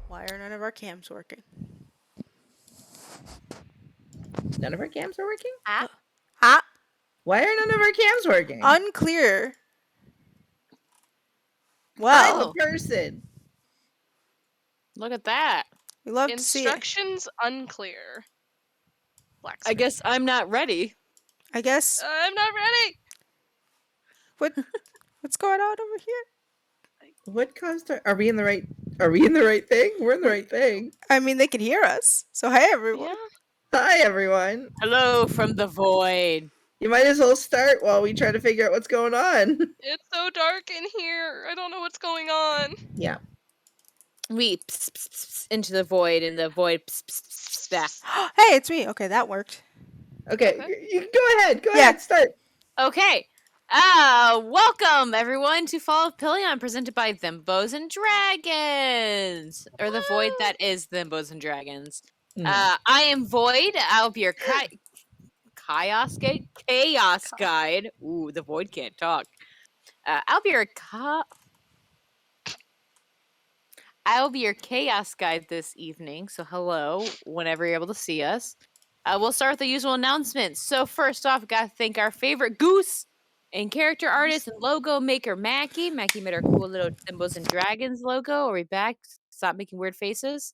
Why are none of our cams working? None of our cams are working? Ah, Why are none of our cams working? unclear. I'm Well, a person. Look at that. We love to see it. Instructions unclear. I Blacksmith. guess I'm not ready. I guess I'm not ready. what's going on over here? What caused our... Are we in the right... Are we in the right thing? We're in the right thing. I mean, they can hear us. So hey, everyone. Yeah. Hi, everyone. Hello from the void. You might as well start while we try to figure out what's going on. It's so dark in here. I don't know what's going on. Yeah. We into the void, and the void back. Hey, it's me. Okay, that worked. Okay, Okay. you go ahead. Go Yeah. ahead, start. Okay. Welcome everyone to Fall of Pilion, presented by Thimbos and Dragons, or the void that is Thimbos and Dragons. I am Void. I'll be your chaos guide. Ooh, the void can't talk. I'll be your chaos guide this evening. So hello, whenever you're able to see us. We'll start with the usual announcements. So first off, gotta thank our favorite goose and character artist and logo maker, Mackie. Mackie made our cool little Thimbos and Dragons logo. Are we back? Stop making weird faces.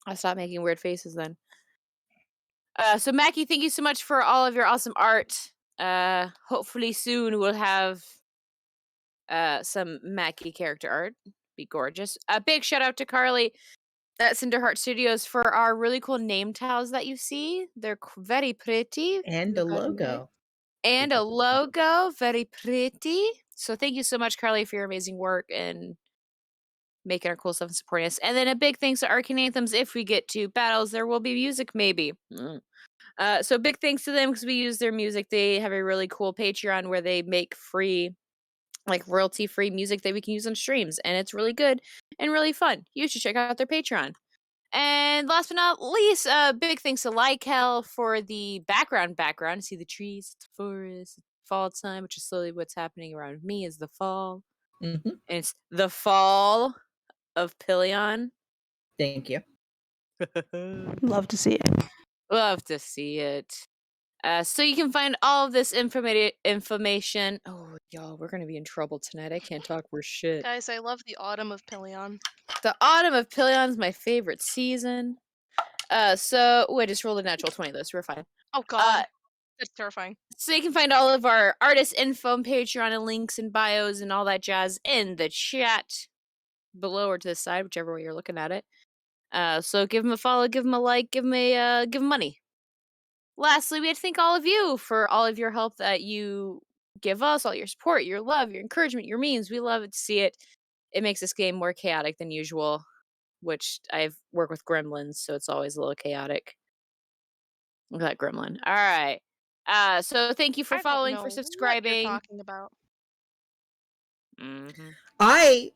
I'll stop making weird faces then. So Mackie, thank you so much for all of your awesome art. Hopefully soon we'll have some Mackie character art. Be gorgeous. A big shout out to Carly at Cinderheart Studios for our really cool name tiles that you see. They're very pretty. And a logo. And a logo, very pretty. So thank you so much, Carly, for your amazing work and making our cool stuff and supporting us. And then a big thanks to Arcane Anthems. If we get to battles, there will be music, maybe. So big thanks to them because we use their music. They have a really cool Patreon where they make free, like royalty-free music that we can use on streams, and it's really good and really fun. You should check out their Patreon. And last but not least, big thanks to Lykel for the background. See the trees, the forest, fall time, which is slowly what's happening around me is the fall. And it's the fall of Pilion. Thank you. Love to see it. Love to see it. So you can find all of this information. Oh, y'all, we're gonna be in trouble tonight. I can't talk for shit. Guys, I love the autumn of Pilion. The autumn of Pilion is my favorite season. So I just rolled a natural 20 though, so we're fine. Oh god. That's terrifying. So you can find all of our artist info and Patreon and links and bios and all that jazz in the chat below or to the side, whichever way you're looking at it. So give them a follow, give them a like, give them money. Lastly, we have to thank all of you for all of your help that you give us, all your support, your love, your encouragement, your memes. We love it to see it. It makes this game more chaotic than usual, which I've worked with gremlins, so it's always a little chaotic. Look at that gremlin. All right. So thank you for following, for subscribing. What you're talking about. Mm-hmm. I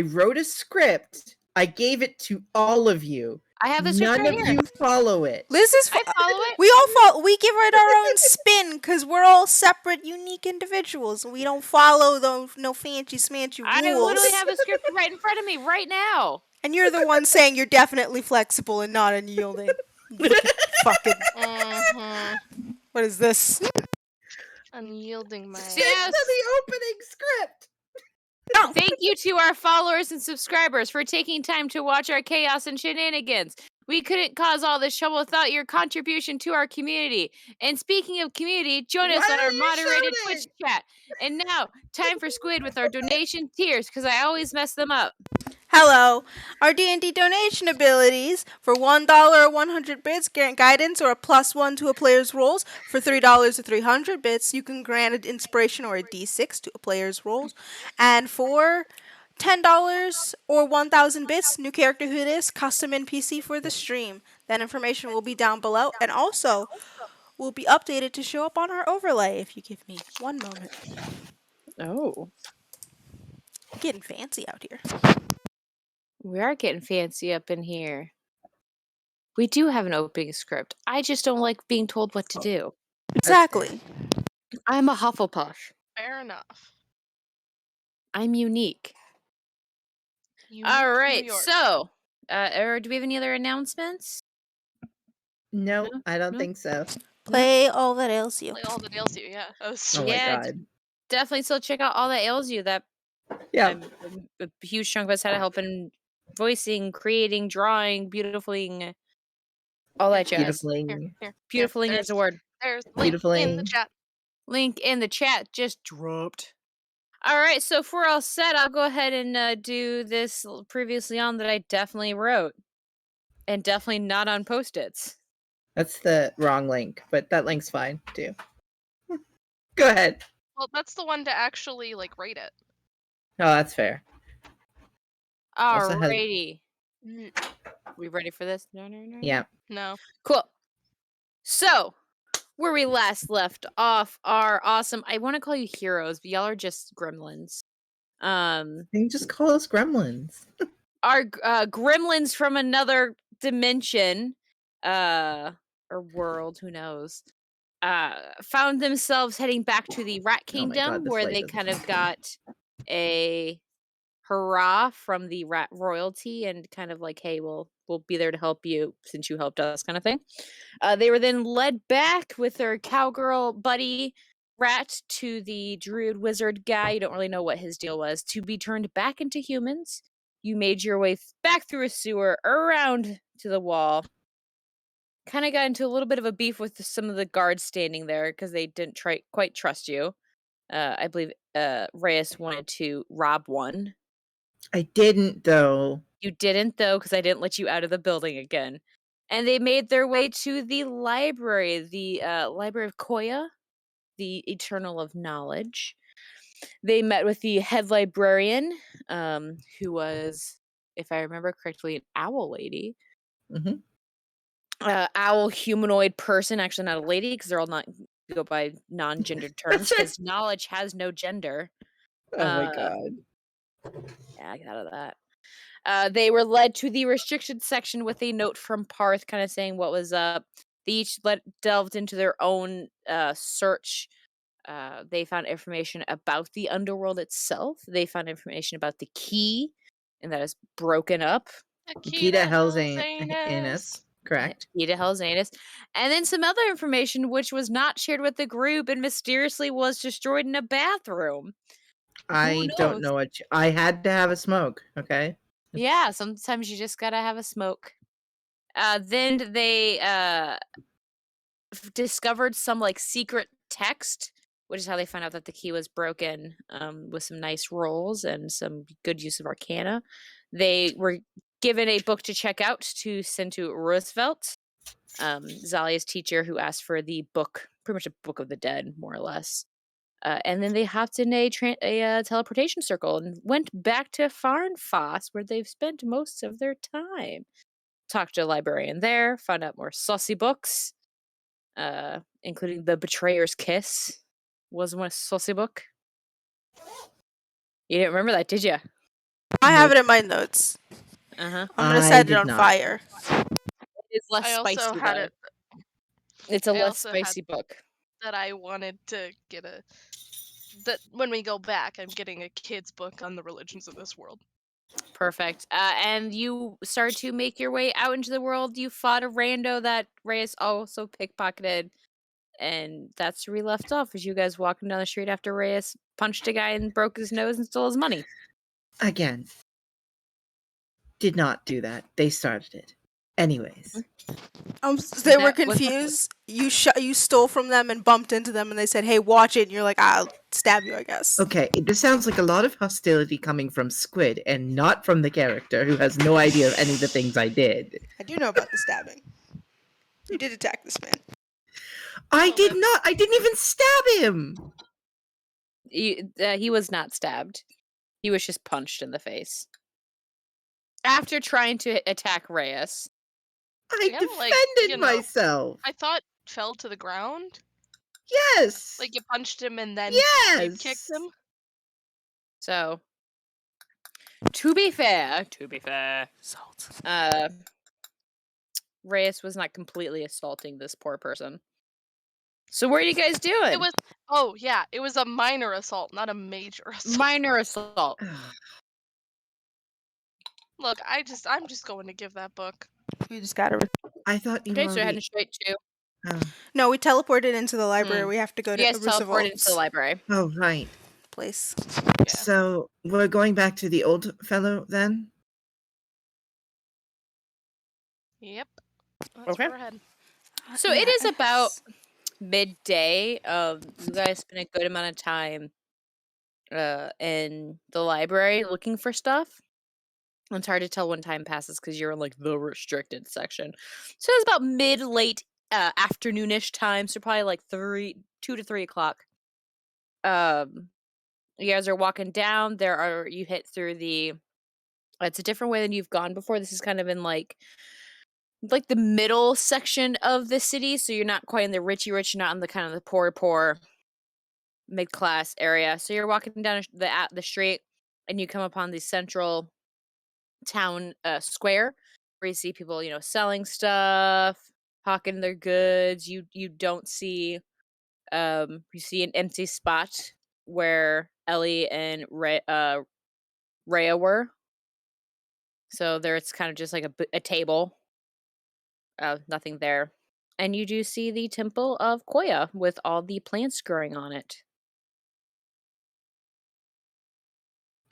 wrote a script. I gave it to all of you. I have this None right of here. you follow it. Liz is. I follow it. We all follow. We give it our own spin because we're all separate, unique individuals, and we don't follow those no fancy smancy rules. I literally have a script right in front of me right now. And you're the one saying you're definitely flexible and not unyielding. Fucking. What is this? Unyielding my. Stick to the opening script. Thank you to our followers and subscribers for taking time to watch our chaos and shenanigans. We couldn't cause all this trouble without your contribution to our community. And speaking of community, join us on our moderated Twitch chat. And now, time for Squid with our donation tiers, because I always mess them up. Hello. Our D&D donation abilities for $1 or 100 bits grant guidance or a +1 to a player's rolls. For $3 or 300 bits, you can grant an inspiration or a D6 to a player's rolls. And for $10 or 1,000 bits, new character who it is, custom NPC for the stream. That information will be down below and also will be updated to show up on our overlay if you give me one moment. Oh. Getting fancy out here. We are getting fancy up in here. We do have an opening script. I just don't like being told what to do. Exactly. I'm a Hufflepuff. Fair enough. I'm unique. All right, so, do we have any other announcements? No, I don't think so. Play all that ails you. Play all that ails you, yeah. Oh Yeah. my god. Definitely still check out all that ails you. That Yeah. a huge chunk of us had to help in voicing, creating, drawing, beautifying, all that jazz. Beautifully. Beautifully is a word. There's link in the Beautifully. chat. Link in the chat just dropped. All right, so if we're all set, I'll go ahead and do this previously on that I definitely wrote. And definitely not on Post-its. That's the wrong link, but that link's fine too. Go ahead. Well, that's the one to actually like rate it. Oh, that's fair. Also has- Alrighty. We ready for this? No. Yeah. No. Cool. So, where we last left off, our awesome, I want to call you heroes, but y'all are just gremlins. You can just call us gremlins. Our gremlins from another dimension, or world, who knows, found themselves heading back to the Rat Oh my Kingdom, God, this where light they doesn't kind of work. got a hurrah from the rat royalty and kind of like, hey, we'll be there to help you since you helped us, kind of thing. They were then led back with their cowgirl buddy rat to the druid wizard guy. You don't really know what his deal was, to be turned back into humans. You made your way back through a sewer, around to the wall. Kind of got into a little bit of a beef with some of the guards standing there because they didn't quite trust you. I believe Reyes wanted to rob one. I didn't though. You didn't, though, because I didn't let you out of the building again. And they made their way to the library, the Library of Koya, the Eternal of Knowledge. They met with the head librarian, who was, if I remember correctly, an owl lady. Mhm. Owl humanoid person, actually not a lady, because they're all not go by non-gendered terms, That's right. because knowledge has no gender. Oh my Uh, God. Yeah, get out of that. They were led to the restricted section with a note from Parth kind of saying what was up. They each delved into their own search. They found information about the underworld itself. They found information about the key, and that is broken up. Gita Hell's Anus. Anus. Correct. Key to Hell's Anus. And then some other information which was not shared with the group and mysteriously was destroyed in a bathroom. I don't know what I had to have a smoke, okay? Yeah, sometimes you just gotta have a smoke. Then they discovered some like secret text, which is how they found out that the key was broken, with some nice rolls and some good use of arcana. They were given a book to check out to send to Roosevelt, Zalia's teacher, who asked for the book, pretty much a book of the dead, more or less. And then they hopped in a teleportation circle and went back to Farnfoss, where they've spent most of their time. Talked to a librarian there, found out more saucy books, including The Betrayer's Kiss was one saucy book. You didn't remember that, did you? I have it in my notes. Uh-huh. I'm gonna I set it did on not. fire. It's less I also spicy, had though. it It's a I less also had- spicy book. that I wanted to get that when we go back, I'm getting a kid's book on the religions of this world. Perfect. And you started to make your way out into the world. You fought a rando that Reyes also pickpocketed. And that's where we left off, as you guys walking down the street after Reyes punched a guy and broke his nose and stole his money. Again. Did not do that. They started it. Anyways. They were That was- confused. You stole from them and bumped into them, and they said, "Hey, watch it." And you're like, "I'll stab you, I guess." Okay, this sounds like a lot of hostility coming from Squid and not from the character who has no idea of any of the things I did. I do know about the stabbing. You did attack this man. I did not. I didn't even stab him. He was not stabbed. He was just punched in the face. After trying to attack Reyes. I Yeah, defended like, you know, myself. I thought fell to the ground. Yes. Like you punched him and then yes. kicked him. So, to be fair, Salt. Reyes was not completely assaulting this poor person. So what are you guys doing? It was a minor assault, not a major assault. Minor assault. Look, I'm just going to give that book. We just gotta. I thought you Okay, so you're already. heading straight to. No, we teleported into the library. We have to go to You guys teleported Roosevelt's into the library. Oh right. place. Yeah. So we're going back to the old fellow then. Yep. That's Okay. where we're heading. So it is about midday. You guys spend a good amount of time in the library looking for stuff. It's hard to tell when time passes because you're in like the restricted section. So it's about mid late afternoonish time. So probably like 2 to 3 o'clock. You guys are walking down. You hit through the. It's a different way than you've gone before. This is kind of in like the middle section of the city, so you're not quite in the richy rich, not in the kind of the poor mid class area. So you're walking down the street, and you come upon the central town square where you see people, selling stuff, hawking their goods. You don't see you see an empty spot where Ellie and Rhea were. So there it's kind of just like a table. Nothing there. And you do see the temple of Koya with all the plants growing on it.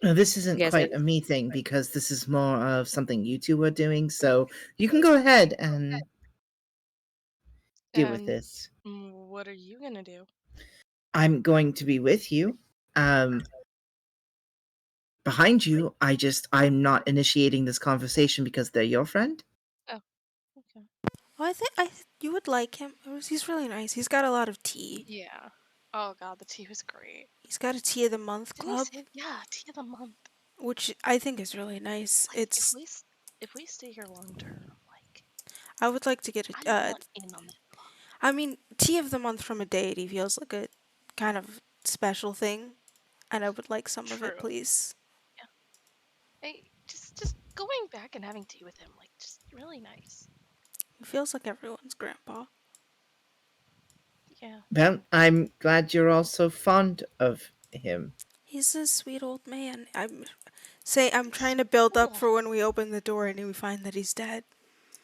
Now, this isn't You guys are quite a me thing because this is more of something you two are doing. So you can go ahead and deal with And this. what are you gonna do? I'm going to be with you. Behind you, I'm not initiating this conversation because they're your friend. Oh, okay. Well, you would like him. He's really nice. He's got a lot of tea. Yeah. Oh god, the tea was great. He's got a tea of the month Didn't he club, say? Yeah, tea of the month. which I think is really nice. Like, It's if we stay here long term, like, I would like to get I a. want in on that. I mean, tea of the month from a deity feels like a kind of special thing, and I would like some of it, True. please. Yeah. Hey, just going back and having tea with him, like, just really nice. He feels like everyone's grandpa. Yeah. Well, I'm glad you're all so fond of him. He's a sweet old man. I'm trying to build up Cool. for when we open the door and we find that he's dead.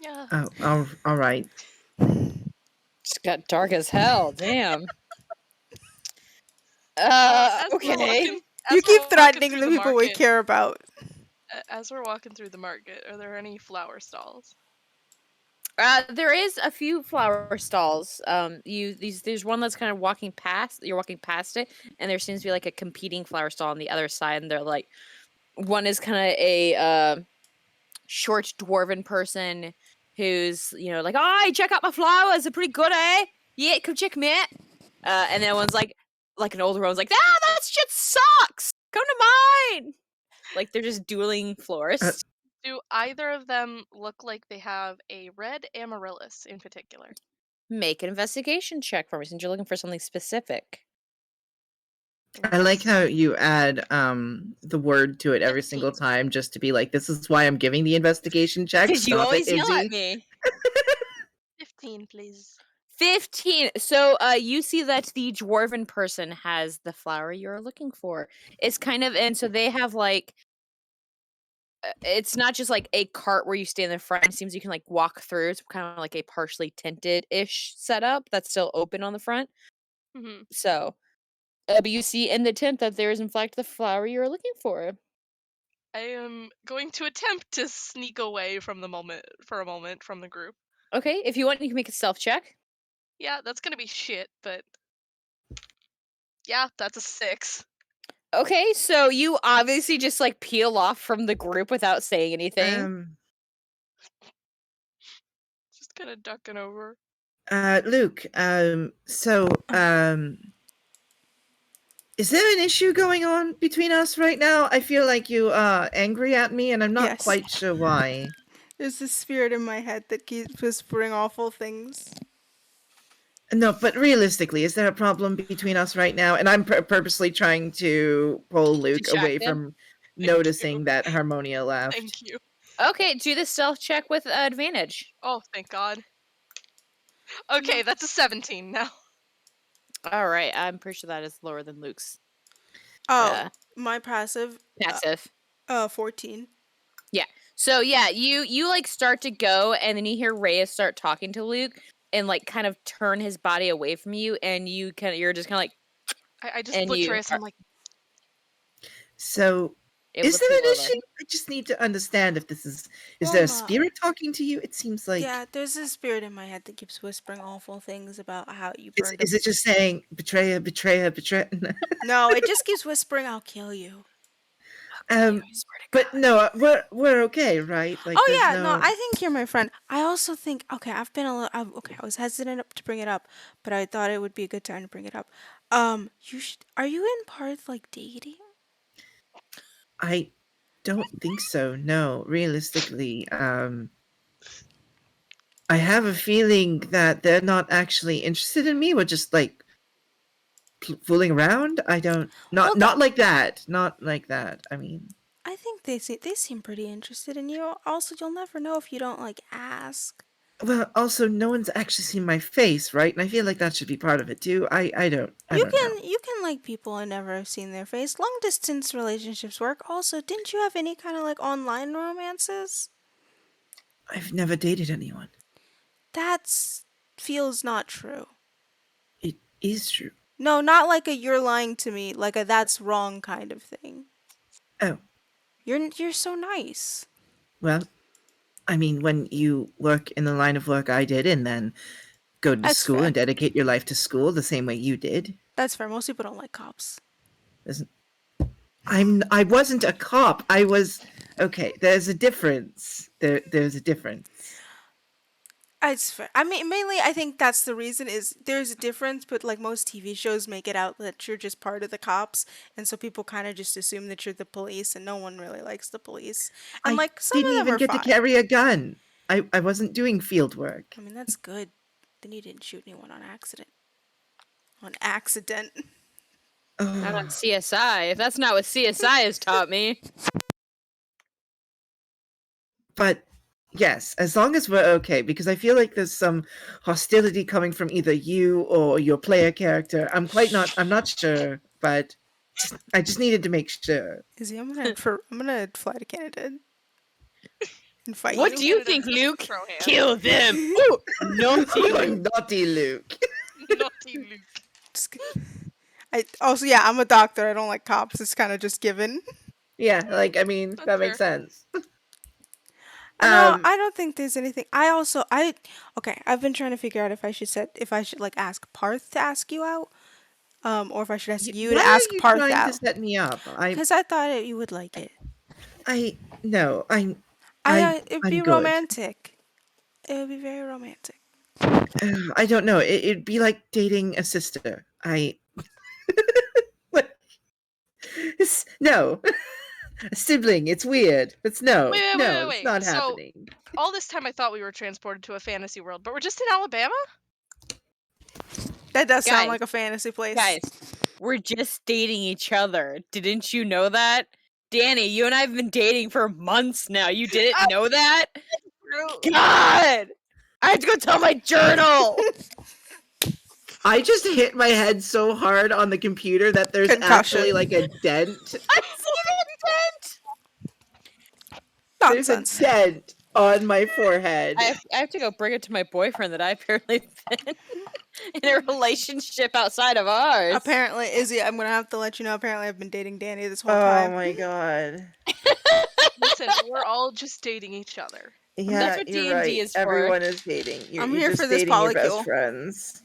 Yeah. Oh, all right. It's got dark as hell. Damn. As we're Okay. walking, You as we're keep walking threatening through the the people we market, care about. as we're walking through the market, are there any flower stalls? There is a few flower stalls. There's one that's kind of walking past. You're walking past it, and there seems to be like a competing flower stall on the other side. And they're like, one is kind of a short dwarven person who's like, "Oh, check out my flowers. They're pretty good, eh? Yeah, come check me out." And then one's like an older one's like, "Ah, that shit sucks. Come to mine." Like they're just dueling florists. Do either of them look like they have a red amaryllis in particular? Make an investigation check for me since you're looking for something specific. I like how you add the word to it every 15. single time just to be like, this is why I'm giving the investigation check. Because you Stop always it, yell at Izzy. me. 15, please. 15. So you see that the dwarven person has the flower you're looking for. It's kind of, and so they have like, it's not just like a cart where you stay in the front. It seems you can like walk through. It's kind of like a partially tinted ish setup that's still open on the front. Hmm. So, but you see in the tent that there is in fact the flower you're looking for. I am going to attempt to sneak away from the moment for a moment from the group. Okay, if you want, you can make a stealth check. Yeah, that's gonna be shit, but yeah, that's a 6. Okay, so you obviously just like peel off from the group without saying anything. Just kind of ducking over. Luke, is there an issue going on between us right now? I feel like you are angry at me, and I'm not Yes. quite sure why. There's this spirit in my head that keeps whispering awful things. No, but realistically, is there a problem between us right now? And I'm purposely trying to pull Luke Distract away him? from Thank noticing you. that Harmonia left. Thank you. Okay, do the stealth check with advantage. Oh, thank God. Okay, that's a 17 now. All right, I'm pretty sure that is lower than Luke's Oh, my passive, passive. 14. Yeah. So yeah, you like start to go, and then you hear Reyes start talking to Luke, and like kind of turn his body away from you, and you're just kind of like, I just and looked you Reyes. are, I'm like, So, able Is to that feel an other. issue? I just need to understand if this is Well, there a no. spirit talking to you? It seems like Yeah, there's a spirit in my head that keeps whispering awful things about how you is, burned up. is it just saying betrayer, betrayer, betrayer? No, it just keeps whispering, "I'll kill you." um, I swear to but God. no, we're okay, right? Like Oh there's yeah, no, no. I think you're my friend. I also think okay, I've been a little okay. I was hesitant to bring it up, but I thought it would be a good time to bring it up. You should. Are you in part like dating? I don't think so. No, realistically, I have a feeling that they're not actually interested in me. We're just like fooling around. I don't Well, not like that. Not like that. I mean, I think they seem pretty interested in you. Also, you'll never know if you don't like ask. well, also no one's actually seen my face, right? And I feel like that should be part of it too. I You don't know. can you can like people and never have seen their face. Long distance relationships work. Also, didn't you have any kind of like online romances? I've never dated anyone. That's feels not true. It is true. No, not like a you're lying to me, like a that's wrong kind of thing. Oh, You're so nice. well, I mean, when you work in the line of work I did and then go to That's school fair. and dedicate your life to school the same way you did, That's fair. Most people don't like cops. isn't I wasn't a cop. I was okay, there's a difference. There's a difference. It's fair. I mean, mainly I think that's the reason is there's a difference, but like most TV shows make it out that you're just part of the cops, and so people kind of just assume that you're the police, and no one really likes the police. And I like some didn't of them even are get to fine. carry a gun. I wasn't doing field work. I mean, that's good. Then you didn't shoot anyone on accident. On accident. Not on Oh, CSI. If that's not what CSI has taught me. but yes, as long as we're okay, because I feel like there's some hostility coming from either you or your player character. I'm not sure, but I just needed to make sure. Izzy, I'm gonna fly to Canada and fight What you. do you Canada think, just Luke? throw hands. Kill them. Ooh, naughty Oh, Luke. naughty Luke. Naughty Luke. Just I also yeah, I'm a doctor. I don't like cops. It's kind of just given. Yeah, like I mean, That's that fair. makes sense. No, Um, I don't think there's anything. I okay. I've been trying to figure out if I should like ask Parth to ask you out, or if I should ask you to why are ask you Parth trying to out, set me up? because I thought you would like it. No, I it'd I'm be good. romantic. It would be very romantic. I don't know. It'd be like dating a sister. What? No, a sibling. It's weird. It's Wait, wait, wait, wait, it's wait. not So happening. all this time I thought we were transported to a fantasy world, but we're just in Alabama? That does sound Guys, like a fantasy place. Guys, we're just dating each other. Didn't you know that? Danny, you and I have been dating for months now. You didn't know that? God! I have to go tell my journal! I just hit my head so hard on the computer that there's Concussion. actually like a dent. I see the intent! There's a Nonsense. dent on my forehead. I have to go bring it to my boyfriend that I've apparently been in a relationship outside of ours. Apparently, Izzy, I'm gonna have to let you know. Apparently, I've been dating Danny this whole Oh time. my god. Listen, we're all just dating each other. Yeah, That's what you're D&D right. is for. Everyone is dating. I'm You're here just for this dating your best polycule. friends.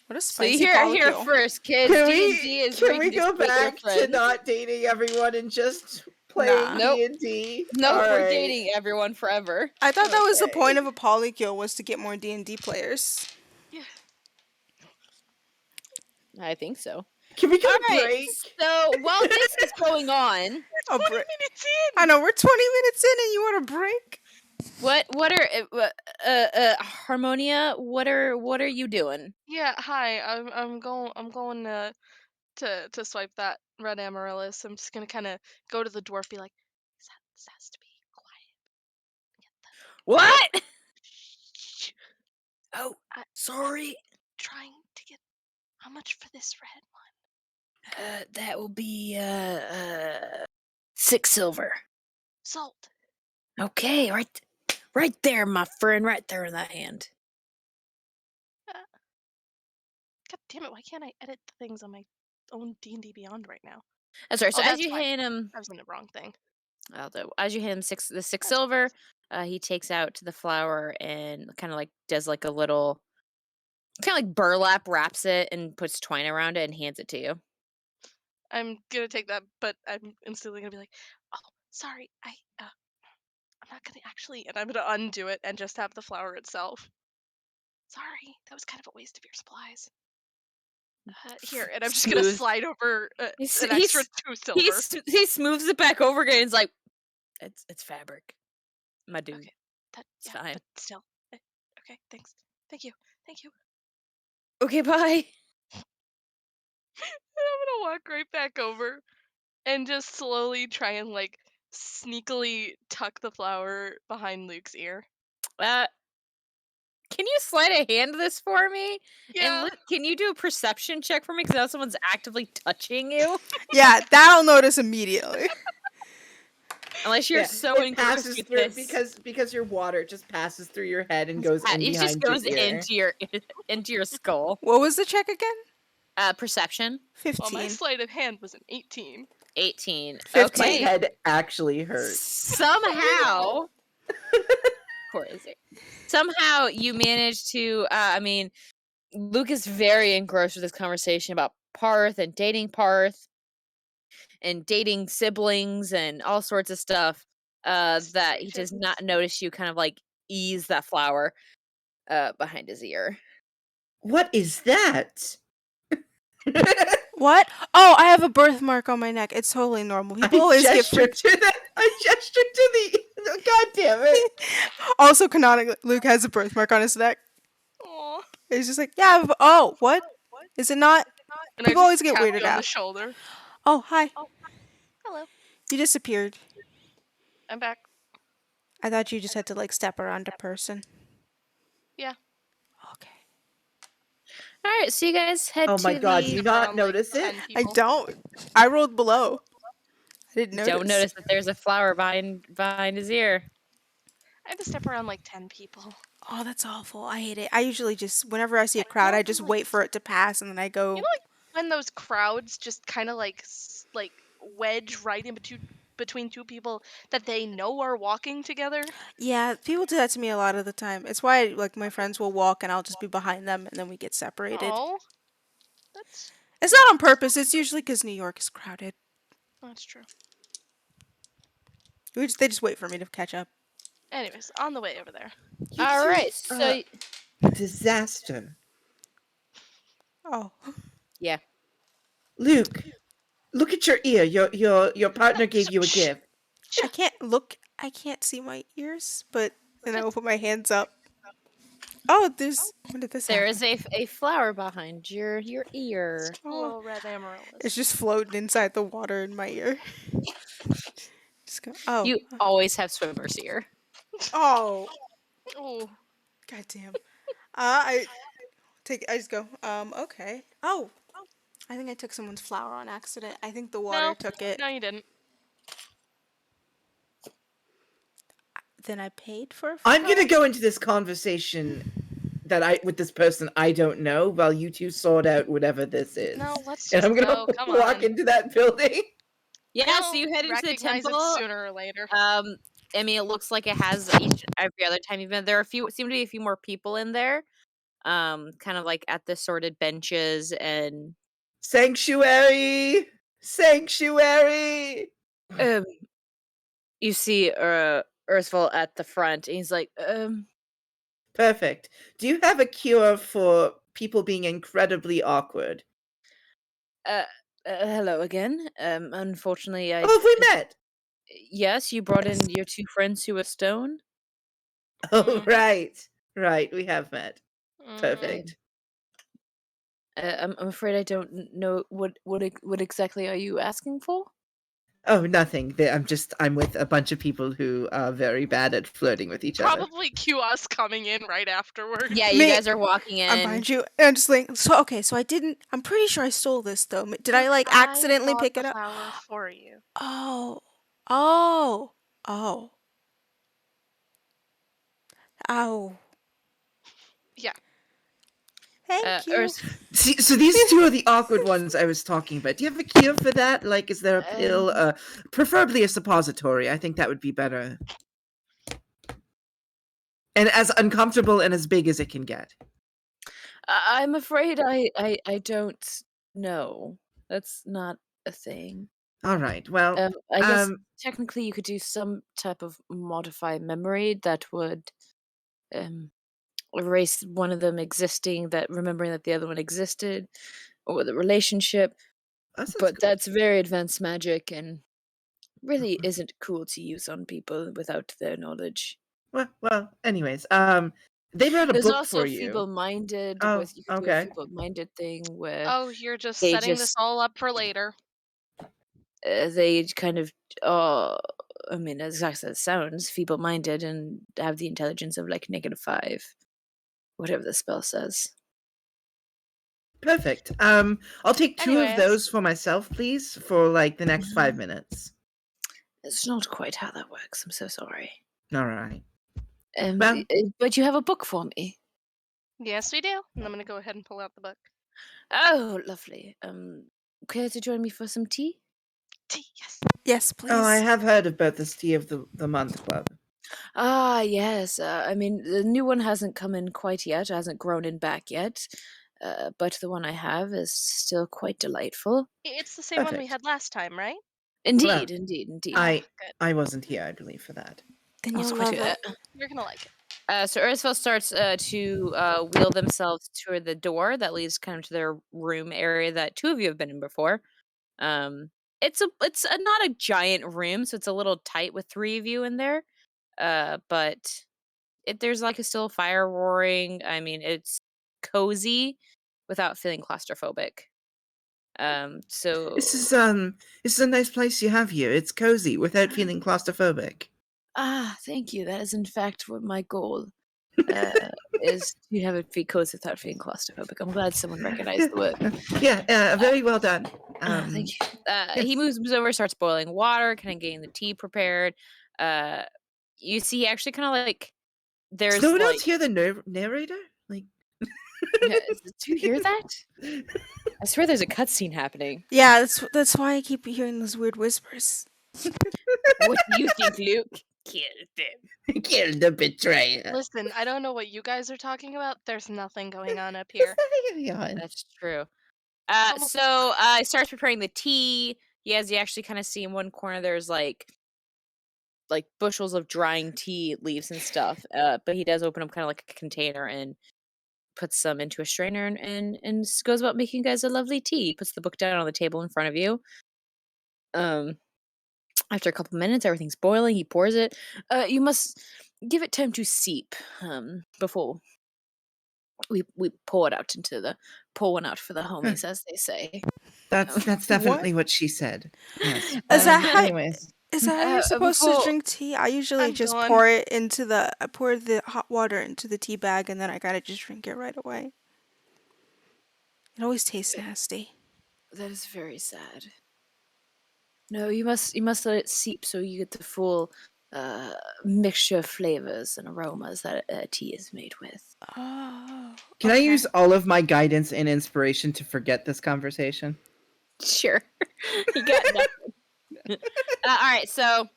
What a So you spicy here polycule. first, kids. D&D is where Can you we can just go date your back to friends. not dating everyone and just playing Nah. Nope. D&D? No, All we're right. dating everyone forever. I thought that was the Okay. point of a polycule was to get more D&D players. Yeah. I think so. Can we get All a right. break? So while this is going on, A 20 break. minutes in! I know we're 20 minutes in and you want a break. what Harmonia? What are you doing? Yeah, hi. I'm going to swipe that red amaryllis. I'm just gonna kind of go to the dwarf, be like, this has to be What? quiet. Shh. Oh, I, sorry. trying to get how much for this red one? That will be 6 silver. Sold. Okay, right there, my friend, right there in that hand. God damn it! Why can't I edit the things on my own D&D Beyond right now? That's right. So Oh, as that's you fine. hand him, I was in the wrong thing. as you hand him the six That's silver, he takes out the flower and kind of like does like a little, kind of like burlap, wraps it and puts twine around it and hands it to you. I'm gonna take that, but I'm instantly gonna be like, "Oh, sorry, I'm not gonna actually," and I'm gonna undo it and just have the flower itself. Sorry, that was kind of a waste of your supplies. Here, and I'm just gonna Smooth. slide over He's an extra 2 silver. he smooths it back over again. And he's like, it's fabric, my dude. Okay, It's yeah, fine. but still, uh, okay, thanks, thank you, thank you. Okay, bye. And I'm gonna walk right back over and just slowly try and like sneakily tuck the flower behind Luke's ear. Uh, can you sleight of hand this for me? And Yeah. Luke, can you do a perception check for me? Because now someone's actively touching you. Yeah, that'll notice immediately. Unless you're Yeah, so it engrossed passes with through this. because your water just passes through your head and goes in It just behind your goes ear. into your skull. What was the check again? Perception. Well, my 15. sleight of hand was an 18. 18. 15. My Okay. head actually hurts. Somehow, crazy. Somehow you manage to. I mean, Luke is very engrossed with this conversation about Parth and dating Parth and dating siblings and all sorts of stuff. That he does not notice you kind of like ease that flower behind his ear. What is that? What? Oh, I have a birthmark on my neck. It's totally normal. People always get gestured to that. I gestured to the. God damn it! Also, canonically, Luke has a birthmark on his neck. Aw. He's just like, yeah. Oh, what? Is it not? And I People just always get tap weirded you on the out. shoulder. Oh, hi. Hello. You disappeared. I'm back. I thought you just had to like step around a person. Yeah. Okay. All right, so you guys head Oh to my god! Do the. you Step not around like notice 10 it? I people. don't. I rolled below. I didn't notice. Don't notice that there's a flower behind his ear. I had to step around like 10 people. Oh, that's awful. I hate it. I usually just, whenever I see a crowd, I just wait for it to pass and then I go. You know, like when those crowds just kind of like like wedge right in between two people that they know are walking together. Yeah, people do that to me a lot of the time. It's why like my friends will walk and I'll just be behind them and then we get separated. Oh, that's It's not on purpose. It's usually because New York is crowded. that's true. They just wait for me to catch up. Anyways, on the way over there. You All two, right, so disaster. Oh, yeah, Luke, look at your ear. Your partner gave you a gift. I can't look. I can't see my ears, but then I will put my hands up. Oh, there's. When did this there happen? is a flower behind your ear. Oh, Little red amaryllis. it's just floating inside the water in my ear. Just go. Oh. You always have swimmer's ear. Oh. Oh, Goddamn. I take. I just go. Okay. Oh. I think I took someone's flower on accident. I think the water no, took it. no, you didn't. Then I paid for a I'm flower. gonna go into this conversation with this person I don't know while you two sort out whatever this is. No, let's And just I'm gonna go. Come walk on. into that building. Yeah, so you We'll head into the recognize temple. it sooner or later. I mean, it looks like it has every other time you've been there. Seem to be a few more people in there. Kind of like at the sorted benches and Sanctuary! Sanctuary! um, you see Earthful at the front, and he's like, Perfect. Do you have a cure for people being incredibly awkward? hello again. Unfortunately, Oh, have we met? yes, you brought in your two friends who are stone. Oh, Mhm. right. Right, we have met. Mhm. Perfect. I'm afraid I don't know what exactly are you asking for? Oh, nothing. I'm with a bunch of people who are very bad at flirting with each other. Probably cue us coming in right afterwards. Yeah, you Me- guys are walking in. I'm behind you. And I'm just like, so okay, so I didn't. I'm pretty sure I stole this though. Did I like accidentally bought pick the it up? flower for you. Oh, oh, oh, oh. Yeah. Thank you. See, so these two are the awkward ones I was talking about. Do you have a cure for that? Like, is there a pill? Preferably a suppository. I think that would be better. And as uncomfortable and as big as it can get. I'm afraid I don't know. That's not a thing. All right. Well, I guess um, technically you could do some type of modify memory that would erase one of them existing, that remembering that the other one existed, or the relationship. that sounds But cool. that's very advanced magic and really isn't cool to use on people without their knowledge. Well, anyways, they wrote a There's book also for you. feeble-minded Oh, with you could do a okay. feeble-minded thing where Oh, you're just they setting this just all up for later. they kind of I mean, as exactly as it sounds, feeble-minded and have the intelligence of like -5, whatever the spell says. Perfect. I'll take 2 of Anyways. those for myself, please, for like the next 5 Mhm. minutes. It's not quite how that works. I'm so sorry. All right. Well, But you have a book for me. Yes, we do. And I'm gonna go ahead and pull out the book. Oh, lovely. Care to join me for some tea? Tea, yes. Yes, oh, I please. have heard about this Tea of the Month Club. Ah, yes. I mean, the new one hasn't come in quite yet. It hasn't grown in back yet. But the one I have is still quite delightful. It's the same one we Perfect. had last time, right? Indeed, Well, indeed, indeed. I Good. I wasn't here, I believe, for that. Then Oh, you'll it's quite love it. You're gonna like it. So Ursula starts to wheel themselves toward the door that leads kind of to their room area that two of you have been in before. Um, it's not a giant room, so it's a little tight with three of you in there. But there's like a still fire roaring. I mean, it's cozy without feeling claustrophobic. This is So this is a nice place you have here. It's cozy without feeling claustrophobic. thank you. That is in fact what my goal uh is to have it be cozy without feeling claustrophobic. I'm glad someone recognized the word. Yeah, very well done. Thank you. He Yes. moves over, starts boiling water, kind of getting the tea prepared. Uh, you see, he actually kind of like Does no there's one else like, hear the narrator? Like, yeah, do you hear that? I swear there's a cutscene happening. Yeah, that's why I keep hearing those weird whispers. What do you think, Luke? Kill them. kill the betrayer. Listen, I don't know what you guys are talking about. There's nothing going on up here. That's true. Almost- So he starts preparing the tea. You actually kind of see in one corner there's like bushels of drying tea leaves and stuff. But he does open up kind of like a container and puts some into a strainer and goes about making you guys a lovely tea. He puts the book down on the table in front of you. After a couple minutes, everything's boiling. He pours it. You must give it time to seep before we pour it out into the pour one out for the homies, as they say. That's definitely what she said. Yes. Is that how Anyways, is that how you're supposed to Before drink tea? I usually I'm just gone. pour the hot water into the tea bag and then I gotta just drink it right away. It always tastes nasty. that is very sad. No, you must let it seep so you get the full mixture of flavors and aromas that tea is made with. Oh. can I Okay. use all of my guidance and inspiration to forget this conversation? Sure, you got nothing. All right, so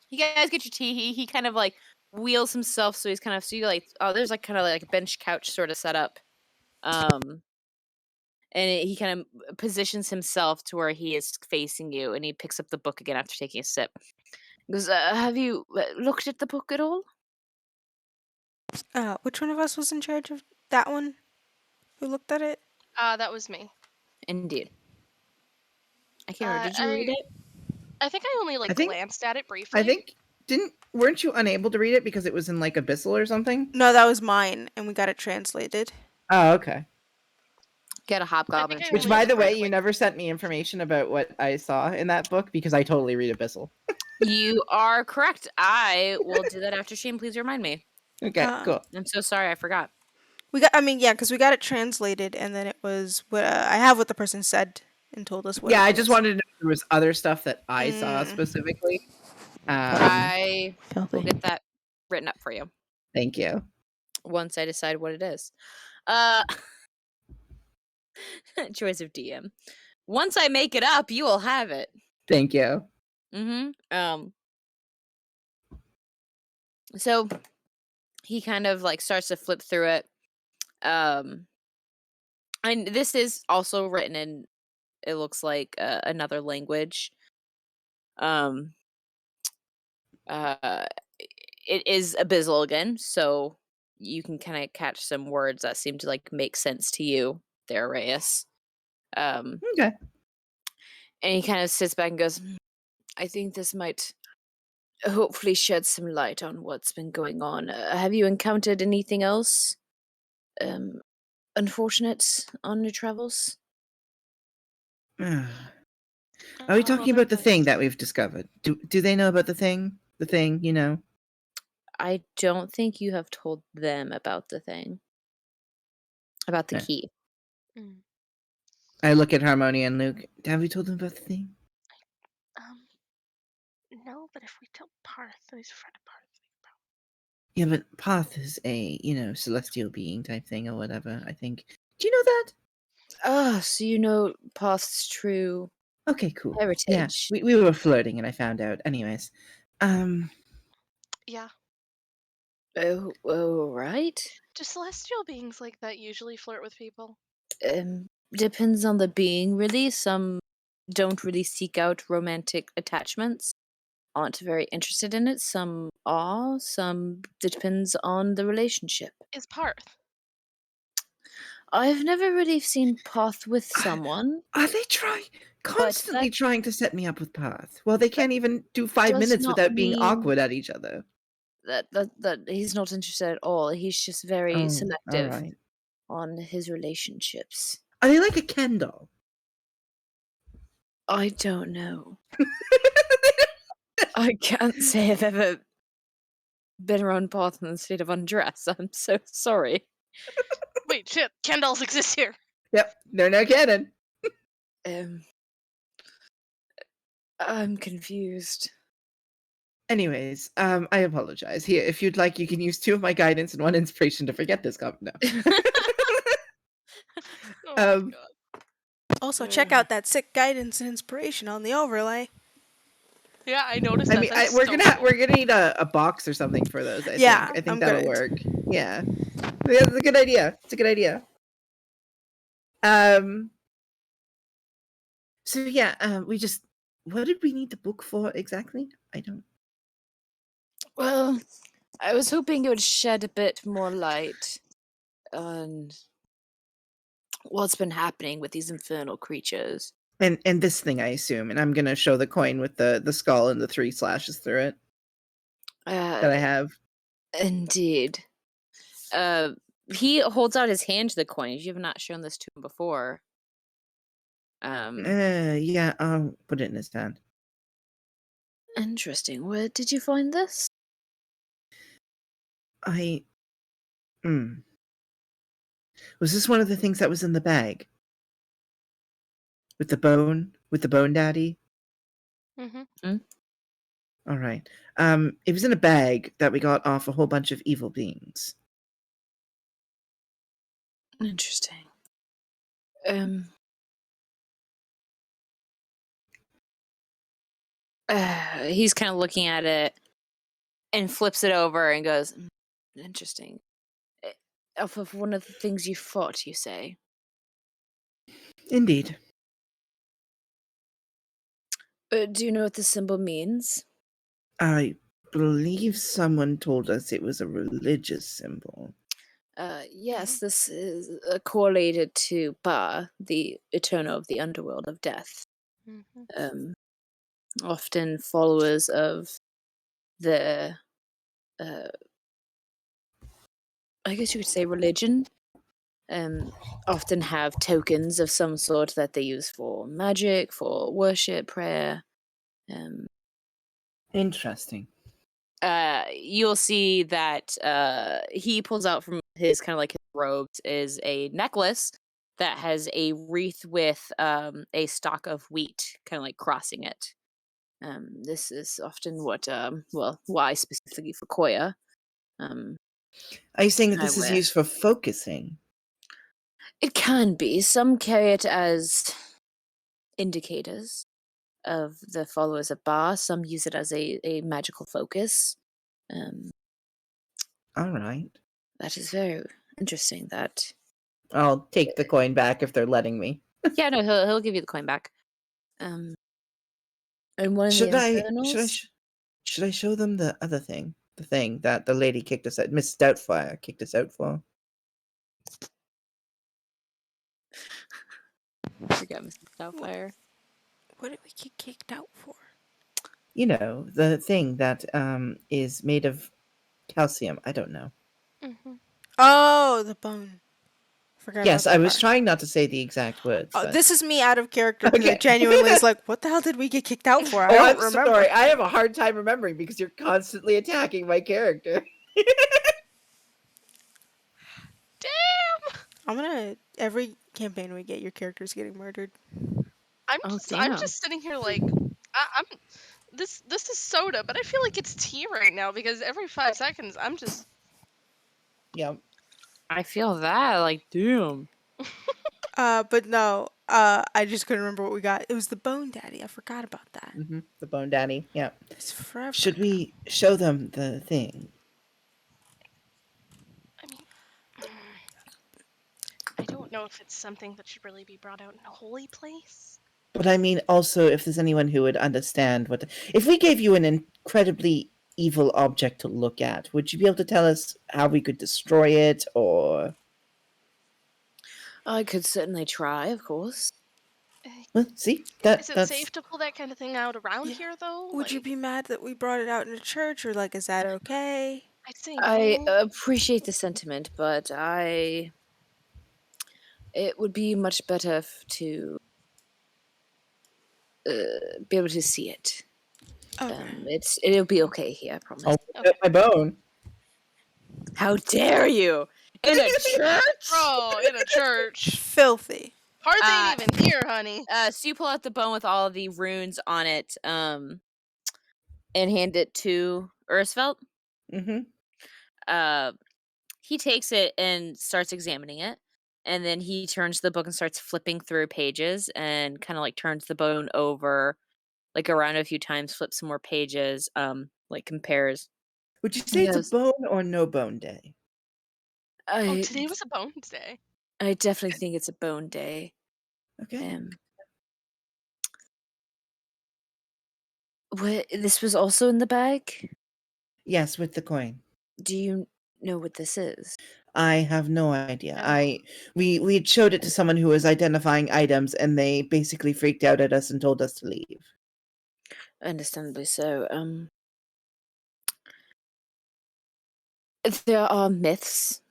you guys get your tea. He kind of like wheels himself, so he's kind of so you like there's like kind of like a bench couch sort of set up, and he kind of positions himself to where he is facing you, and he picks up the book again after taking a sip. He goes, "Have you looked at the book at all?" Which one of us was in charge of that one? Who looked at it? That was me. Indeed. I can't remember. Did you read I it? I think I only I think glanced at it I briefly. think weren't you unable to read it because it was in like Abyssal or something? No, that was mine, and we got it translated. Oh, okay. Get a hobgoblin. I Which, only by like the way, read, you like- never sent me information about what I saw in that book because I totally read Abyssal. You are correct. I will do that after Shane. Please remind me. Okay, cool. I'm so sorry. I forgot. Because we got it translated, and then it was what I have what the person said and told us what. Yeah, it I just was. wanted to know if there was other stuff that I saw specifically. I will Filthy. get that written up for you Thank you. once I decide what it is. Uh, Choice of DM. Once I make it up, you will have it. Thank you. So he kind of like starts to flip through it. And this is also written in, it looks like, another language. It is Abyssal again, so you can kind of catch some words that seem to like make sense to you there, Reyes. Okay. And he kind of sits back and goes, I think this might hopefully shed some light on what's been going on. Have you encountered anything else unfortunate on your travels? Are we talking about the thing that we've discovered? Do they know about the thing? The thing, you know? I don't think you have told them about the thing. About the Okay. key. Mm. I look at Harmonia and Luke. Have we told them about the thing? No, but if we tell Parth, he's Fred Parth. Yeah, but Path is a, celestial being type thing or whatever, I think. Do you know that? Ah, so you know Path's true Okay, cool. heritage. Yeah, we were flirting and I found out. Anyways. Yeah. Oh, right. Do celestial beings like that usually flirt with people? Depends on the being, really. Some don't really seek out romantic attachments, aren't very interested in it. Some are. Some depends on the relationship. Is Parth? I've never really seen Path with someone. Are they constantly trying to set me up with Path? Well, they can't even do 5 does minutes not without being mean awkward at each other. that he's not interested at all. He's just very Oh, selective alright. on his relationships. Are they like a Ken doll? I don't know. I can't say I've ever been around Path in the state of undress. I'm so sorry. Wait, shit. Ken dolls exist here. Yep, they're no canon. I'm confused. Anyways, I apologize. Here, if you'd like, you can use 2 of my guidance and 1 inspiration to forget this comment. No. Oh my Um, god. Also, check out that sick guidance and inspiration on the overlay. Yeah, I noticed I that. mean, That's we're so gonna cool. we're gonna need a box or something for those. I Yeah, think. I think I'm that'll good. work. Yeah, that's a good idea. It's a good idea. So yeah, we just. What did we need the book for exactly? I don't. Well, I was hoping it would shed a bit more light on what's been happening with these infernal creatures. And this thing, I assume, and I'm gonna show the coin with the skull and the 3 slashes through it that I have. Indeed. He holds out his hand to the coins. You have not shown this to him before. Yeah, I'll put it in his hand. Interesting. Where did you find this? Was this one of the things that was in the bag? With the bone daddy? Mm-hmm. Alright. It was in a bag that we got off a whole bunch of evil beings. Interesting. He's kind of looking at it and flips it over and goes, interesting. Off of one of the things you fought, you say? Indeed. Do you know what the symbol means? I believe someone told us it was a religious symbol. Yes, this is correlated to Ba, the Eternal of the Underworld of Death. Mm-hmm. Often followers of the, I guess you could say religion, often have tokens of some sort that they use for magic, for worship, prayer. Interesting. You'll see that he pulls out from his kind of like his robes is a necklace that has a wreath with a stalk of wheat kind of like crossing it. This is often what why specifically for Koya. Are you saying that I this is wear. used for focusing? It can be. Some carry it as indicators of the followers of Ba. Some use it as a magical focus. Um, All right. that is very interesting. That I'll take the coin back if they're letting me. yeah, no, he'll give you the coin back. And one of the Should I infernals. should I show them the other thing? The thing that the lady kicked us out, Miss Doubtfire kicked us out for. Forget Mrs. Doubtfire. What did we get kicked out for? You know, the thing that is made of calcium. I don't know. Mm-hmm. Oh, the bone. Forgot Yes, about I that was part. trying not to say the exact words. Oh, But... this is me out of character because Okay. it genuinely is like, what the hell did we get kicked out for? I Oh, don't I'm remember. sorry. I have a hard time remembering because you're constantly attacking my character. Damn. I'm gonna every campaign we get, your character's getting murdered. I'm Oh, I'm damn. just sitting here like I'm this is soda, but I feel like it's tea right now because every 5 seconds I'm just Yeah. I feel that. Like, damn. But no, I just couldn't remember what we got. It was the Bone Daddy. I forgot about that. The Bone Daddy. Yeah. It's forever. Should we show them the thing? I mean I don't know if it's something that should really be brought out in a holy place. But I mean, also, if there's anyone who would understand what... If we gave you an incredibly evil object to look at, would you be able to tell us how we could destroy it, or... I could certainly try, of course. Well, see? Is it That's... safe to pull that kind of thing out around Yeah. here though? Would you Like, be mad that we brought it out in a church, or like, is that okay? I'd say I no. appreciate the sentiment, but it would be much better to be able to see it. Okay. It'll be okay here, I promise. I'll Okay. my bone. How dare you! In a church? Bro, in a church. Filthy. Hearts ain't even here, honey. So you pull out the bone with all the runes on it, and hand it to Ursfeld. Mm-hmm. He takes it and starts examining it, and then he turns to the book and starts flipping through pages and kind of like turns the bone over, like around a few times, flips some more pages, like compares. Would you say it's a Yes. bone or no bone day? Oh, today was a bones day. I definitely think it's a bone day. Okay. This was also in the bag? Yes, with the coin. Do you know what this is? I have no idea. No. We had showed it to someone who was identifying items, and they basically freaked out at us and told us to leave. Understandably so. There are myths,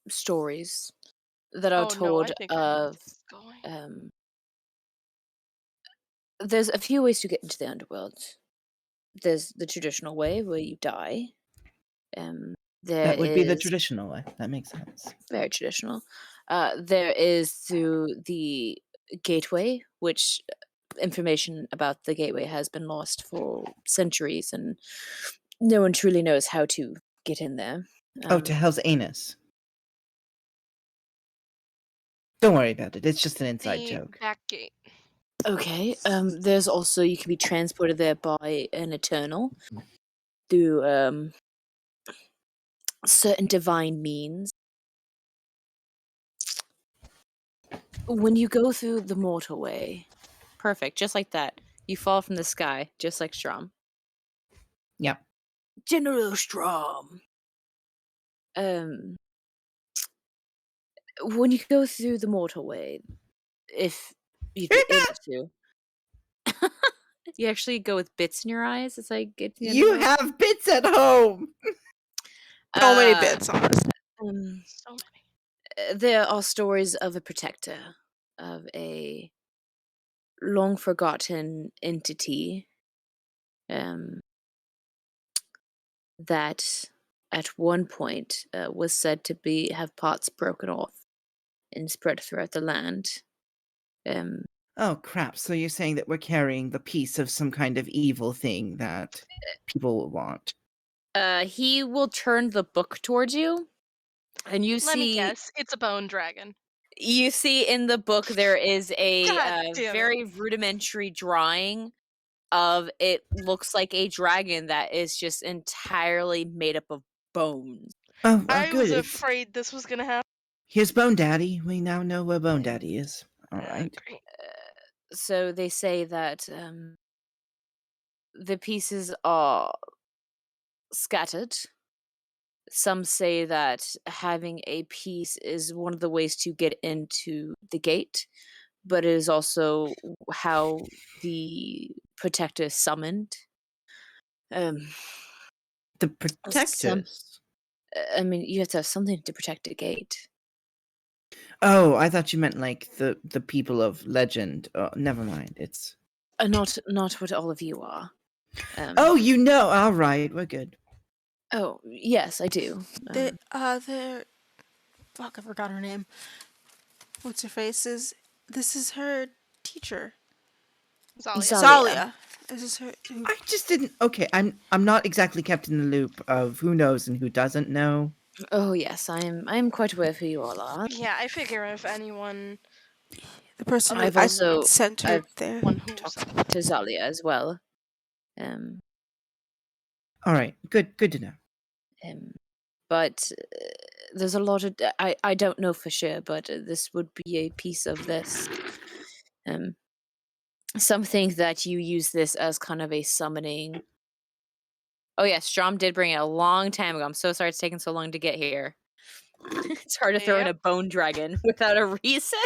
stories that are Oh no, I told think I know where of. this is going. There's a few ways to get into the underworld. There's the traditional way where you die. There That would be the is traditional way. That makes sense. very traditional. There is through the gateway, which information about the gateway has been lost for centuries, and no one truly knows how to get in there. Oh, to Hell's Anus. Don't worry about it. It's just an inside The joke. back gate. Okay. There's also you can be transported there by an eternal through certain divine means. When you go through the mortal way, perfect, just like that. You fall from the sky, just like Strom. Yeah. General Strom. When you go through the mortal way, if you'd be able to, you actually go with bits in your eyes as I get to the You underworld. have bits at home. So many bits, honestly. So many. There are stories of a protector, of a long forgotten entity, that at one point was said to have parts broken off and spread throughout the land. Oh, crap. So you're saying that we're carrying the piece of some kind of evil thing that people will want. He will turn the book towards you, and you Let me see guess. It's a bone dragon. You see in the book there is a God damn it. very rudimentary drawing of it looks like a dragon that is just entirely made up of bones. Oh, I good. was afraid this was gonna happen. Here's Bone Daddy. We now know where Bone Daddy is. All right. Great. So they say that the pieces are scattered. Some say that having a piece is one of the ways to get into the gate, but it is also how the protector is summoned. Um, The some, protectors. I mean, you have to have something to protect a gate. Oh, I thought you meant like the people of legend. Oh, never mind. It's Not what all of you are. oh, you know. All right, we're good. Oh yes, I do. They're fuck, I forgot her name. What's her face? This is her teacher. Zalia. Zalia. This is her. I just didn't. Okay, I'm not exactly kept in the loop of who knows and who doesn't know. Oh yes, I'm quite aware of who you all are. Yeah, I figure if anyone, The person who I've I also sent her there. one who's talked to Zalia as well. Um, All right, good to know. but there's a lot of I don't know for sure, but this would be a piece of this. Some think that you use this as kind of a summoning. Oh yeah, Strom did bring it a long time ago. I'm so sorry it's taken so long to get here. It's hard to throw in a bone dragon without a reason.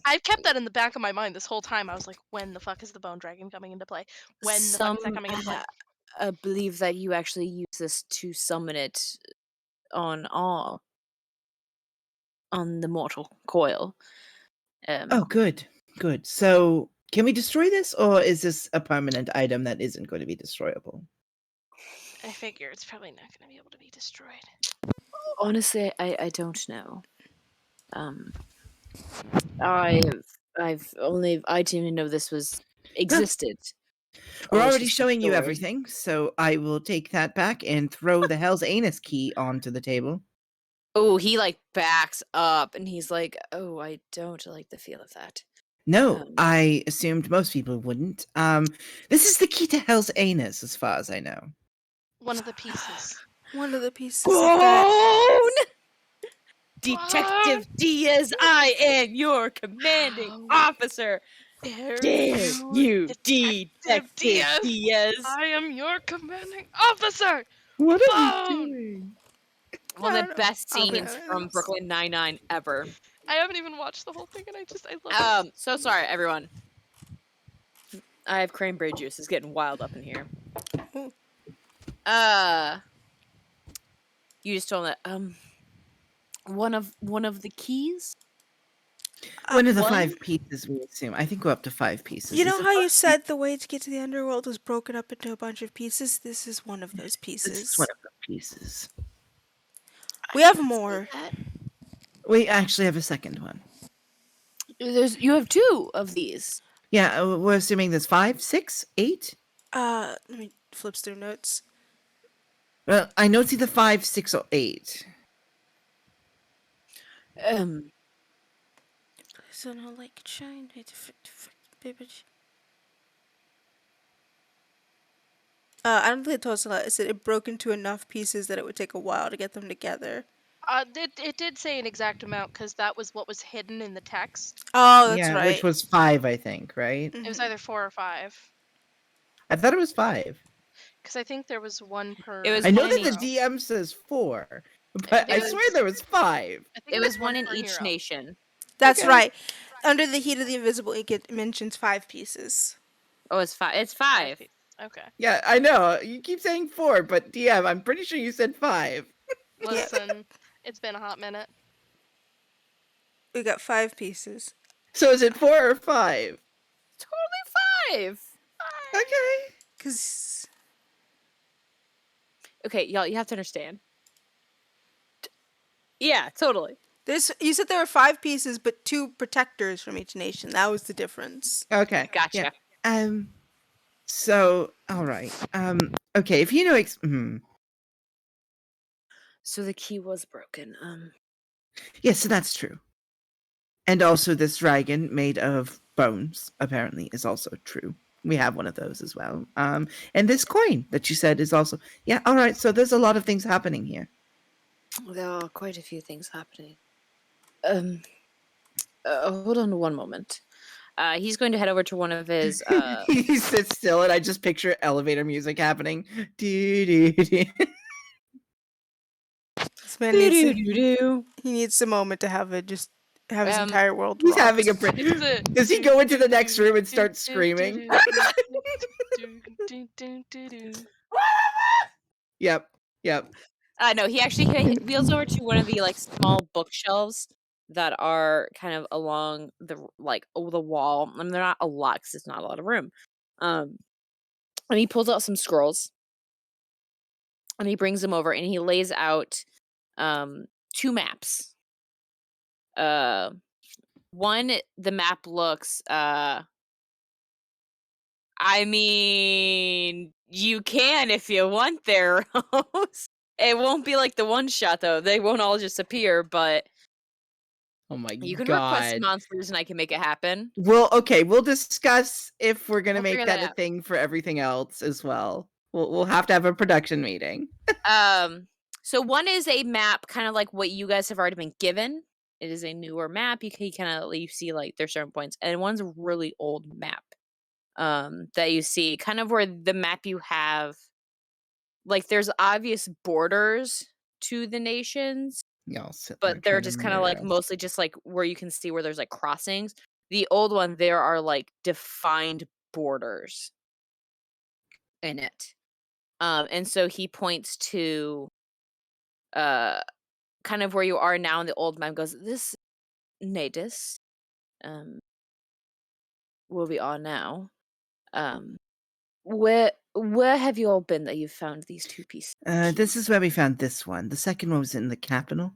I've kept that in the back of my mind this whole time. I was like, when the fuck is the bone dragon coming into play? When the fuck is that coming into play? Believe that you actually use this to summon it on the mortal coil. Oh, good. So, can we destroy this, or is this a permanent item that isn't going to be destroyable? I figure it's probably not going to be able to be destroyed. Honestly, I don't know. I didn't even know this was existed. We're Always already just showing you stories. everything, so I will take that back and throw the Hell's Anus key onto the table. Oh, he like backs up and he's like, "Oh, I don't like the feel of that." No, I assumed most people wouldn't. This is the key to Hell's Anus, as far as I know. One of the pieces. One of the pieces of that. Bone! Detective Diaz, I am your commanding officer. Dare you, Detective Diaz? I am your commanding officer. What are we Bone! doing? One of the I best don't know. scenes from Brooklyn Nine-Nine ever. I haven't even watched the whole thing, and I love it. So sorry, everyone. I have cranberry juice. It's getting wild up in here. Ooh. You just told me one of the keys. One of the one? 5 pieces, we assume. I think we're up to 5 pieces. You Is know it how you 5? said the way to get to the underworld was broken up into a bunch of pieces? This is one of those This pieces. is one of the pieces. We have more. We actually have a second one. You have 2 of these. Yeah, we're assuming there's 5, 6, 8? Let me flip through notes. Well, I know it's either 5, 6, or 8. So no like shine. I don't think it told us a lot. It said it broke into enough pieces that it would take a while to get them together. It did say an exact amount because that was what was hidden in the text. Oh, that's Yeah, right. which was 5, I think, right? It was either 4 or 5. I thought it was 5. Because I think there was one per. It was I know one that in the each- DM says 4, but I was- swear there was 5. I think It was one per in each hero. nation. That's Okay. right. Under the heat of the invisible ink, it mentions 5 pieces. Oh, it's 5. It's 5. Okay. Yeah, I know. You keep saying 4, but DM, I'm pretty sure you said 5. Listen, it's been a hot minute. We got 5 pieces. So is it 4 or 5? Totally 5. Okay. Cause Okay, y'all, you have to understand. Yeah, totally. you said there were 5 pieces, but 2 protectors from each nation. That was the difference. Okay. Gotcha. Yeah. So, all right. Okay, if you know So the key was broken. Yes, so that's true. And also, this dragon made of bones apparently is also true. We have one of those as well. And this coin that you said is also, yeah. All right, so there's a lot of things happening here. There are quite a few things happening. Hold on one moment. He's going to head over to one of his. He sits still, and I just picture elevator music happening. Dee-dee-dee. This man needs to, Doo-doo-doo-doo. he needs a moment to have it just have his Um, entire world He's rocked. having a It's the Does he go into the next room and start screaming? Yep. Yep. No, he actually he wheels over to one of the like small bookshelves that are kind of along the like over the wall. I mean, they're not a lot because it's not a lot of room. And he pulls out some scrolls and he brings them over and he lays out two maps. One, the map looks I mean, you can if you want there, Rose. It won't be like the one shot though. They won't all just appear, but Oh my you can request god. monsters and I can make it happen. Well, okay, we'll discuss if we're gonna We'll make figure that that a out. thing for everything else as well. We'll have to have a production meeting. So one is a map, kind of like what you guys have already been given. It is a newer map. You kind of you see like there's certain points, and one's a really old map. That you see kind of where the map you have, like there's obvious borders to the nations, Y'all sit there but they're trying to just kind of murder like us. mostly just like where you can see where there's like crossings. The old one, there are like defined borders in it. And so he points to uh kind of where you are now, and the old man goes, "This Nadis, um, where we are now. Um, where have you all been that you've found these two pieces? of This keys?" is where we found this one. The second one was in the capital.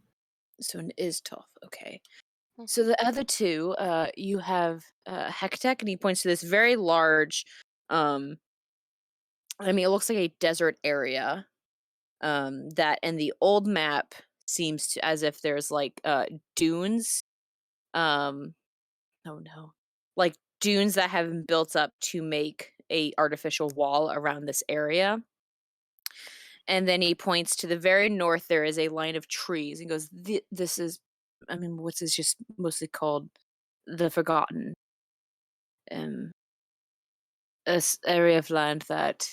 So it is tough. Okay. So the other two, you have Hectec, and he points to this very large, um, I mean, it looks like a desert area. That in the old map seems to as if there's like dunes. Um, oh no, like dunes that have been built up to make a artificial wall around this area. And then he points to the very north. There is a line of trees, and goes, "This is, I mean, what's is just mostly called the Forgotten, um, area of land that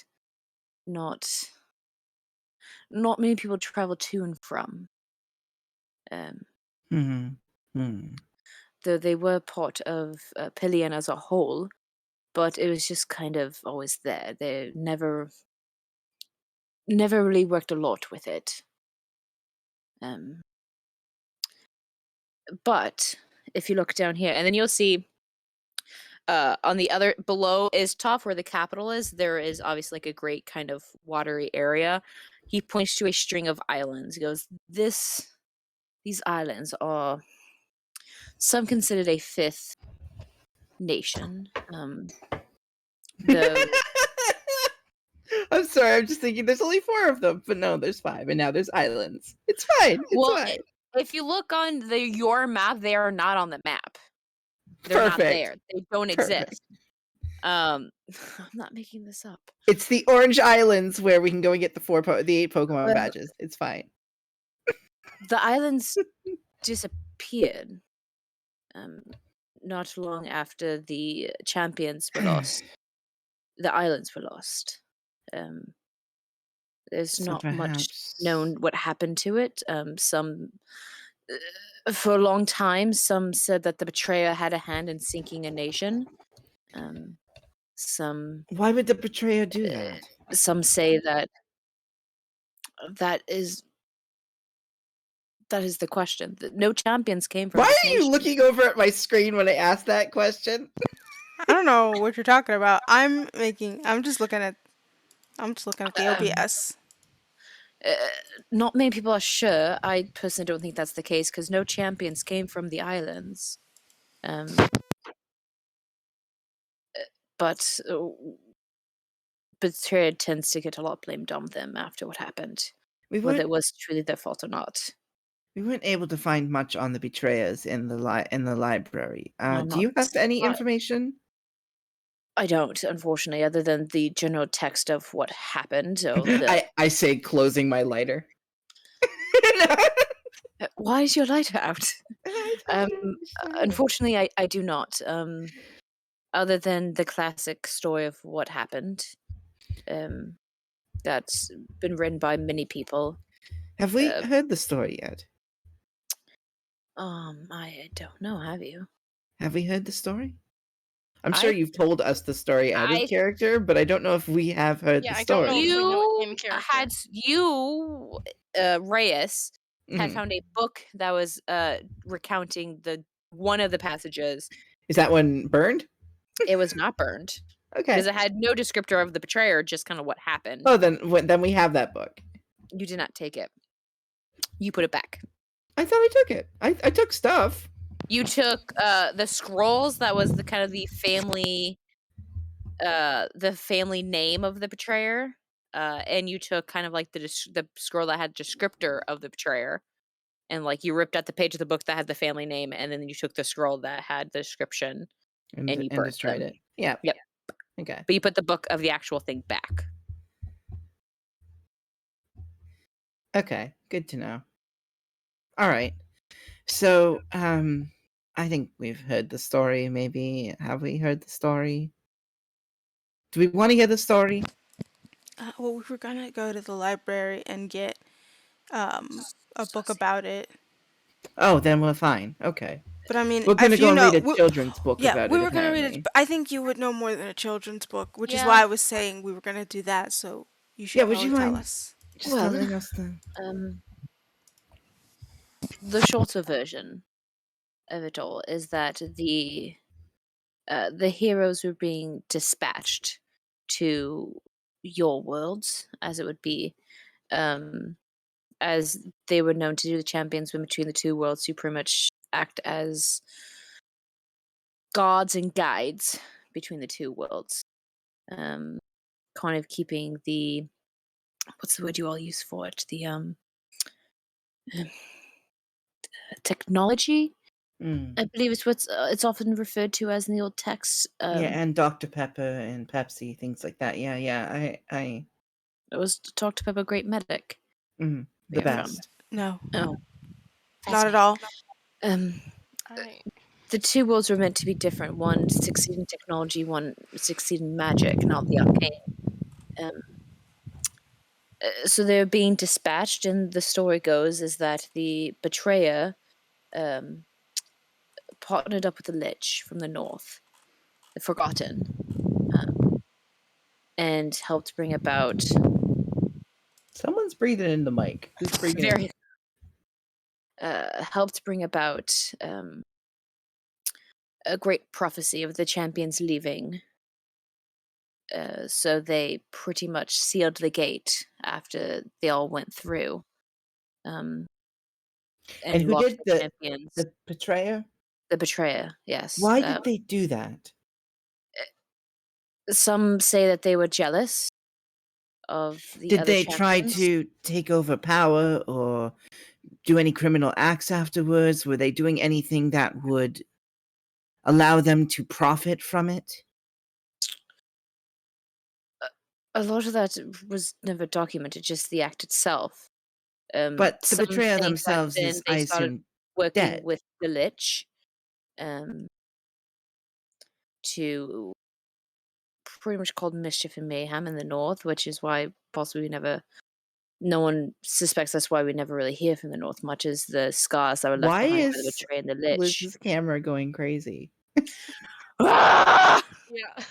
not not many people travel to and from. Um, Hmm. Hmm. though they were part of Pilion as a whole, but it was just kind of always there. They never really worked a lot with it. Um, but if you look down here, and then you'll see on the other below is top where the capital is. There is obviously like a great kind of watery area. He points to a string of islands. He goes, these islands are some considered a fifth nation. The I'm sorry. I'm just thinking there's only 4 of them, but no, there's 5, and now there's islands. It's fine. It's well, fine. if you look on your map, they are not on the map. They're not Perfect. there. They don't Perfect. exist. I'm not making this up. It's the orange islands where we can go and get the 8 Pokemon Well, badges. It's fine. the islands disappeared um, not long after the champions were lost. The islands were lost. Um, there's So not much perhaps known what happened to it. Some, for a long time, some said that the betrayer had a hand in sinking a nation. Some why would the betrayer do that? some say that that is the question. That no champions came from Why this are you nation. looking over at my screen when I asked that question? I don't know what you're talking about. I'm just looking at the Um, OBS. uh, not many people are sure. I personally don't think that's the case because no champions came from the islands. But betrayer tends to get a lot blamed on them after what happened, We've whether already, it was truly their fault or not. We weren't able to find much on the betrayers in the library. No, Do not you have any not information? I don't, unfortunately, other than the general text of what happened. So the I say, closing my lighter. why is your lighter out? I Um, don't understand. unfortunately, I do not. Other than the classic story of what happened, um, that's been written by many people. Have we Uh, heard the story yet? I don't know. Have you? Have we heard the story? I'm sure I you've told us the story out of I character, but I don't know if we have heard Yeah, the I don't know if story. we know it in you character. Reyes had Mhm. found a book that was recounting the one of the passages. Is that one burned? It was not burned because Okay. it had no descriptor of the betrayer, just kind of what happened. Oh, then we have that book. You did not take it. You put it back. I thought I took it. I took stuff. You took the scrolls that was the kind of the family name of the betrayer, and you took kind of like the scroll that had descriptor of the betrayer, and like you ripped out the page of the book that had the family name, and then you took the scroll that had the description and you And burnt destroyed them. it. Yeah. Yep. Okay. But you put the book of the actual thing back. Okay. Good to know. All right. So, I think we've heard the story. Maybe have we heard the story? Do we want to hear the story? Well, we were gonna go to the library and get a book about it. Oh, then we're fine. Okay. But I mean, We're gonna if go you and read know, a children's book yeah, about we it, were gonna read it. apparently. But I think you would know more than a children's book, which is Yeah. why I was saying we were gonna do that. So you should Yeah, would probably you tell mind us. just Well, telling us the... the shorter version of it all is that the heroes were being dispatched to your worlds, as it would be, um, as they were known to do the champions in between the two worlds, who pretty much act as guards and guides between the two worlds, um, kind of keeping the what's the word you all use for it? The technology, Mm. I believe is what's it's often referred to as in the old text. Yeah, and Dr. Pepper and Pepsi, things like that. Yeah, yeah. It was talked about a great medic The we have found. best. No, Oh, not at all. Um, I the two worlds were meant to be different. One succeed in technology, one succeed in magic, not the arcane. Um, so they're being dispatched, and the story goes is that the betrayer um, partnered up with the Lich from the north, the Forgotten, and helped bring about Someone's breathing in the mic. Who's breathing in? very helped bring about a great prophecy of the champions leaving. So they pretty much sealed the gate after they all went through, And and who locked did the champions. the betrayer? The betrayer, yes. Why did they do that? Some say that they were jealous of the Did other they try champions. to take over power or do any criminal acts afterwards? Were they doing anything that would allow them to profit from it? A lot of that was never documented, just the act itself. But the Some betrayer think that themselves then is, I they started assume, working dead. with the Lich um, to pretty much called mischief and mayhem in the north, which is why possibly no one suspects that's why we never really hear from the north much, is the scars that were left Why behind by the is betrayer and the Lich. Liz's camera going crazy? Ah! yeah.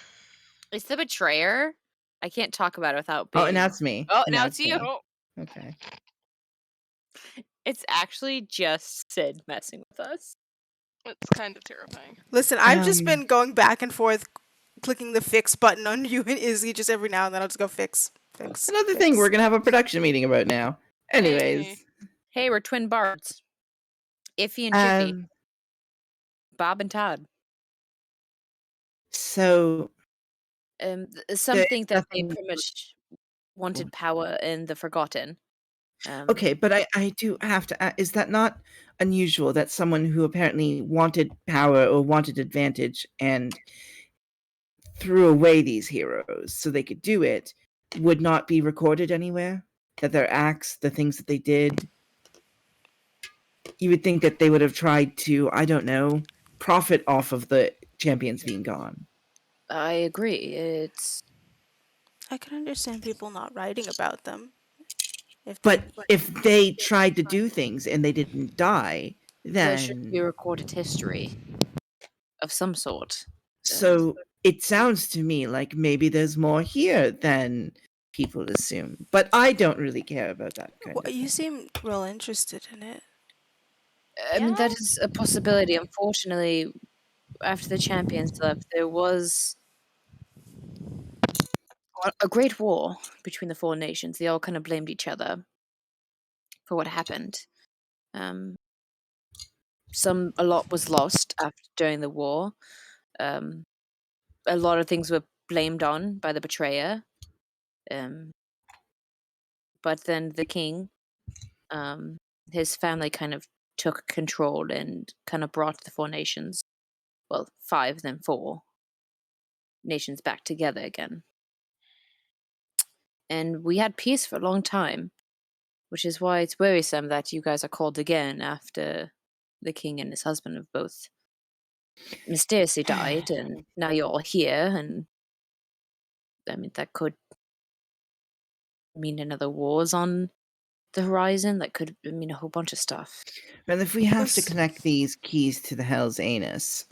It's the betrayer. I can't talk about it without Oh, being. and that's me. Oh, And now that's it's you. me. Oh, Okay. It's actually just Sid messing with us. it's kind of terrifying. Listen, I've just Um, been going back and forth, clicking the fix button on you and Izzy just every now and then. I'll just go fix, fix. Another fix. thing we're gonna have a production meeting about now. Anyways, Hey. Hey, we're twin bards. Iffy and Jiffy. um, Bob and Todd. so Some there's think that they nothing. pretty much wanted power in the Forgotten, Okay, but I do have to is that not unusual that someone who apparently wanted power or wanted advantage and threw away these heroes so they could do it would not be recorded anywhere? That their acts, the things that they did, you would think that they would have tried to, I don't know, profit off of the champions being gone. I agree. It's I can understand people not writing about them if they. But if they tried to do things and they didn't die, there should be then recorded history of some sort. so it sounds to me like maybe there's more here than people assume. But I don't really care about that kind of You thing. seem real interested in it. I mean, that Yeah. is a possibility. Unfortunately, after the champions left, there was a great war between the four nations. They all kind of blamed each other for what happened. Um, a lot was lost after during the war. Um, a lot of things were blamed on by the betrayer. Um, but then the king, um, his family kind of took control and kind of brought the four nations, well, five, then four nations back together again. And we had peace for a long time, which is why it's worrisome that you guys are called again after the king and his husband have both mysteriously died, and now you're all here, and I mean, that could mean another war's on the horizon. That could mean a whole bunch of stuff. Well, if we have to Was connect these keys to the Hell's Anus,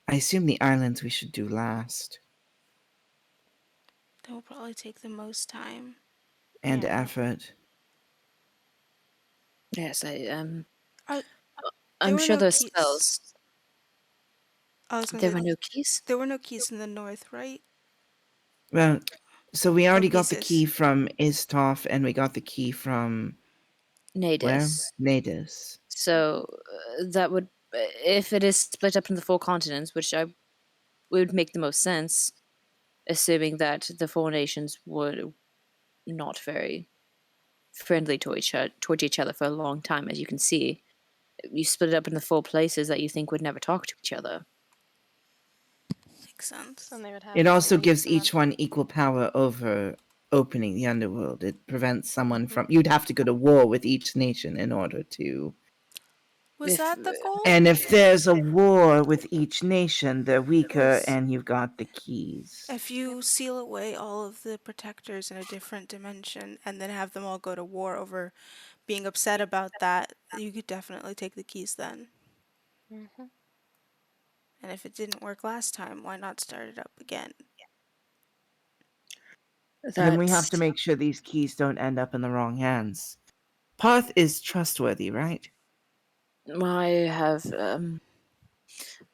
I assume the islands we should do last. that will probably take the most time. And Yeah. effort. Yes, Are, there I'm were sure no those keys. spells. I was gonna There say were no keys. there were no keys in the north, right? Well, so we No already got the pieces. key from Istov, and we got the key from where? Nadis. Nadis. So that would, if it is split up into the four continents, which I would make the most sense, assuming that the four nations were not very friendly to towards each other for a long time, as you can see. You split it up into four places that you think would never talk to each other. Makes sense. So then they would have It also links gives and then. each one equal power over opening the underworld. It prevents someone Mhm. from. You'd have to go to war with each nation in order to. Was If that the goal? And if there's a war with each nation, they're weaker, Was and you've got the keys. if you seal away all of the protectors in a different dimension and then have them all go to war over being upset about that, you could definitely take the keys then. Mhm. And if it didn't work last time, why not start it up again? Then we have to that's, make sure these keys don't end up in the wrong hands. Parth is trustworthy, right? I have.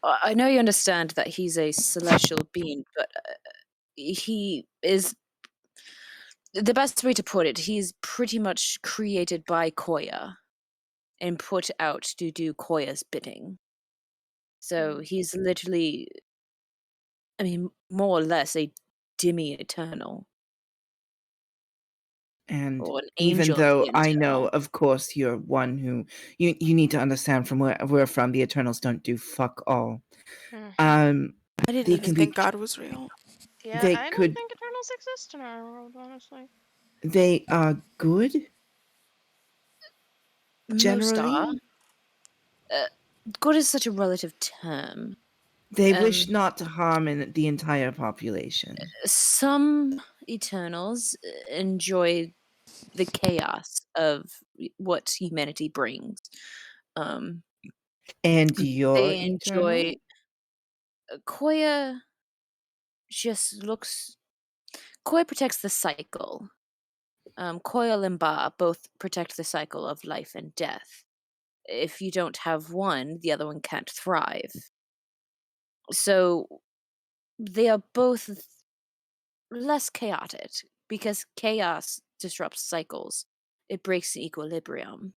I know you understand that he's a celestial being, but he is the best way to put it. He's pretty much created by Koya and put out to do Koya's bidding. So he's literally, I mean, more or less a demi eternal And or an even angel of though the I know, eternal. of course, you're one who you need to understand from where we're from, the Eternals don't do fuck all. Mhm. Um, I didn't they even can be think God was real. Yeah, they I don't could think Eternals exist in our world, honestly. they are good Most are. generally. Uh, good is such a relative term. They wish Um, not to harm the entire population. some Eternals enjoy the chaos of what humanity brings. Um, And you're they enjoy. eternal? Koya just looks. Koya protects the cycle. Koya and Ba both protect the cycle of life and death. If you don't have one, the other one can't thrive. So they are both less chaotic because chaos disrupts cycles. It breaks the equilibrium.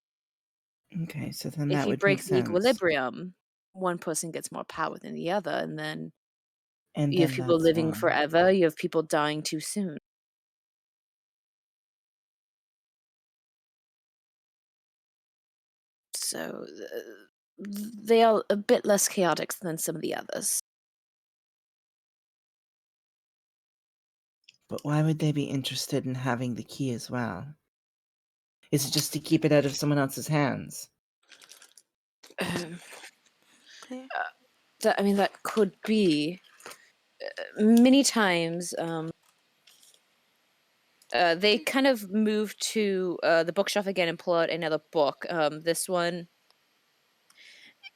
Okay, so then If that you would make break the sense. equilibrium, one person gets more power than the other, and then And you have then people that's living why. forever, you have people dying too soon. so they are a bit less chaotic than some of the others. But why would they be interested in having the key as well? Is it just to keep it out of someone else's hands? Um, Yeah. that could be. Many times, they kind of move to the bookshelf again and pull out another book. This one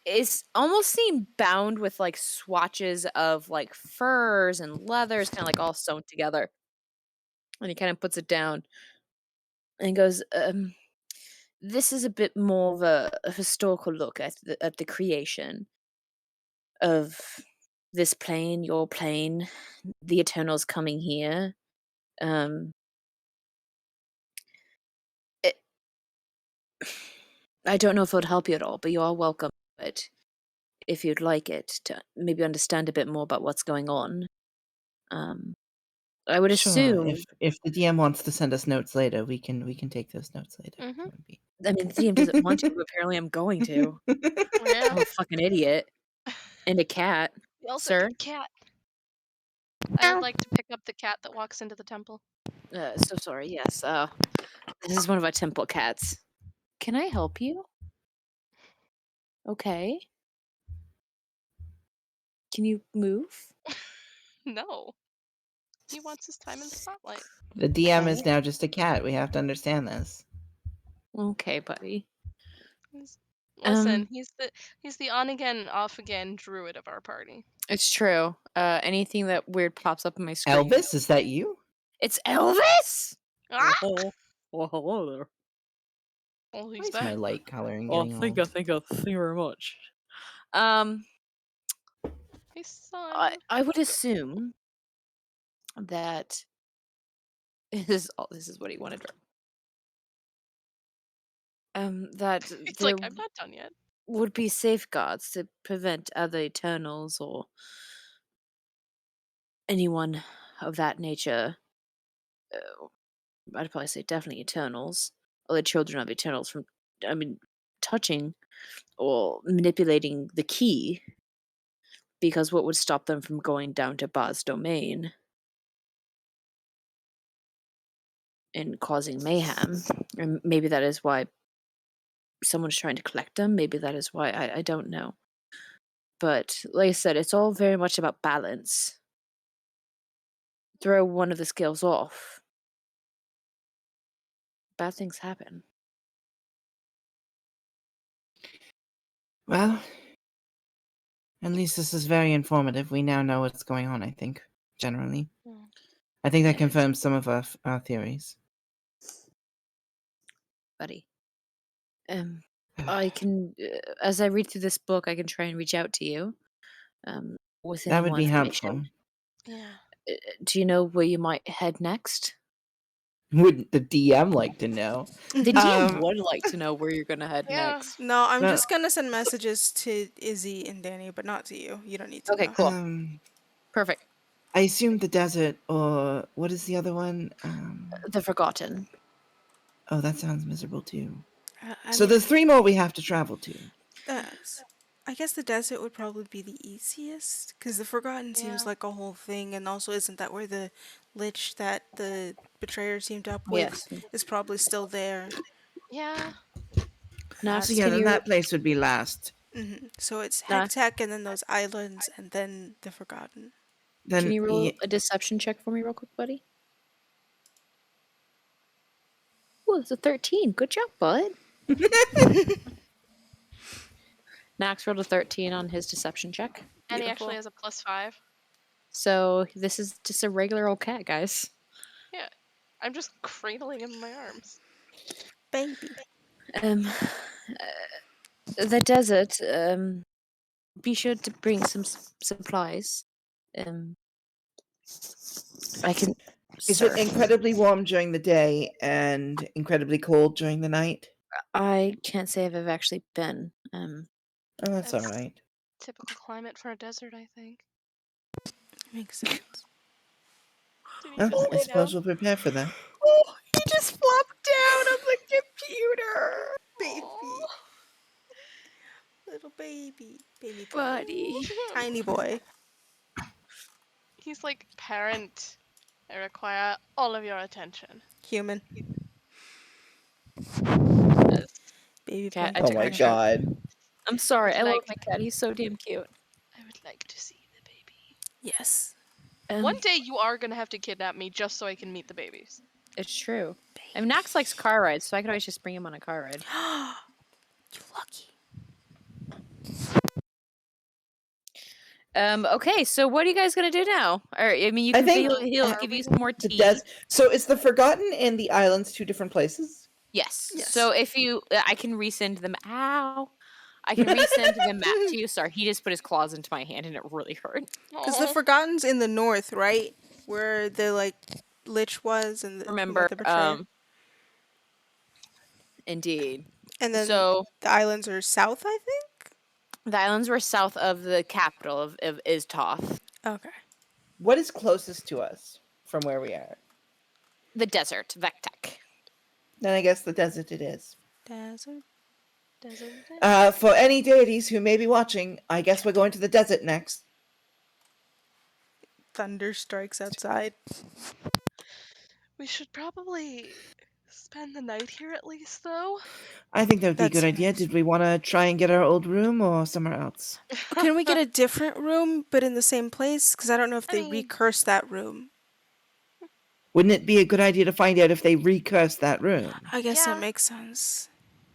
is almost seem bound with like swatches of like furs and leathers, kind of like all sewn together. And he kind of puts it down and he goes, "This is a bit more of a historical look at the creation of this plane, your plane, the Eternals coming here. Um, it, I don't know if it would help you at all, but you are welcome to it if you'd like it to maybe understand a bit more about what's going on. Um, I would Sure. assume. If the DM wants to send us notes later, we can take those notes later. Mhm. That would be- I mean, the DM doesn't want to, but apparently I'm going to. Yeah. I'm a fucking idiot and a cat, We also sir. get cat. I would like to pick up the cat that walks into the temple. So sorry. Yes. This is one of our temple cats. Can I help you? Okay. Can you move? No. He wants his time in the spotlight. The DM is Okay. now just a cat. We have to understand this. Okay, buddy. Listen, he's the on again, off again druid of our party. It's true. Anything that weird pops up on my screen. Elvis, is that you? It's Elvis. Ah! Oh, well, hello there. Oh, he's Why is back. my light coloring Oh, getting thank old? you very much. Hey, son. I would assume that this is what he wanted. That He's there like, I'm not done yet. would be safeguards to prevent other Eternals or anyone of that nature. I'd probably say definitely Eternals, or the children of Eternals from, touching or manipulating the key, because what would stop them from going down to Bar's domain and causing mayhem? And maybe that is why someone's trying to collect them. Maybe that is why, I don't know. But like I said, it's all very much about balance. Throw one of the scales off, bad things happen. Well, at least this is very informative. We now know what's going on, I think, generally. Mm. I think that Yeah, it's- confirms some of our theories. Buddy. I can, as I read through this book, I can try and reach out to you with any That would more be information. helpful. Yeah. Do you know where you might head next? Wouldn't the DM like to know? The DM Um, would like to know where you're gonna head Yeah. next. No, I'm Well- just gonna send messages to Izzy and Danny, but not to you. You don't need to Okay, know. cool. Perfect. I assume the desert, or what is the other one? The Forgotten. Oh, that sounds miserable too. I So mean, there's 3 more we have to travel to. I guess the desert would probably be the easiest, because the Forgotten seems Yeah. like a whole thing, and also isn't that where the lich that the betrayer teamed up with Yes. is probably still there? Yeah. Nax, So yeah, can then you that place would be last. So it's Nah. Hektek, and then those islands, and then the Forgotten. Then can you roll yeah, a deception check for me real quick, buddy? Oh, it's a 13. Good job, bud. Nax rolled a 13 on his deception check. And he Beautiful. actually has a +5. So this is just a regular old cat, guys. Yeah. I'm just cradling him in my arms. Baby. The desert. Be sure to bring some supplies. I can. is Sir, it incredibly warm during the day and incredibly cold during the night? I can't say I've ever actually been. Oh, that's all That's right. typical climate for a desert, I think. Makes sense. Did he Well, just I say suppose no? we'll prepare for that. Oh, he just flopped down on the computer. Baby. Aw. baby boy, Buddy. tiny boy. He's like, parent, I require all of your attention. Human. Yes. Baby Cat, I pink Oh took a my hair. picture. god. I'm sorry. Would I love like- my cat. He's so damn cute. I would like to see the baby. Yes. One day you are gonna have to kidnap me just so I can meet the babies. It's true. I mean, Knox likes car rides, so I could always just bring him on a car ride. You lucky. Okay, so what are you guys gonna do now? Or I mean, you I can think- he'll Are give we you some more The tea. So is the Forgotten and the Islands two different places? Yes. Yes. So if you, I can resend them. Ow. I can resend the map to you. Sorry, he just put his claws into my hand and it really hurt. Because the Aw. Forgotten's in the north, right? Where the like lich was and the Remember, Mother Betrayer. Indeed. And then So the islands are south, I think. the islands were south of the capital of Iztoth. Okay. What is closest to us from where we are? The desert, Vectek. Then I guess the desert it is. Desert. For any deities who may be watching, I guess we're going to the desert next. Thunder strikes outside. We should probably spend the night here at least, though. I think that would be a That's good idea. nice. Did we want to try and get our old room or somewhere else? Can we get a different room, but in the same place? Because I don't know if I they mean- recurse that room. Wouldn't it be a good idea to find out if they recurse that room? I guess Yeah. that makes sense.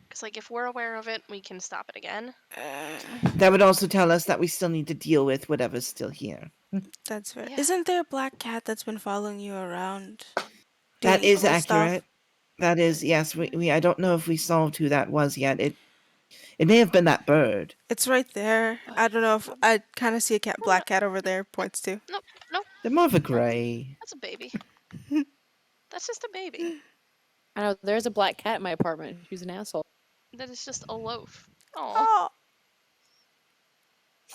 Because, like, if we're aware of it, we can stop it again. That would also tell us that we still need to deal with whatever's still here. That's fair. Yeah. Isn't there a black cat that's been following you around? That doing is evil stuff? accurate. That is, yes. We I don't know if we solved who that was yet. It may have been that bird. It's right there. I don't know if I kind of see a black cat over there. Points to. Nope, nope, They're more of a gray. that's a baby. That's just a baby. I know there's a black cat in my apartment. Who's an asshole. That is just a loaf. Aw. Oh.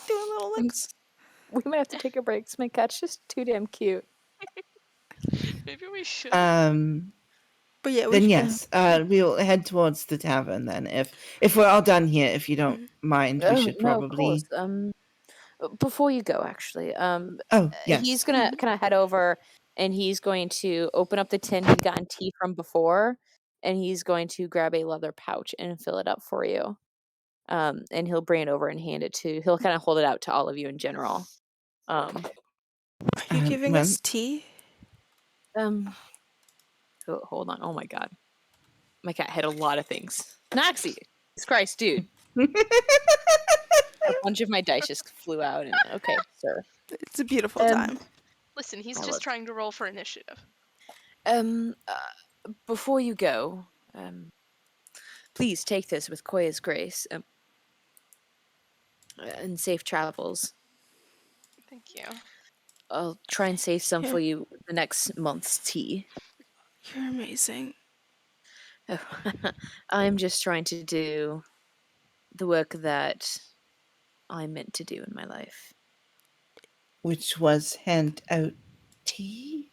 Doing little licks. We might have to take a break. 'Cause my cat's just too damn cute. Maybe we should. But yeah, we Then should- yes, we'll head towards the tavern then. If we're all done here, if you don't mind, we should No, of probably. course. Before you go, actually, Oh yes. he's gonna kind of head over and he's going to open up the tin he'd gotten tea from before, and he's going to grab a leather pouch and fill it up for you. And he'll bring it over and hand it to. He'll kind of hold it out to all of you in general. Are you giving well, us tea? Hold on. Oh my god, my cat had a lot of things. Noxie, Jesus Christ, dude. A bunch of my dice just flew out. And okay, sir. It's a beautiful Um, time. Listen, he's I just love- trying to roll for initiative. Before you go, please take this with Koya's grace. And safe travels. Thank you. I'll try and save some Here. for you the next month's tea. You're amazing. Oh, I'm just trying to do the work that I'm meant to do in my life. Which was hand out tea.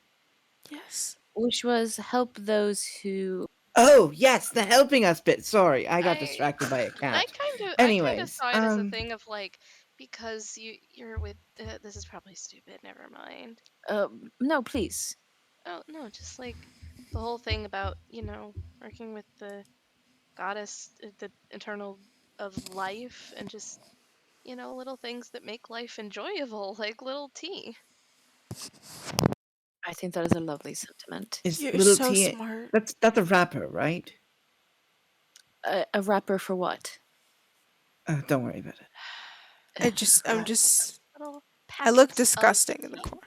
Yes. Which was help those who. Oh yes, the helping us bit. Sorry, I got I- distracted by a I cat. kind of Anyways, saw it as a thing of like, because you're with. This is probably stupid. Never mind. No, please. Oh no, just like the whole thing about working with the goddess, the eternal of life, and just little things that make life enjoyable, like little tea. I think that is a lovely sentiment. Is You're little so tea? smart. That's a wrapper, right? A wrapper for what? Don't worry about it. I'm just. Little I look packets of disgusting in the tea. corner.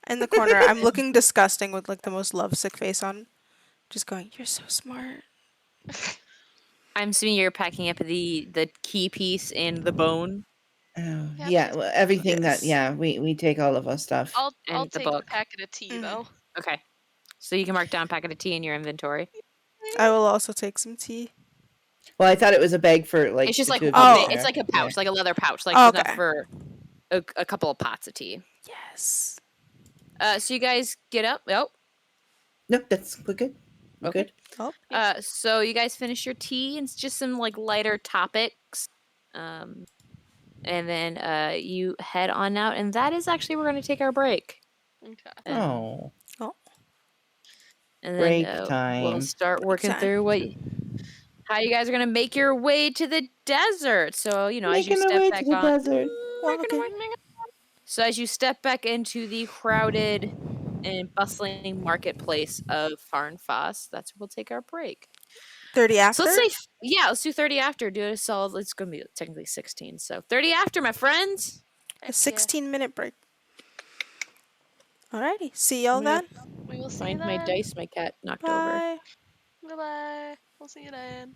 In the corner, I'm looking disgusting with like the most lovesick face on. Just going, you're so smart. I'm assuming you're packing up the key piece and the bone Oh Yeah, yeah, just- well, everything Yes. that we take all of our stuff. I'll And the take book. the packet of tea Mhm. though. Okay. So you can mark down a packet of tea in your inventory. I will also take some tea. Well, I thought it was a bag for like. It's just the like two of Oh. you it's there. like a pouch, like a leather pouch, like Okay. enough for a couple of pots of tea. Yes. So you guys get up. Oh, Nope, we're good. We're Okay. good. so you guys finish your tea and it's just some like lighter topics. and then you head on out, and that is actually we're going to take our break. Okay. Oh, Oh, And then break we'll time. start working time. through how you guys are going to make your way to the desert. So, as you Making our step way to back the on. desert. Walking. So as you step back into the crowded and bustling marketplace of Farnfoss, that's where we'll take our break. 30 So after? let's say, yeah, let's do 30 after. Do it a solid. It's going to be technically 16. So 30 after, my friends. A Heck yeah. 16-minute break. Alrighty. See y'all I'm gonna then. We will see you find my then. dice my cat knocked over. Bye. Bye-bye. We'll see you then.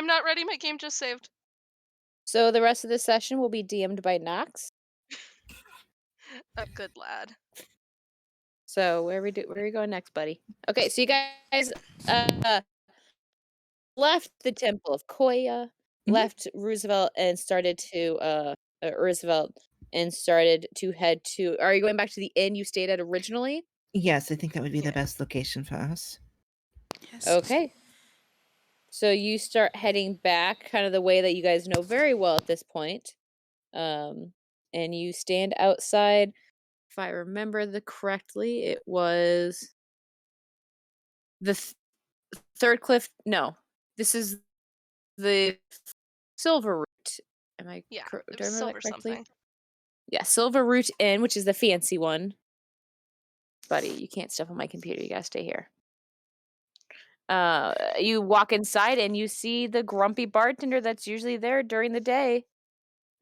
I'm not ready. My game just saved. So the rest of the session will be DM'd by Knox. A good lad. So where are we going next, buddy? Okay, so you guys left the Temple of Koya, left Roosevelt, and started to Roosevelt and started to head to. Are you going back to the inn you stayed at originally? Yes, I think that would be the Yeah. best location for us. Yes. Okay. So you start heading back, kind of the way that you guys know very well at this point. And you stand outside. If I remember correctly, it was the third cliff. No, this is the Silver Root. Yeah. It Do I was remember silver that correctly? something. Yeah, Silver Root Inn, which is the fancy one. Buddy, you can't stuff on my computer. You gotta stay here. You walk inside and you see the grumpy bartender that's usually there during the day.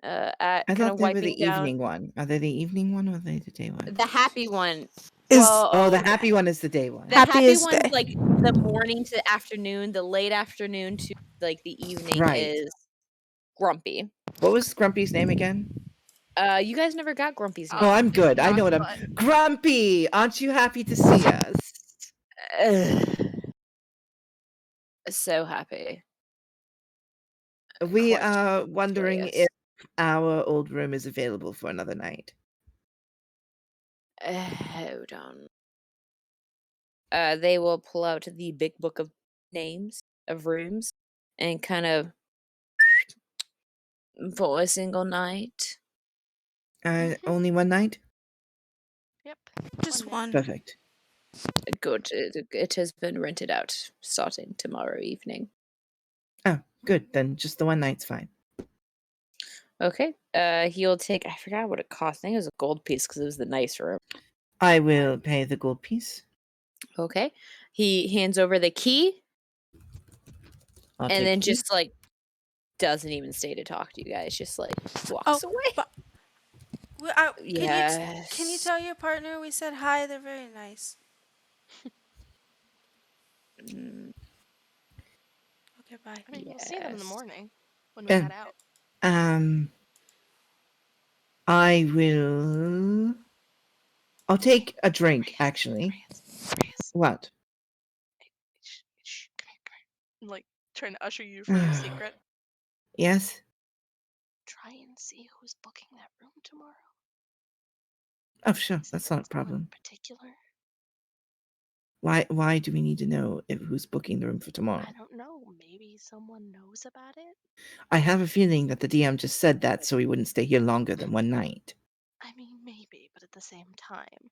At I kind thought of they were wiping the down evening one. Are they the evening one or are they the day one? the happy one. Is Oh, the Well, happy one is the day one. the Happy happy is one's day. like the morning to afternoon, the late afternoon to like the evening Right. is grumpy. What was Grumpy's name again? You guys never got Grumpy's Oh, I'm name. good. I know what Knockbutt. I'm. Grumpy! Aren't you happy to see us? Ugh. So happy. We Question are wondering curious. if our old room is available for another night. Hold on. They will pull out the big book of names of rooms and kind of for a single night. Only one night? Yep. Just night. one. Perfect. Good. It has been rented out starting tomorrow evening. Oh, good. Then just the one night's fine. Okay. He'll take. I forgot what it cost. I think it was a gold piece because it was the nice room. I will pay the gold piece. Okay. He hands over the key I'll and take then the key. just like doesn't even stay to talk to you guys. Just like Oh, walks away. but Yes. can you tell your partner we said hi? They're very nice. Mm, Okay, bye. I mean, we'll see them in the yes. morning when we head out. I will. I'll take a drink, actually. Reyes, What? shh, come here. I'm like trying to usher you from your secret. Yes? Try and see who's booking that room tomorrow. Oh, sure. Is That's it not a someone problem. particular? Why do we need to know who's booking the room for tomorrow? I don't know. Maybe someone knows about it. I have a feeling that the DM just said that so we wouldn't stay here longer than one night. I mean, maybe, but at the same time,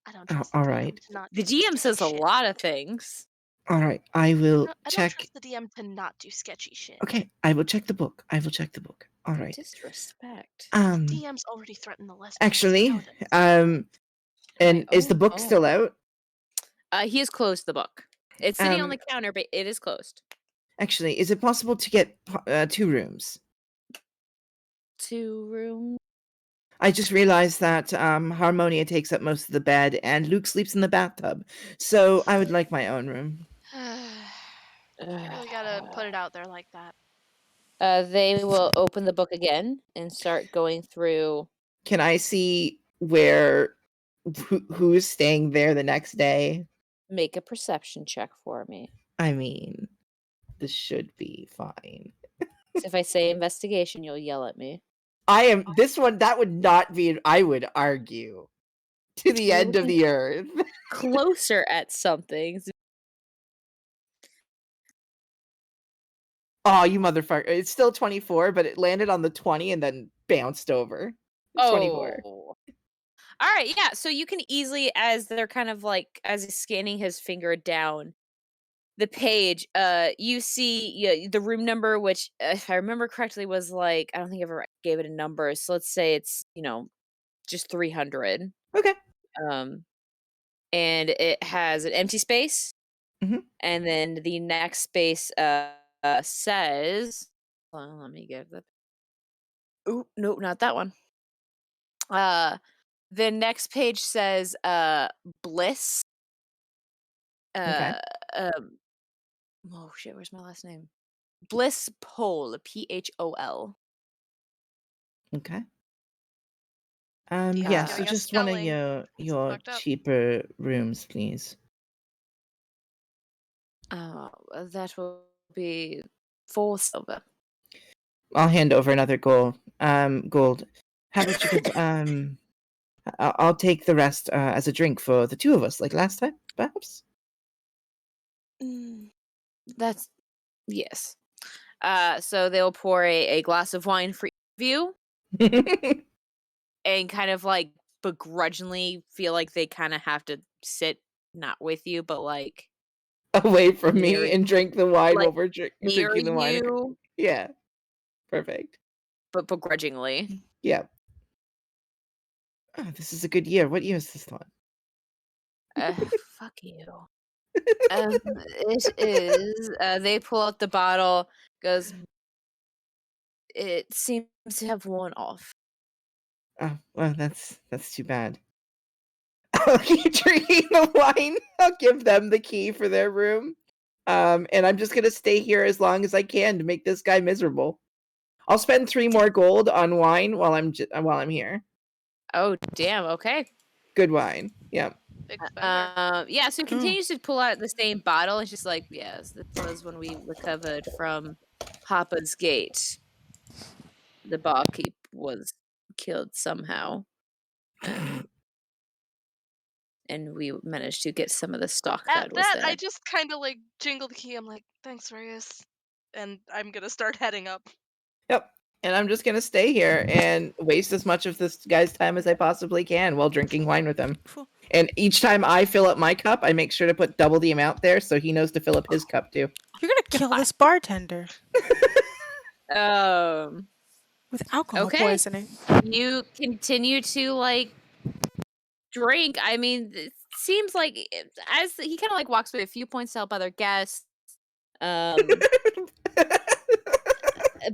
I don't Oh, trust the all DM right. to not The do DM sketchy says a shit. lot of things. All right. I will I don't check. trust the DM to not do sketchy shit. Okay. I will check the book. All right. Disrespect. DM's already threatened the lesbians. Actually, We know this. and is the own book still home. out? He has closed the book. It's sitting on Um, the counter, but it is closed. Actually, is it possible to get 2 rooms? 2 room. I just realized that Harmonia takes up most of the bed and Luke sleeps in the bathtub. So I would like my own room. You really gotta put it out there like that. They will open the book again and start going through. Can I see who's staying there the next day? Make a perception check for me. I mean, this should be fine. So if I say investigation, you'll yell at me. That would not be, I would argue, to the You're end of looking the earth. closer at something. Oh, you motherfucker. It's still 24, but it landed on the 20 and then bounced over. 24. Oh. All right, yeah. So you can easily, as they're kind of like, as he's scanning his finger down the page, you see the room number, which, if I remember correctly, was like, I don't think I ever gave it a number. So let's say it's, just 300. Okay. And it has an empty space. Mhm. And then the next space says, well, let me give the. Oh, no, not that one. The next page says bliss. Okay. Oh shit, where's my last name? Bliss Pole, Phol. Okay. DM's Yeah, so giving us just one of spelling. It's your fucked up. cheaper rooms, please. That will be 4 silver. I'll hand over another gold. Gold. How about you get I'll take the rest as a drink for the two of us, like last time, perhaps. That's yes. So they'll pour a glass of wine for each of you, and kind of like begrudgingly feel like they kind of have to sit not with you, but like Away from near me and drink the wine like while we're near drinking the wine. you, Yeah, perfect. but begrudgingly. Yeah. Oh, this is a good year. What year is this one? Uh, Fuck you. It is. They pull out the bottle. Goes. It seems to have worn off. Oh, well, that's too bad. I'll keep drinking the wine. I'll give them the key for their room. And I'm just gonna stay here as long as I can to make this guy miserable. I'll spend 3 more gold on wine while I'm here. Oh damn. Okay. Good wine. Yeah. Big spender. Yeah. So he continues to pull out the same bottle. And she's like, "Yes, this was when we recovered from Hopper's Gate. The barkeep was killed somehow." And we managed to get some of the stock At that was that, there. I just kind of like jingle the key. I'm like, thanks, Reyes. And I'm gonna start heading up. Yep. And I'm just gonna stay here and waste as much of this guy's time as I possibly can while drinking wine with him. And each time I fill up my cup, I make sure to put double the amount there so he knows to fill up his cup too. You're gonna kill this bartender Um. with alcohol Okay. poisoning. You continue to like drink. I mean, it seems like as he kind of like walks away a few points to help other guests.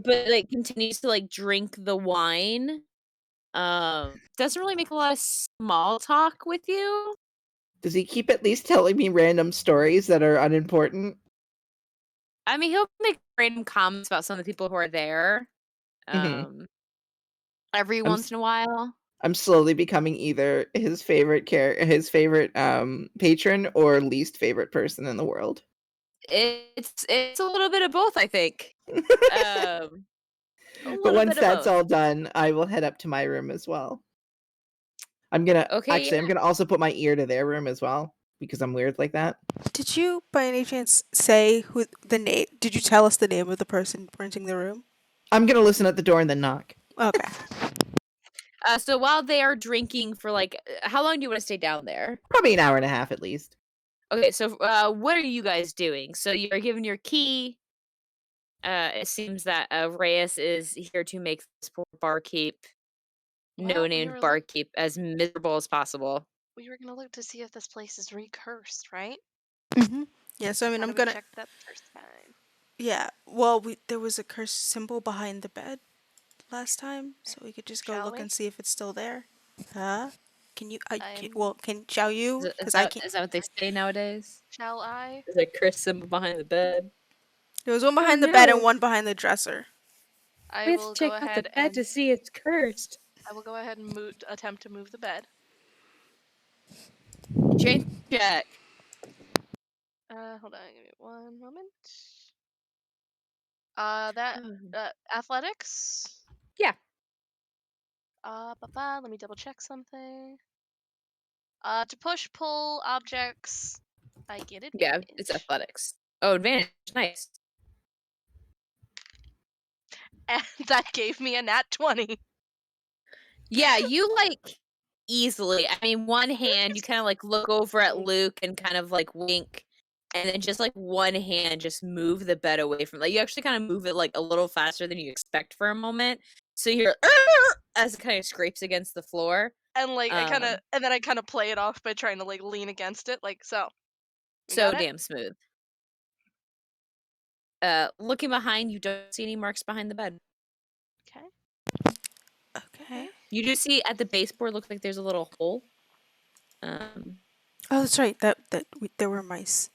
But like continues to like drink the wine. Doesn't really make a lot of small talk with you. Does he keep at least telling me random stories that are unimportant? I mean, he'll make random comments about some of the people who are there. Mhm. Every once in a while. I'm slowly becoming either his favorite patron or least favorite person in the world. It's a little bit of both, I think. A But little once bit of that's both. all done, I will head up to my room as well. I'm gonna Okay, I'm gonna also put my ear to their room as well because I'm weird like that. Did you, by any chance, say who the name? Did you tell us the name of the person renting the room? I'm gonna listen at the door and then knock. Okay. So while they are drinking for like, how long do you want to stay down there? Probably an hour and a half at least. Okay, so what are you guys doing? So you're given your key. It seems that Reyes is here to make this poor barkeep, Well, no-named barkeep, as miserable as possible. we were gonna look to see if this place is recursed, right? Mm-hmm. Yeah. So I mean, How I'm did we gonna. check that the first time? Yeah. Well, there was a curse symbol behind the bed last time, so we could just go Shall look we? and see if it's still there. Huh? Can you? I'm- Well, shall you? Is Because I can't. that what they say nowadays? Shall I? There's a curse symbol behind the bed. There was one behind the bed and no. one behind the dresser. I will go ahead and see it's cursed. I will go ahead and attempt to move the bed. Change check. Hold on, give me one moment. Athletics. Yeah. Let me double check something. To push pull objects, I get advantage. Yeah, it's athletics. Oh, advantage. Nice. And that gave me a nat 20. Yeah, you like easily. I mean, one hand, you kind of like look over at Luke and kind of like wink, and then just like one hand, just move the bed away from. Like you actually kind of move it like a little faster than you expect for a moment. So you're as it kind of scrapes against the floor. And like I kind of play it off by trying to like lean against it, like so. You So got it? damn smooth. Looking behind, you don't see any marks behind the bed. Okay. Okay. You do see at the baseboard looks like there's a little hole. Oh, that's right. There were mice.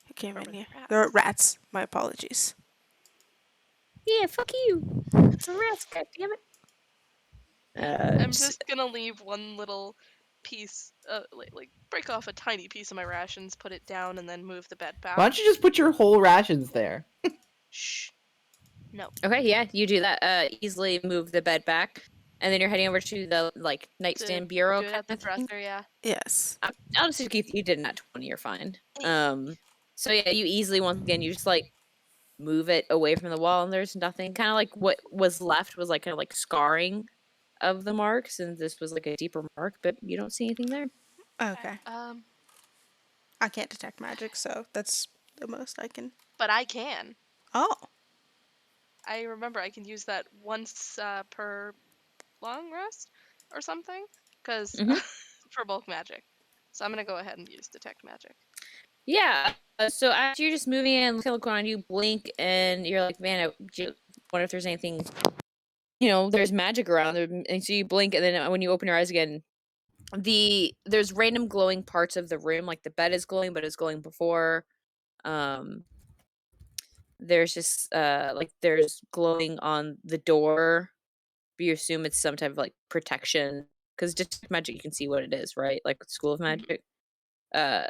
Who came in Or here? rats. There were rats. My apologies. Yeah, fuck you. Rest, goddammit. I'm just gonna leave one little piece, like break off a tiny piece of my rations, put it down, and then move the bed Why back. don't you just put your whole rations there? Shh. No. Okay, yeah, you do that. Easily move the bed back, and then you're heading over to the like To nightstand bureau do it kind at the of thing. dresser, yeah. Yes. I'll just keep you did not 20. You're fine. So yeah, you easily once again you just like move it away from the wall, and there's nothing. Kind of like what was left was like kind of like scarring of the marks, and this was like a deeper mark, but you don't see anything there. Okay. Okay. I can't detect magic, so that's the most I can. But I can. Oh. I remember I can use that once per long rest or something, because Mhm. for bulk magic. So I'm gonna go ahead and use detect magic. Yeah. So after you're just moving in, look around, you blink, and you're like, man, I wonder if there's anything. There's magic around there, and so you blink, and then when you open your eyes again, there's random glowing parts of the room, like the bed is glowing, but it's glowing before. Um, there's just like there's glowing on the door, but you assume it's some type of like protection because detect magic you can see what it is, right? Like School of Magic. Uh,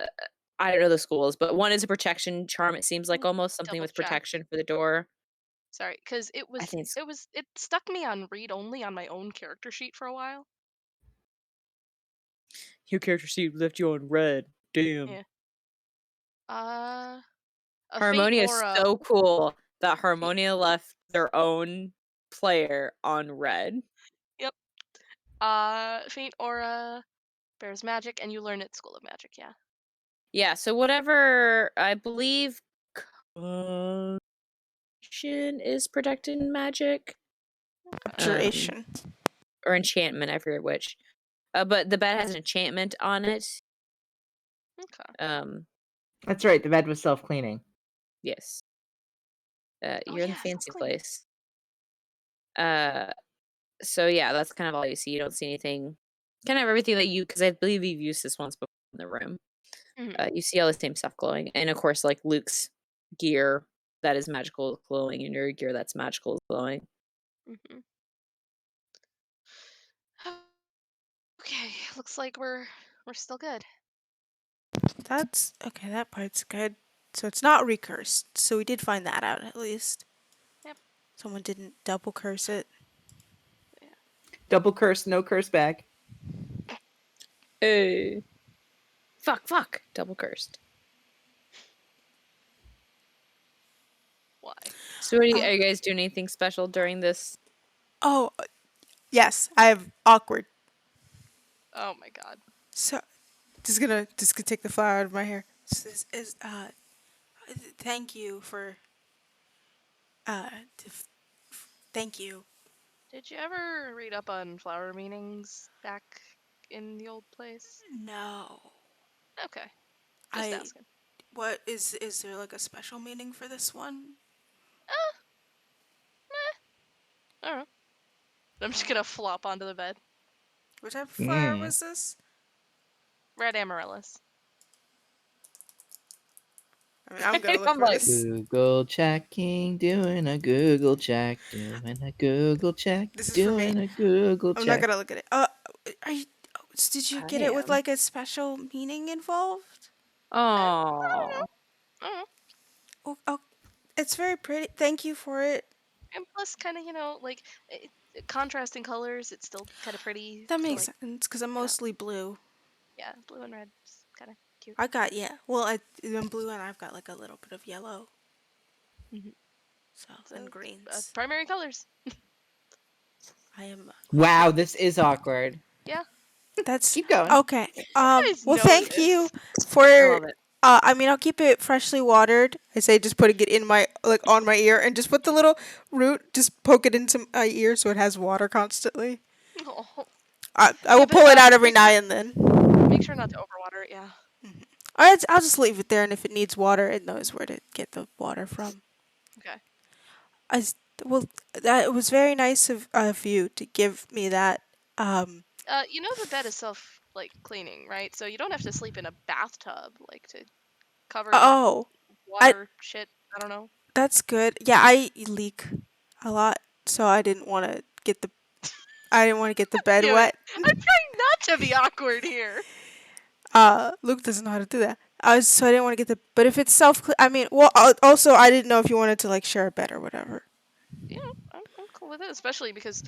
I don't know the schools, but one is a protection charm. It seems like almost something Double with check. protection for the door. Sorry, because I think it's it stuck me on read only on my own character sheet for a while. your character sheet left you on red. Damn. Yeah. A faint Harmonia is aura. so cool that Harmonia left their own player on red. Yep. Faint aura bears magic, and you learn at School of Magic. Yeah. Yeah, so whatever I believe concentration is protected magic. Abjuration. Or enchantment, I forget which. But the bed has an enchantment on it. Okay. That's right. The bed was self-cleaning. Yes. Oh, You're in yeah, the fancy self-cleaning. place. So yeah, that's kind of all you see. You don't see anything, kind of everything that because I believe you've used this once before in the room. Mhm. You see all the same stuff glowing, and of course, like Luke's gear that is magical is glowing, and your gear that's magical is glowing. Mhm. Okay, looks like we're still good. That's okay. That part's good. So it's not recursed. So we did find that out at least. Yep. Someone didn't double curse it. Double curse, no curse back. Hey. Fuck. Double cursed. Why? So are you guys doing anything special during this? Oh, yes. I have awkward. Oh my god. So just gonna take the flower out of my hair. This is thank you for uh thank you. Did you ever read up on flower meanings back in the old place? No. Okay. Just I asking. what is there like a special meaning for this one? Uh, I don't know. I'm just gonna flop onto the bed. What type of flower Mm. was this? Red amaryllis. I mean, I'm gonna look I'm for like, this. Google checking, doing a Google check, doing a Google check, This is for me. doing a Google I'm not check. gonna look at it. Are you? Did you get it with am. like a special meaning involved? I don't know. Oh. I don't know. Oh, it's very pretty. Thank you for it. And plus, kind of, like contrasting colors. It's still kind of pretty. That So, makes like, sense because I'm you know, mostly blue. yeah, blue and red. Kind of cute. I got Well, I'm blue and I've got like a little bit of yellow. Mhm. So So, and greens. primary colors. I am. Wow, this is awkward. Yeah. That's Keep going. okay. You guys Well, know thank this. you for. I love it. I mean, I'll keep it freshly watered. I say just putting it in my like on my ear and just put the little root, just poke it into my ear so it has water constantly. Oh. I Yeah, will but pull it out every make sure now and then. not to overwater it. Yeah. I'll just leave it there, and if it needs water, it knows where to get the water from. Okay. I s- well, that it was very nice of you to give me that. The bed is self like cleaning, right? So you don't have to sleep in a bathtub like to cover Oh, I water shit. I don't know. that's good. Yeah, I leak a lot, so I didn't want to get the bed Damn it. wet. I'm trying not to be awkward here. Luke doesn't know how to do that. So I didn't want to get the. But if it's I mean, well, also I didn't know if you wanted to like share a bed or whatever. Yeah, I'm cool with it, especially because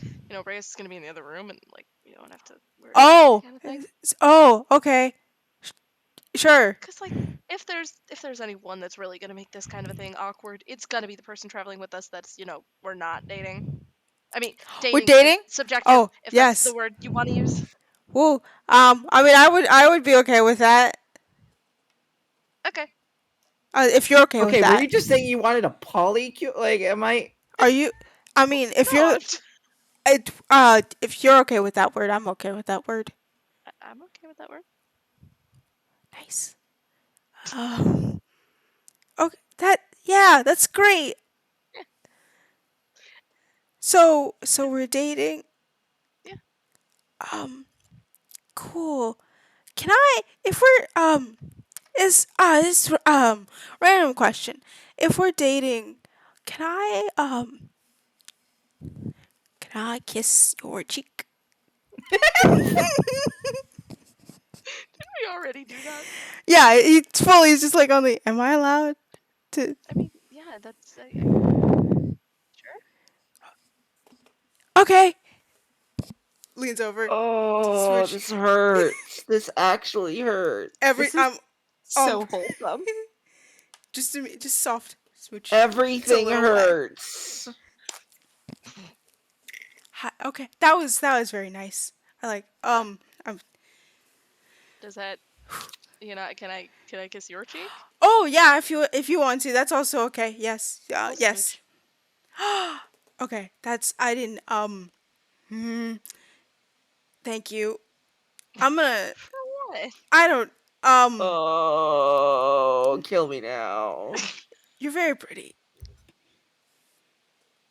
Reyes is gonna be in the other room, and like you don't have to worry about Oh, that kind of thing. oh, okay, sure. Because like if there's anyone that's really gonna make this kind of a thing awkward, it's gonna be the person traveling with us. That's we're not dating. I mean, We're dating is dating. subjective, Oh, if that's the yes. word you want to use. Well, I mean, I would be okay with that. Okay. If you're okay with Okay, were that. you just saying you wanted a polycule? Like, am I? Are you? I mean, if No, you're, if you're okay with that word, I'm okay with that word. I'm okay with that word. Nice. Okay, yeah, that's great. So we're dating. Yeah. Cool. Can I, if we're, this, random question. If we're dating, can I kiss your cheek? We already do that. Yeah, it's fully, he's just like on the, am I allowed to? I mean, yeah, that's sure. Okay. Leans over. Oh, Switch. this hurts. This actually hurts. Every, This is so wholesome. just soft. Switch. It's a Everything little wet. hurts. Okay, that was very nice. I like, Does that can I kiss your cheek? oh yeah, if you want to, that's also okay. Yes. I'll Yes. smooch. Okay, that's I didn't thank you. I'm gonna For what? I don't Oh, kill me now. you're very pretty.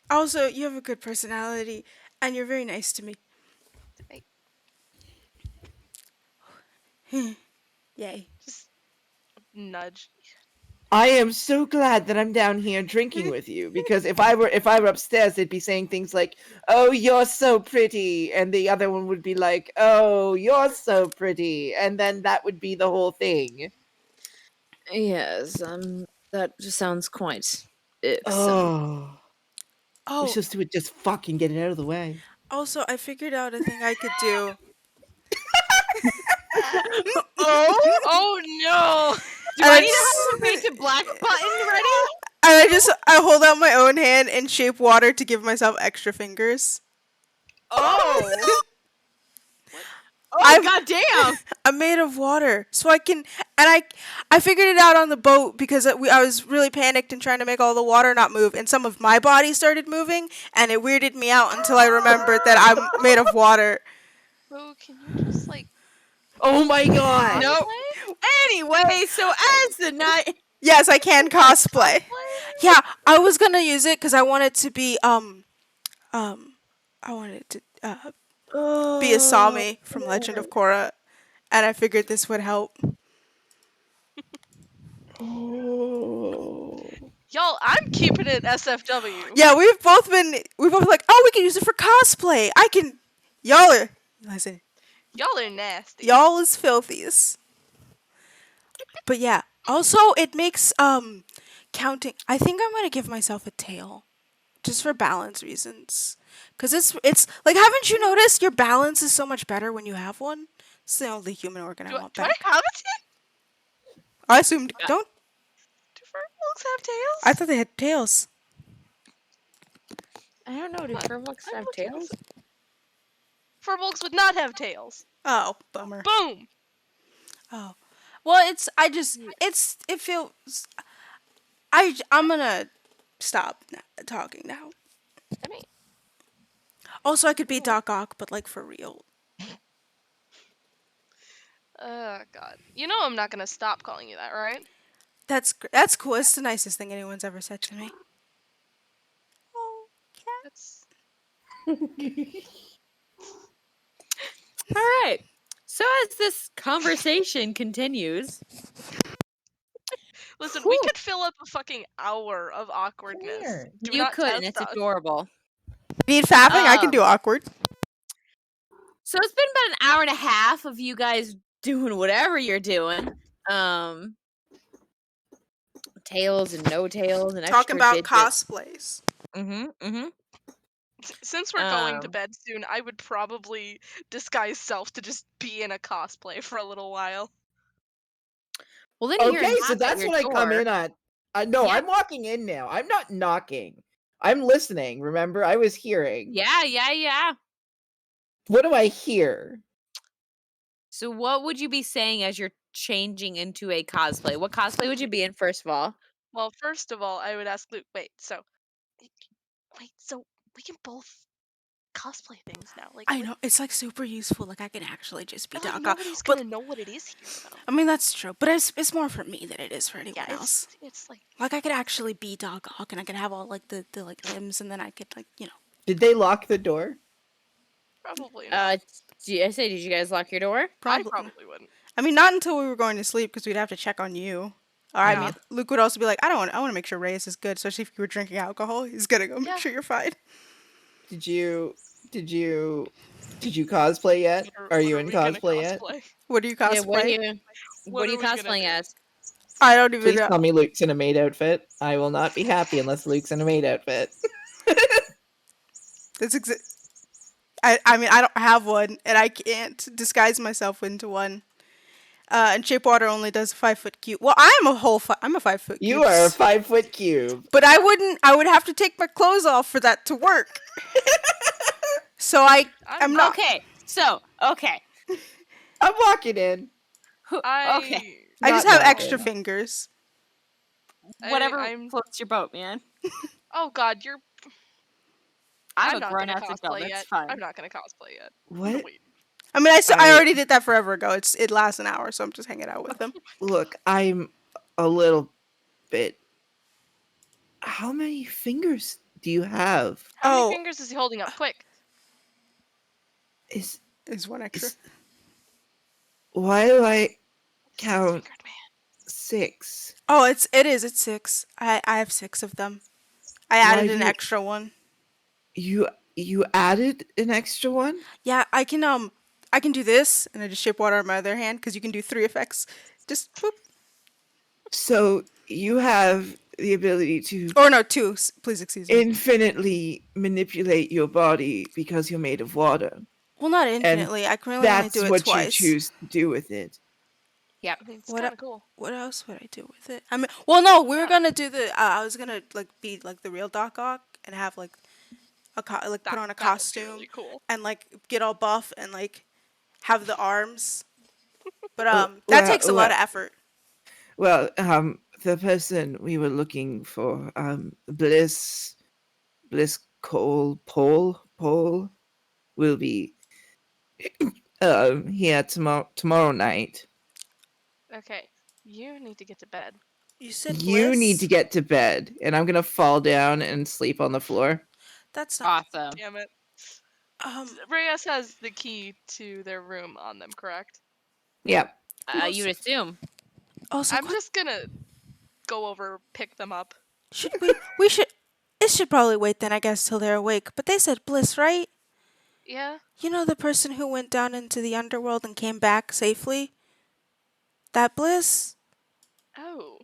Also, you have a good personality and you're very nice to me. I Yay. just nudge. I am so glad that I'm down here drinking with you because if I were upstairs, they'd be saying things like, "Oh, you're so pretty," and the other one would be like, "Oh, you're so pretty," and then that would be the whole thing. Yes, that just sounds quite irksome. Oh, we're Oh, supposed to just fucking get it out of the way. also I figured out a thing I could do. Oh, Oh no! do I need to have the fade to black button ready? I hold out my own hand and shape water to give myself extra fingers. Oh. Oh, goddamn! I'm made of water, so I can. And I figured it out on the boat because I was really panicked and trying to make all the water not move, and some of my body started moving, and it weirded me out until I remembered that I'm made of water. So can you just like Oh my god! No. cosplay? Anyway, so as the night. Yes, I can cosplay. Cosplay? Yeah, I was gonna use it because I wanted to be I wanted to be a Oh. Sami from Legend of Korra, and I figured this would help. Oh. Y'all, I'm keeping it SFW. Yeah, we've both like, oh, we can use it for cosplay. I can. Y'all are listen. Y'all are nasty. Y'all is filthies. But yeah, also it makes counting. I think I'm gonna give myself a tail, just for balance reasons. Cause it's like, haven't you noticed your balance is so much better when you have one? It's the only human organ I want Do I back. have a tail? I assumed don't. Do furbolgs have tails? I thought they had tails. I don't know. Do furbolgs I'm have looking tails? this Furbolgs would not have tails. Oh, bummer. Boom. Oh, well, it feels. I'm gonna stop talking now. I mean, Also, I could be Doc Ock, but like for real. oh god. You know I'm not gonna stop calling you that, right? That's cool. It's the nicest thing anyone's ever said to me. Oh, That's All right. So as this conversation continues, Listen, we Whew. could fill up a fucking hour of awkwardness. here. Do You not could, and test it's us. adorable. Need fapping? I can do Um, awkward. So it's been about an hour and a half of you guys doing whatever you're doing. Tails and no tails and Talking extra about digits. cosplays. Mm-hmm. Since we're going to bed soon, I would probably disguise self to just be in a cosplay for a little while. Well, then you hear a Okay, so knock at that's your what I come door. in at. No, Yeah. I'm walking in now. I'm not knocking. I'm listening. Remember, I was hearing. Yeah. What do I hear? So what would you be saying as you're changing into a cosplay? What cosplay would you be in, first of all? Well, first of all, I would ask Luke, so we can both cosplay things now. Like, I know it's like super useful. Like I can actually just be but, like, Doc Ock. nobody's But gonna know what it is here, though. I mean that's true. But it's more for me than it is for anyone Yeah, else. it's like Like I could actually be Doc Ock, and I could have all like the like limbs, and then I could like Did they lock the door? probably not. Did you guys lock your door? I probably. probably wouldn't. I mean, not until we were going to sleep because we'd have to check on you. Or I mean, Yeah. Luke would also be like, I want to make sure Reyes is good, especially if you were drinking alcohol. He's gonna go make Yeah. sure you're fine. Did you cosplay yet? What Are you are in we gonna cosplay yet? cosplay? What do you Yeah, what are cosplay? you What are we gonna cosplaying do? as? I don't even Please know. tell me Luke's in a maid outfit. I will not be happy unless Luke's in a maid outfit. That's I mean, I don't have one, and I can't disguise myself into one. And Shapewater only does 5 foot cube. Well, I'm a 5 foot cube. You are a 5-foot cube. But I wouldn't. I would have to take my clothes off for that to work. So I'm not. Okay, so I'm walking in. okay, I just Not have knocking. extra fingers. whatever I'm. floats your boat, man. Oh God, you're. I'm I'm a not grown gonna ass adult. cosplay That's yet. fine. I'm not gonna cosplay yet. I'm What? gonna wait. I mean, I I- already did that forever ago. It lasts an hour, so I'm just hanging out with them. Look, I'm a little bit. How many fingers do you have? How Oh. many fingers is he holding up? Quick. Is One extra. why do I Six count fingered man. 6? Oh, it's 6. I have 6 of them. I Why added do an you- extra one. You added an extra one? Yeah, I can do this, and I just shape water on my other hand because you can do 3 effects. Just boop. So you have the ability to Or no, 2. Please excuse me. infinitely manipulate your body because you're made of water. Well, not infinitely. I can really only That's do it what twice. you choose to do with it. Yep. I mean, it's What kind of cool. What else would I do with it? I mean, well, no, we were gonna do the. I was gonna like be like the real Doc Ock and have like put on a That would be costume really cool. and like get all buff and like have the arms. But Well, that takes a lot of effort. Well, the person we were looking for, Bliss Cole, Paul, will be here tomorrow night. Okay, you need to get to bed. You said You need Bliss? to get to bed, and I'm gonna fall down and sleep on the floor. That's not. Awesome. Damn it. Um. Reyes has the key to their room on them, correct? Yeah. You would assume. Also, I'm just gonna go over, pick them up. should we? We should. It should probably wait then, I guess, till they're awake. But they said Bliss, right? Yeah. You know the person who went down into the underworld and came back safely? That Bliss? Oh.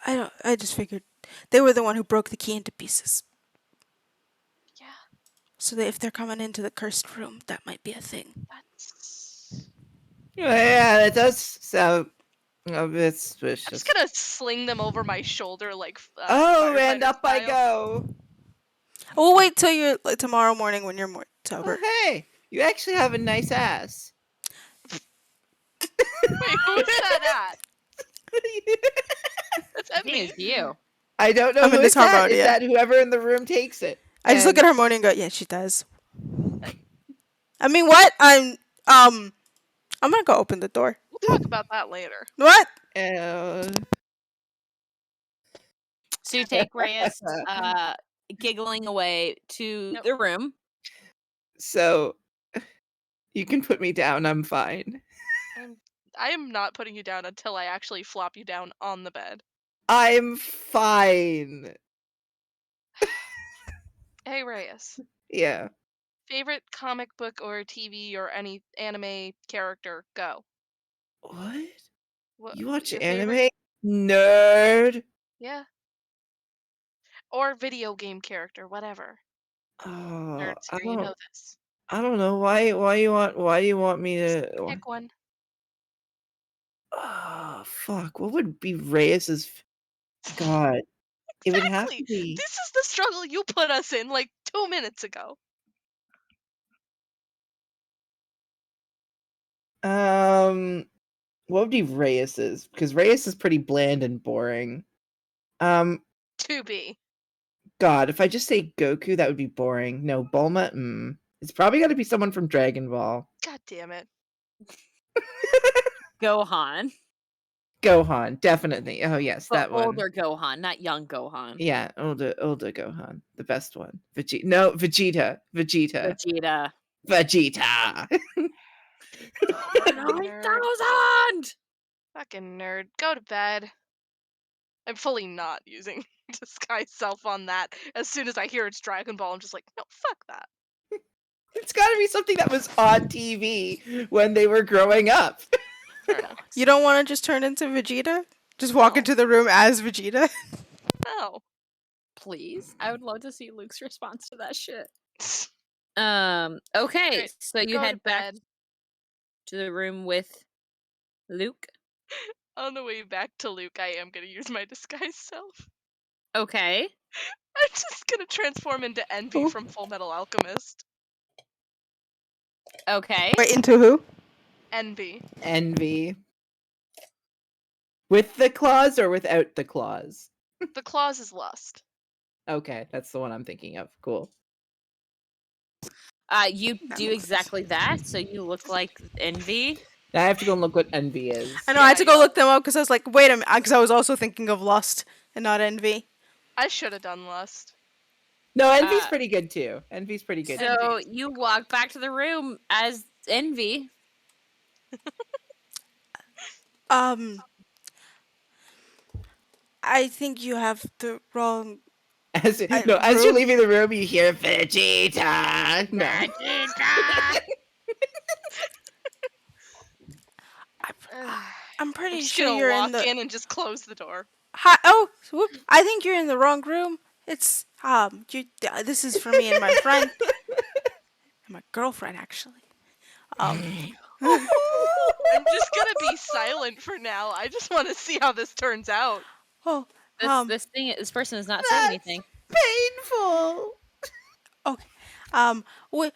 I just figured they were the one who broke the key into pieces. Yeah. So that if they're coming into the cursed room, that might be a thing. That's. Yeah, that does sound a bit suspicious. I'm just gonna sling them over my shoulder like. and firefighter up I style. go. We'll wait till you're tomorrow morning when you're more sober. Oh, hey, you actually have a nice ass. Wait, who said that? That's I think me. it's you. I don't know I'm who in it's at. disharmony, Is yeah. that whoever in the room takes it? I just look at her morning and go, yeah, she does. I mean, what? I'm gonna go open the door. We'll talk about that later. What? So you take Reyes giggling away to Nope. the room. So you can put me down. I'm fine. I am not putting you down until I actually flop you down on the bed. I'm fine. Hey, Reyes. Yeah. Favorite comic book or TV or any anime character? Go. What? What You watch your anime? favorite? Nerd. Yeah. Or video game character, whatever. Oh, Nerds here, you know this. I don't know why you want me to Pick one. oh fuck. What would be Reyes's God? It would have Exactly. to be This is the struggle you put us in like 2 minutes ago. what would be Reyes's? Because Reyes is pretty bland and boring. Um To be. God, if I just say Goku, that would be boring. No, Bulma, it's probably gotta be someone from Dragon Ball. God damn it. Gohan. Gohan, definitely. Oh yes, But that one. older Gohan, not young Gohan. Yeah, older Gohan, the best one. Vegeta. Vegeta. Vegeta. Fucking nerd. 9,000! Fucking nerd. Go to bed. I'm fully not using disguise self on that. As soon as I hear it's Dragon Ball, I'm just like, no, fuck that. It's got to be something that was on TV when they were growing up. Fair enough. You don't want to just turn into Vegeta? Just walk No. into the room as Vegeta? No. Please? I would love to see Luke's response to that shit. Okay, Alright, so you go to head back bed. to the room with Luke. On the way back to Luke, I am gonna use my disguise self. Okay. I'm just gonna transform into Envy Who? from Full Metal Alchemist. Okay. Wait, into who? Envy. Envy. With the claws or without the claws? The claws is lust. Okay, that's the one I'm thinking of. Cool. You That do makes sense. exactly that, so you look like Envy. Now I have to go and look what Envy is. I know, I had to Yeah, go look them up because I was like, wait a minute, because I was also thinking of Lust and not Envy. I should have done lust. No, Envy's Uh, pretty good too. Envy's pretty good. So Envy. you walk back to the room as Envy. I think you have the wrong As I- as you're room? leaving the room, you hear Vegeta. No. I'm I'm pretty just sure gonna you're in walk the. in and just close the door. Hi, oh, whoop! I think you're in the wrong room. It's this is for me and my friend, and my girlfriend actually. I'm just gonna be silent for now. I just want to see how this turns out. Oh, This person is not saying anything. Painful. okay. What?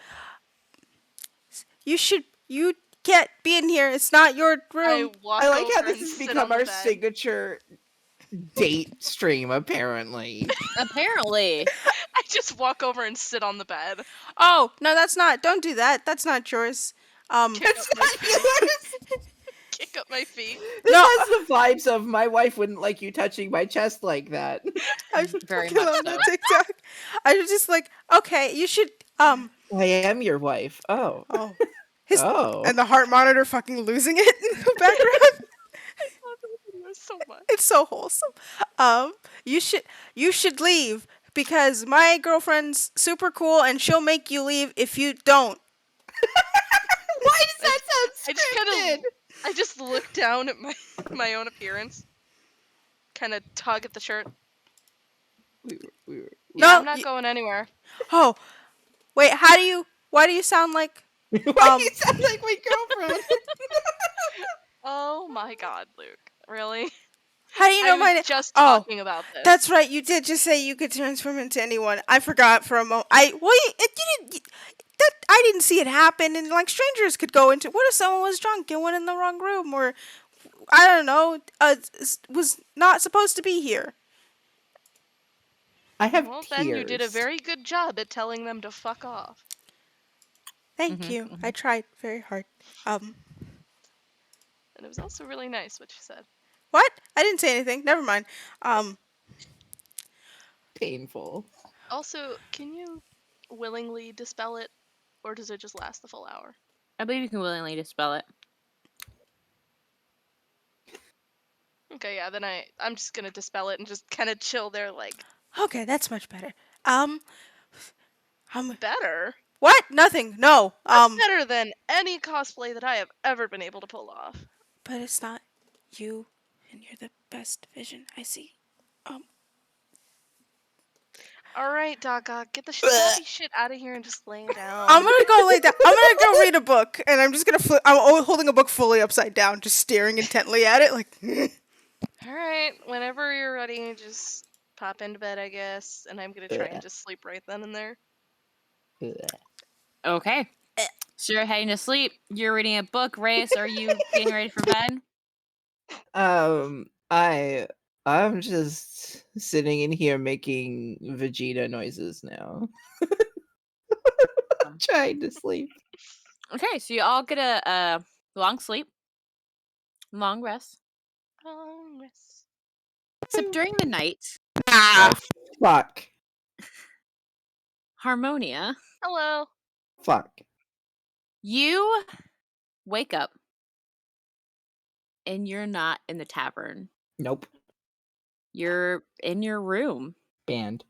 You can't be in here. It's not your I room. walk I like over how this and has sit become on the our bed. signature date stream, apparently. Apparently. I just walk over and sit on the bed. Oh no, that's not. Don't do that. That's not yours. Kick up That's my not feet. yours. Kick up my feet. This No. has the vibes of my wife wouldn't like you touching my chest like that. I Very fucking much love so. that TikTok. I was just like, okay, you should I am your wife. Oh. oh. His Oh. and the heart monitor fucking losing it in the background. I love this video so much. It's so wholesome. You should leave because my girlfriend's super cool and she'll make you leave if you don't. Why does that sound I just scripted? kind of, I just look down at my own appearance, kind of tug at the shirt. We were Yeah, No, I'm not going anywhere. Oh, wait. Why do you sound like? Why do you sound like my girlfriend? Oh my God, Luke, really? How do you know I was my? just Oh, talking about this. that's right. You did just say you could transform into anyone. I forgot for a moment. You didn't. That I didn't see it happen, and like strangers could go into. What if someone was drunk and went in the wrong room, or I don't know, was not supposed to be here? I have Well, tears. then you did a very good job at telling them to fuck off. Thank you. I tried very hard. And it was also really nice what you said. What? I didn't say anything. Never mind. Painful. Also, can you willingly dispel it, or does it just last the full hour? I believe you can willingly dispel it. Okay, yeah, then I'm just gonna dispel it and just kind of chill there, like, Okay, that's much better. Um, better? what? Nothing. No. That's better than any cosplay that I have ever been able to pull off. But it's not you, and you're the best vision I see. Alright, Doc Ock, get the sappy shit out of here and just lay down. I'm gonna go lay down. I'm gonna go read a book, and I'm just gonna. I'm holding a book fully upside down, just staring intently at it, like. Alright, whenever you're ready, just pop into bed, I guess, and I'm gonna try and just sleep right then and there. Okay. So you're heading to sleep. You're reading a book. Race, are you getting ready for bed? I'm just sitting in here making Vegeta noises now. Trying to sleep. Okay, so you all get a long sleep, long rest. Yes. Except during the night, Oh, fuck. Harmonia, Hello. Fuck. you wake up and you're not in the tavern. Nope. You're in your room. Banned.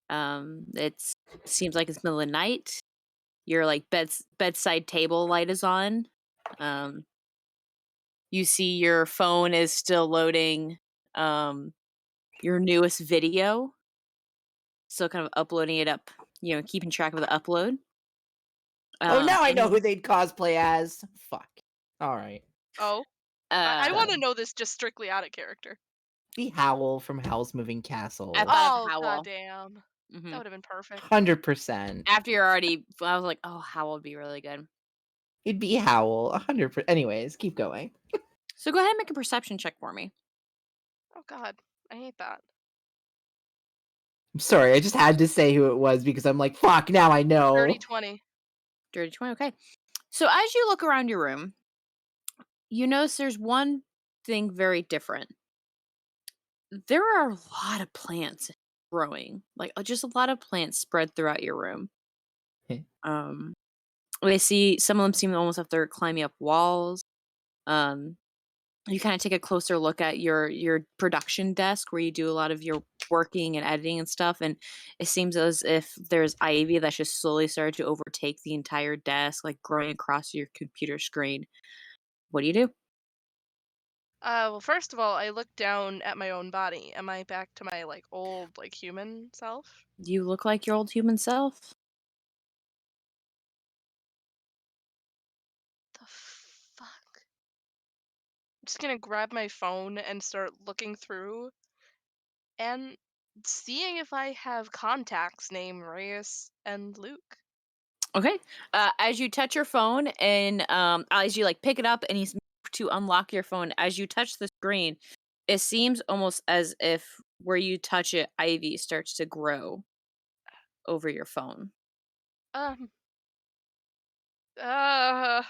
It seems like it's middle of the night. Your like bedside table light is on. You see your phone is still loading your newest video. Still kind of uploading it up, keeping track of the upload. Oh, now I And know who they'd cosplay as. Fuck. Alright. Oh, I want to um, know this just strictly out of character. Be Howl from Howl's Moving Castle. I thought of Oh, Howl. goddamn. Mhm. That would have been perfect. 100%. After you're already, I was like, oh, Howl would be really good. It'd be Howl. 100%. Anyways, keep going. So go ahead and make a perception check for me. Oh, God. I hate that. I'm sorry, I just had to say who it was because I'm like, fuck, now I know. Dirty 20. Dirty 20, okay. So as you look around your room, you notice there's one thing very different. There are a lot of plants growing, like just a lot of plants spread throughout your room. Okay. I see some of them seem almost like they're climbing up walls. Um, you kind of take a closer look at your production desk where you do a lot of your working and editing and stuff, and it seems as if there's ivy that's just slowly started to overtake the entire desk, like growing across your computer screen. What do you do? Well, first of all, I look down at my own body. Am I back to my, like, old, like, human self? You look like your old human self. The fuck? I'm just gonna grab my phone and start looking through and seeing if I have contacts named Reyes and Luke. Okay. As you touch your phone and as you like pick it up and he's to unlock your phone, as you touch the screen, it seems almost as if where you touch it, ivy starts to grow over your phone. Um, uh,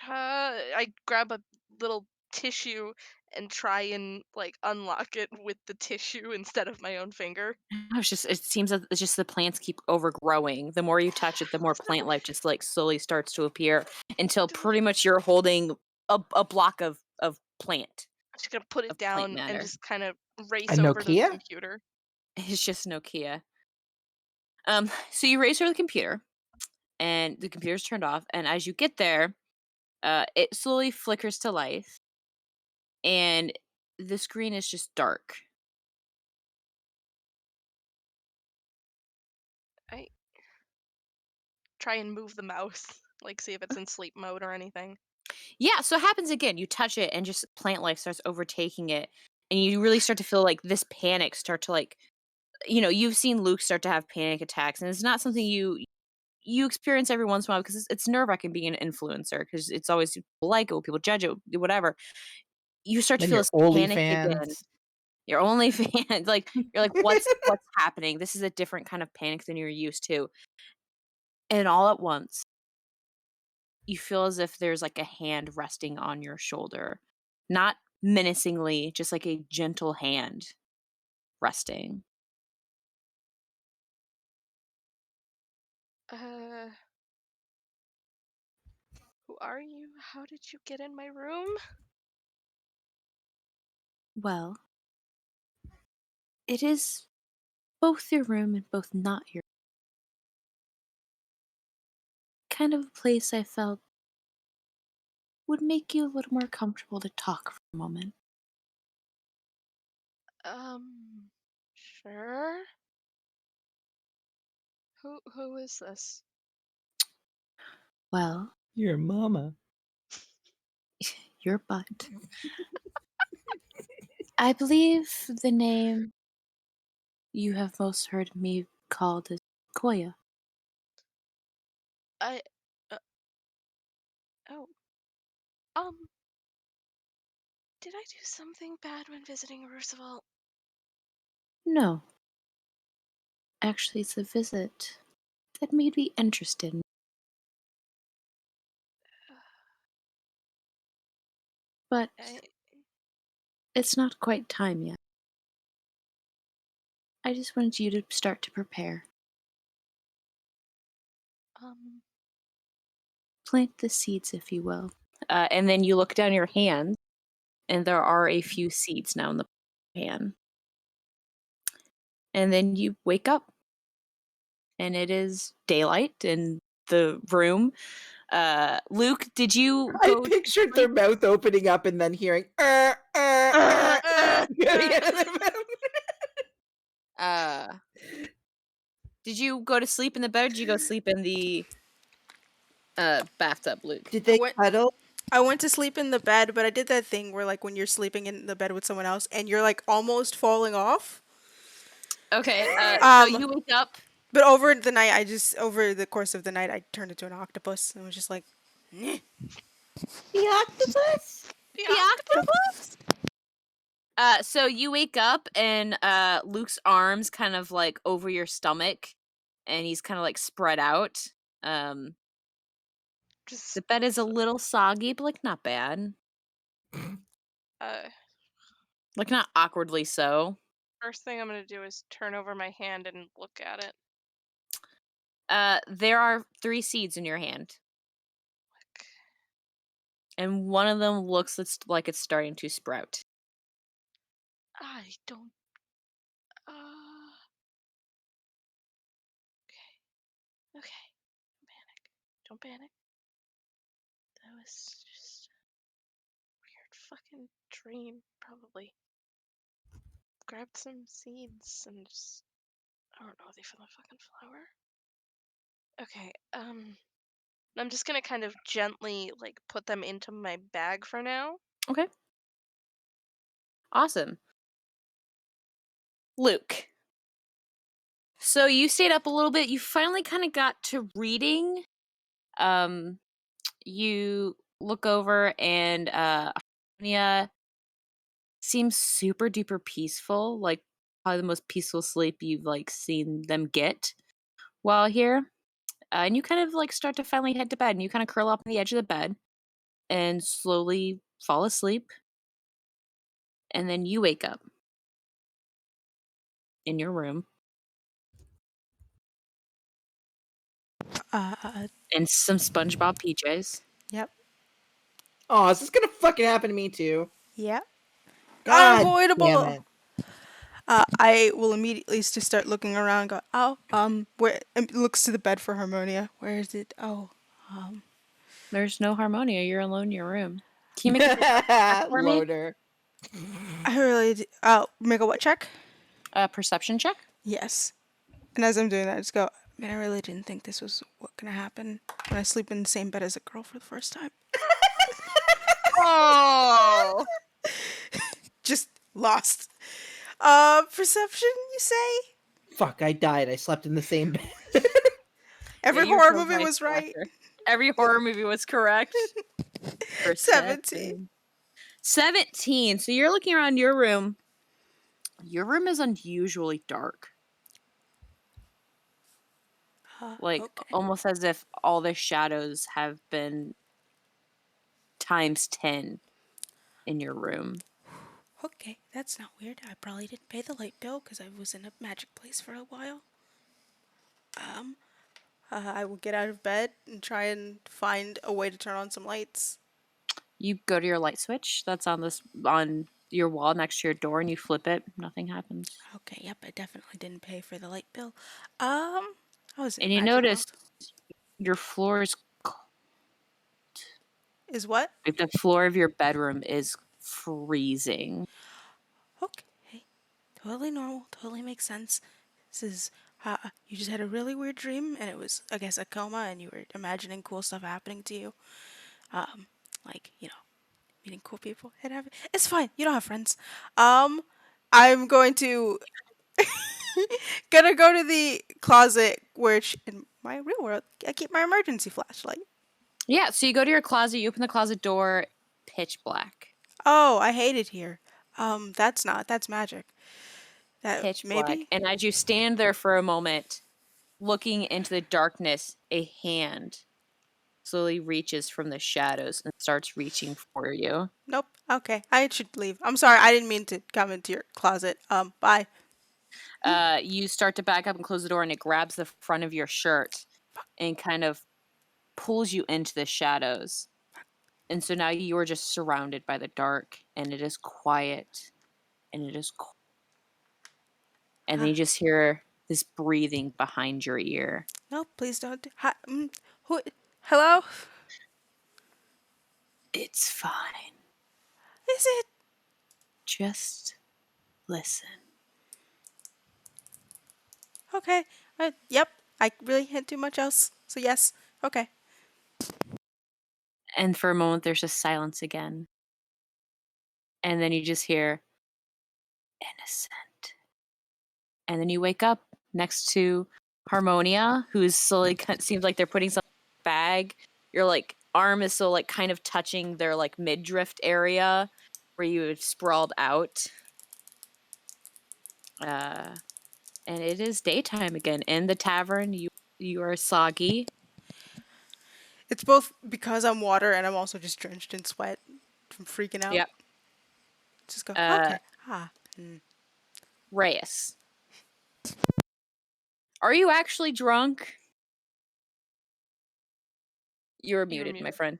I grab a little tissue and try and like unlock it with the tissue instead of my own finger. It seems that it's just the plants keep overgrowing. The more you touch it, the more plant life just like slowly starts to appear until pretty much you're holding a block of plant, I'm just gonna put it of plant down and matter. just kind of A race over to the Nokia? computer. It's just Nokia. So you race over the computer and the computer's turned off, and as you get there, it slowly flickers to life, and the screen is just dark. I try and move the mouse, like see if it's in sleep mode or anything. Yeah, so it happens again. You touch it, and just plant life starts overtaking it, and you really start to feel like this panic start to like, you've seen Luke start to have panic attacks, and it's not something you experience every once in a while because it's nerve wracking being an influencer because it's always people like it, people judge it, whatever. You start to Then feel your this panic again. OnlyFans. Your only fan, like you're like, what's happening? This is a different kind of panic than you're used to. And all at once, you feel as if there's like a hand resting on your shoulder. Not menacingly, just like a gentle hand resting. Uh, who are you? How did you get in my room? Well, it is both your room and both not your kind of a place I felt would make you a little more comfortable to talk for a moment. Sure. Who is this? Well, Your mama. your butt. I believe the name you have most heard me called is Koya. I oh um did I do something bad when visiting Roosevelt? No, actually, it's a visit that made me interested. But I it's not quite time yet. I just wanted you to start to prepare. um Plant the seeds, if you will. And then you look down your hand, and there are a few seeds now in the pan. And then you wake up, and it is daylight in the room. Luke, did you I go to pictured their sleep? mouth opening up and then hearing going out of their mouth. Uh, did you go to sleep in the bed, or did you go sleep in the bathtub, Luke? Did they What? cuddle? I went to sleep in the bed, but I did that thing where, like, when you're sleeping in the bed with someone else and you're, like, almost falling off. Okay, so Um, you wake up. but over the course of the night, I turned into an octopus and was just like, "Nyeh." The octopus? the The octopus? octopus? So you wake up and Luke's arms kind of like over your stomach, and he's kind of like spread out. Um, Just the bed is a little soggy, but like not bad, uh like not awkwardly so. first thing I'm gonna do is turn over my hand and look at it. There are 3 seeds in your hand, and one of them looks like it's starting to sprout. I don't uh okay. Okay. Don't panic. That was just a weird fucking dream, probably. Grabbed some seeds and just I don't know, are they from the fucking flower? Okay, I'm just gonna kind of gently like put them into my bag for now. Okay, awesome, Luke. So you stayed up a little bit. You finally kind of got to reading. Um, you look over and Harmonia seems super duper peaceful, like probably the most peaceful sleep you've like seen them get while here. And you kind of like start to finally head to bed, and you kind of curl up on the edge of the bed and slowly fall asleep. And then you wake up in your room uh, in some SpongeBob PJs. yep, Oh, is this gonna fucking happen to me too? yep, God damn unavoidable. it. I will immediately just start looking around. And go, oh, where? And looks to the bed for Harmonia. Where is it? Oh, There's no Harmonia. You're alone in your room. Can you make a perception check for me? Loader. I really. Make a what check? A perception check. Yes. And as I'm doing that, I just go, man, I really didn't think this was what gonna happen when I sleep in the same bed as a girl for the first time. Oh, Just lost. Perception, you say? Fuck, I died. I slept in the same bed. Every you're horror so movie nice, was right. Fletcher. Every horror movie was correct. 17. 17. So you're looking around your room. Your room is unusually dark. Like Okay. almost as if all the shadows have been times 10 in your room. Okay, that's not weird. I probably didn't pay the light bill because I was in a magic place for a while. I will get out of bed and try and find a way to turn on some lights. You go to your light switch that's on your wall next to your door and you flip it, nothing happens. Okay, yep, I definitely didn't pay for the light bill. How is it And a you magic notice world? your floor is Is what? like the floor of your bedroom is freezing. Okay, totally normal, totally makes sense. This is you just had a really weird dream, and it was, I guess, a coma, and you were imagining cool stuff happening to you. Like, meeting cool people and having. It's fine. You don't have friends. I'm going to gonna go to the closet, which in my real world I keep my emergency flashlight. Yeah, so you go to your closet, you open the closet door, pitch black. Oh, I hate it here. That's magic. That Pitch black. maybe. And as you stand there for a moment, looking into the darkness, a hand slowly reaches from the shadows and starts reaching for you. Nope. Okay, I should leave. I'm sorry. I didn't mean to come into your closet. Bye. You start to back up and close the door, and it grabs the front of your shirt and kind of pulls you into the shadows. And so now you are just surrounded by the dark, and it is quiet, and it is cold. And then you just hear this breathing behind your ear. No, please don't. Hi, who? Hello? It's fine. Is it? Just listen. Okay. Yep. I really can't do much else. So yes. Okay. And for a moment, there's just silence again. And then you just hear innocent. And then you wake up next to Harmonia, who's slowly seems like they're putting something in a bag. Your like arm is still like kind of touching their like midriff area where you had sprawled out. Uh, and it is daytime again in the tavern. You are soggy. It's both because I'm water and I'm also just drenched in sweat from freaking out. Yep. Just go. Uh, Okay. Ah. Mm. Reyes, are you actually drunk? You're You're muted, my muted. friend.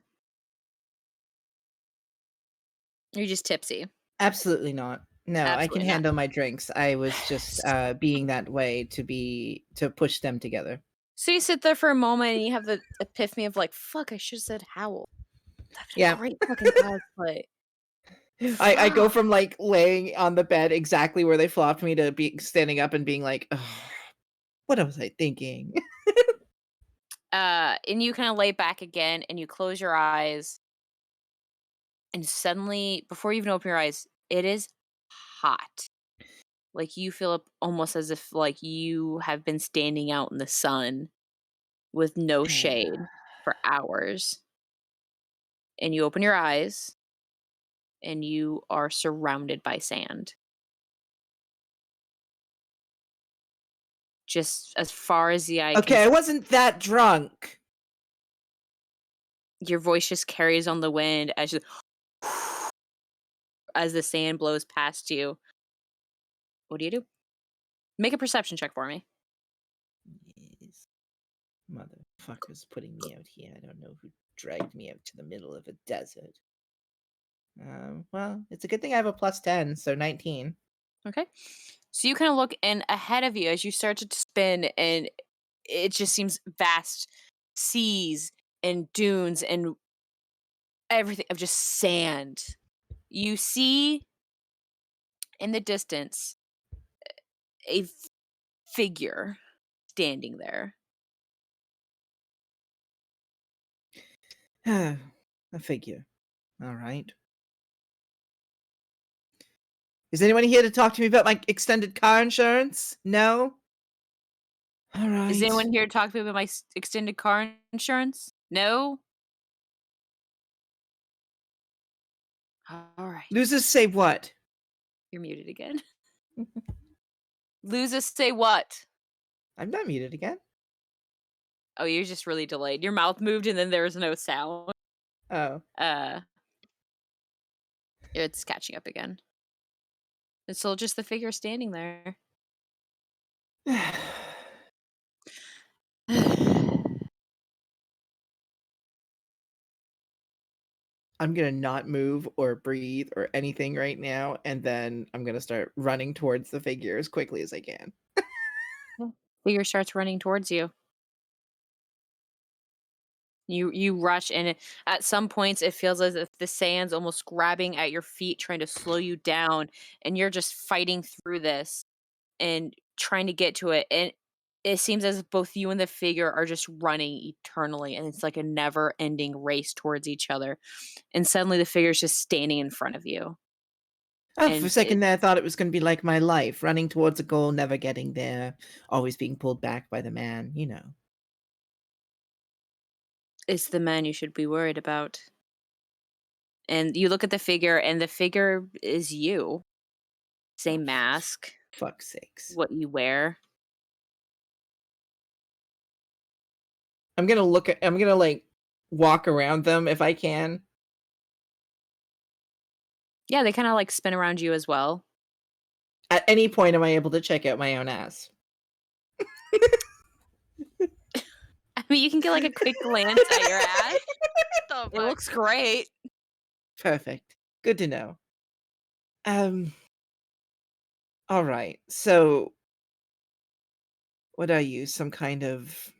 You're just tipsy. Absolutely not. No, I can Absolutely not. handle my drinks. I was just being that way to push them together. So you sit there for a moment and you have the epiphany of like, fuck, I should have said howl. That'd been a Yeah. great fucking cosplay. I go Fuck. from like laying on the bed exactly where they flopped me to be standing up and being like, "Ugh, what was I thinking?" And you kind of lay back again and you close your eyes and suddenly, before you even open your eyes, it is hot. Like you feel almost as if like you have been standing out in the sun with no shade for hours. And you open your eyes and you are surrounded by sand. Just as far as the eye can Okay, I see. wasn't that drunk. Your voice just carries on the wind as the sand blows past you. What do? Make a perception check for me. Yes. Motherfuckers putting me out here. I don't know who dragged me out to the middle of a desert. Well, it's a good thing I have a +10, so 19. Okay. So you kind of look and ahead of you as you start to spin, and it just seems vast seas and dunes and everything of just sand. You see in the distance a figure standing there. A figure. All right. Is anyone here to talk to me about my extended car insurance? No? All Is right. anyone here to talk to me about my extended car insurance? No? All right. Losers say what? You're muted again. Losers say what? I'm not muted again. Oh, you're just really delayed. Your mouth moved and then there was no sound. Oh. It's catching up again. It's still just the figure standing there. I'm gonna not move or breathe or anything right now, and then I'm gonna start running towards the figure as quickly as I can. Figure starts running towards you. You rush, and at some points it feels as if the sand's almost grabbing at your feet, trying to slow you down, and you're just fighting through this and trying to get to it. And it seems as if both you and the figure are just running eternally, and it's like a never-ending race towards each other. And suddenly the figure's just standing in front of you. Oh, for a And second there, I thought it was gonna be like my life, running towards a goal, never getting there, always being pulled back by the man, you know. it's the man you should be worried about. And you look at the figure, and the figure is you. Same mask, Fuck's sakes. what you wear. I'm gonna like walk around them if I can. Yeah, they kinda, like, spin around you as well. At any point am I able to check out my own ass? I mean, you can get, like, a quick glance at your ass. The It fuck? looks great. Perfect. Good to know. All right. So what do I use? Some kind of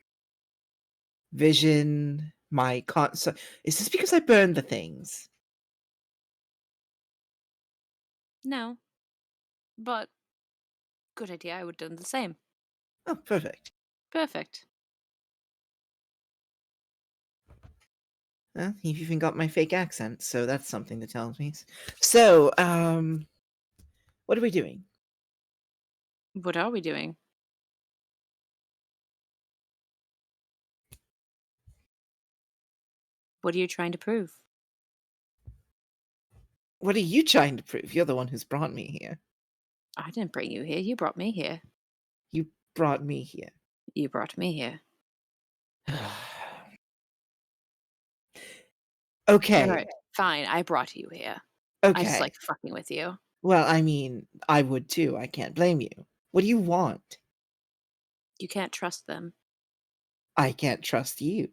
vision? So is this because I burned the things? No, but good idea, I would done the same. Oh, perfect. Perfect. Well, you've even got my fake accent, so that's something that tells me. So, what are we doing? What are we doing? What are you trying to prove? What are you trying to prove? You're the one who's brought me here. I didn't bring you here, you brought me here. You brought me here. You brought me here. Okay. Alright, fine, I brought you here. I just Okay. like fucking with you. Well, I mean, I would too. I can't blame you. What do you want? You can't trust them. I can't trust you.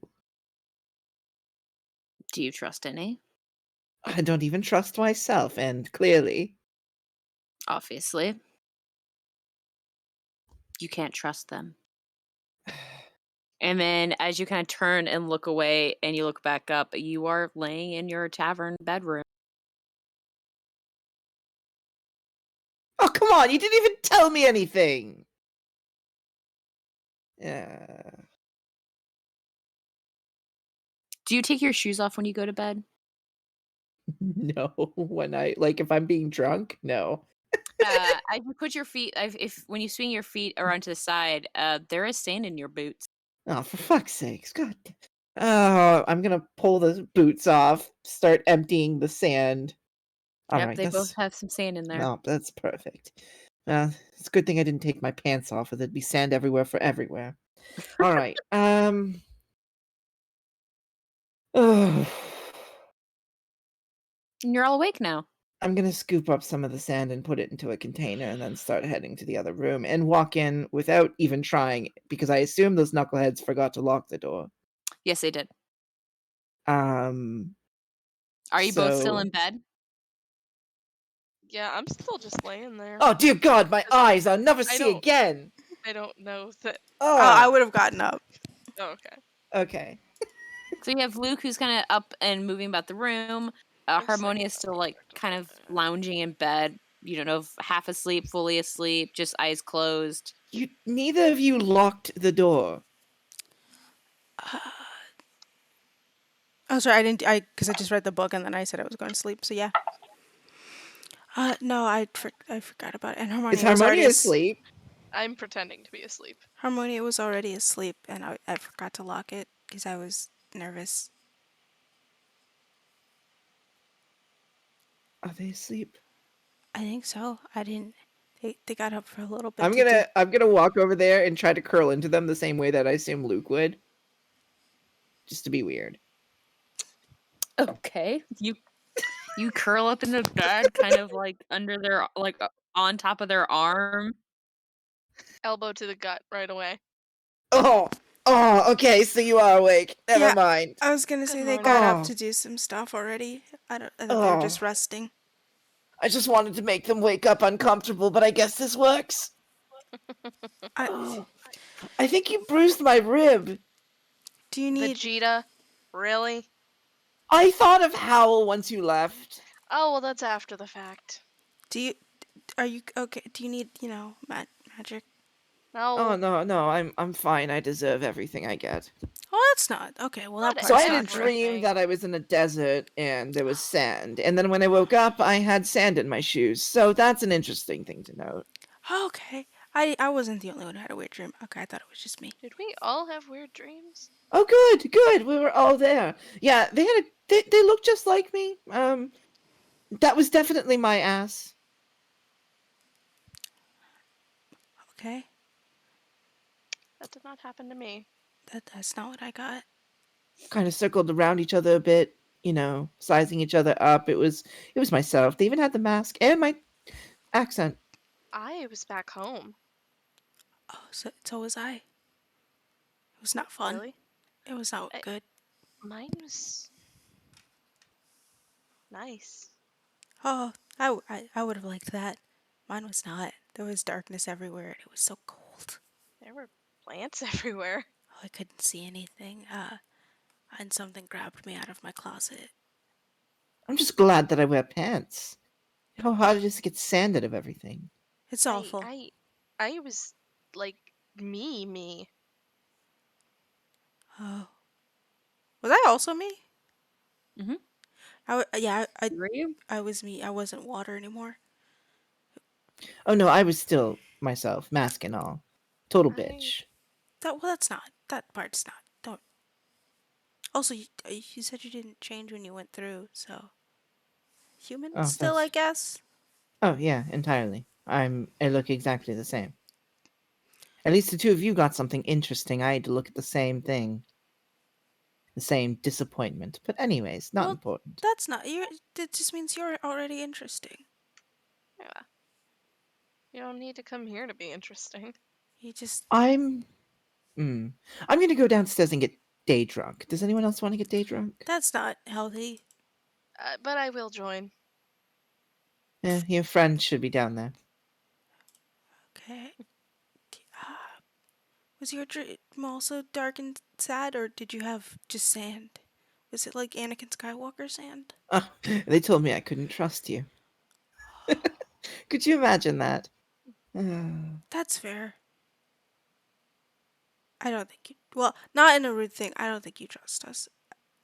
Do you trust any? I don't even trust myself, and clearly. Obviously. You can't trust them. And then as you kinda turn and look away and you look back up, you are laying in your tavern bedroom. Oh, come on! You didn't even tell me anything! Yeah. Do you take your shoes off when you go to bed? No, when if I'm being drunk, no. As you put your feet if when you swing your feet around to the side, there is sand in your boots. Oh, for fuck's sakes, God. Oh, I'm gonna pull the boots off, start emptying the sand. Yep, Alright, they both that's have some sand in there. no, that's perfect. It's a good thing I didn't take my pants off, or there'd be sand everywhere for everywhere. Alright, ugh. And you're all awake now. I'm gonna scoop up some of the sand and put it into a container and then start heading to the other room and walk in without even trying, because I assume those knuckleheads forgot to lock the door. Yes, they did. Um, Are you both still so in bed? Yeah, I'm still just laying there. Oh, dear God, my eyes! I'll never I see don't- again! I don't know that. I Oh, would have gotten up. Oh, okay. okay. So you have Luke who's kinda up and moving about the room. I'm Harmonia is psycho. still, like, kind of lounging in bed. You don't know if half asleep, fully asleep, just eyes closed. Neither of you locked the door. Oh, sorry, I didn't. Because I just read the book and then I said I was going to sleep. So yeah. No, I forgot about it. And Is Harmonia was already Harmonia asleep? I'm pretending to be asleep. Harmonia was already asleep, and I forgot to lock it because I was nervous. Are they asleep? I think so. I didn't. They got up for a little bit. I'm gonna walk over there and try to curl into them the same way that I assume Luke would. Just to be weird. Okay. You curl up in the bed, kind of, like, under their on top of their arm. Elbow to the gut right away. Oh, Oh, okay, so you are awake. Never Yeah, mind. I was gonna Good say they morning. got up Oh. to do some stuff already. I thought they were Oh. just resting. I just wanted to make them wake up uncomfortable, but I guess this works. I, Oh. I think you bruised my rib. do you need? Vegeta? Really? I thought of Howl once you left. Oh, well, that's after the fact. Do you? Are you okay? Do you need magic? Oh No, no, I'm fine. I deserve everything I get. Oh, that's not okay. Well, that Not So I part's had a not true. dream that I was in a desert and there was sand, and then when I woke up, I had sand in my shoes. So that's an interesting thing to note. Okay, I wasn't the only one who had a weird dream. Okay, I thought it was just me. did we all have weird dreams? Oh, good, good. We were all there. Yeah, they looked just like me. That was definitely my ass. Okay, That did not happen to me. that's not what I got. Kind of circled around each other a bit, sizing each other up. It was myself. They even had the mask and my accent. I was back home. Oh, so was I. It was not fun. Really? It was not I- good. Mine was nice. Oh, I would have liked that. Mine was not. There was darkness everywhere, and it was so cold. There were plants everywhere. Oh, I couldn't see anything. And something grabbed me out of my closet. I'm just glad that I wear pants. How hard it is to get sand out of everything. It's awful. I was like me. Oh, was I also me? Mhm. Yeah, Were you? I was me. I wasn't water anymore. Oh no, I was still myself, mask and all. Total I bitch. That's not. That part's not. Don't. Also, you said you didn't change when you went through, so human Oh, still, I that's. guess. Oh yeah, entirely. I look exactly the same. At least the two of you got something interesting. I had to look at the same thing. The same disappointment. But anyways, not Well, important. that's not. You. That just means you're already interesting. yeah. You don't need to come here to be interesting. You just. I'm I'm gonna go downstairs and get day drunk. Does anyone else want to get day drunk? That's not healthy. But I will join. Your friend should be down there. Okay. Was your dream also dark and sad, or did you have just sand? Was it like Anakin Skywalker sand? Oh, they told me I couldn't trust you. Could you imagine that? That's fair. I don't think you. Well, not in a rude thing. I don't think you trust us.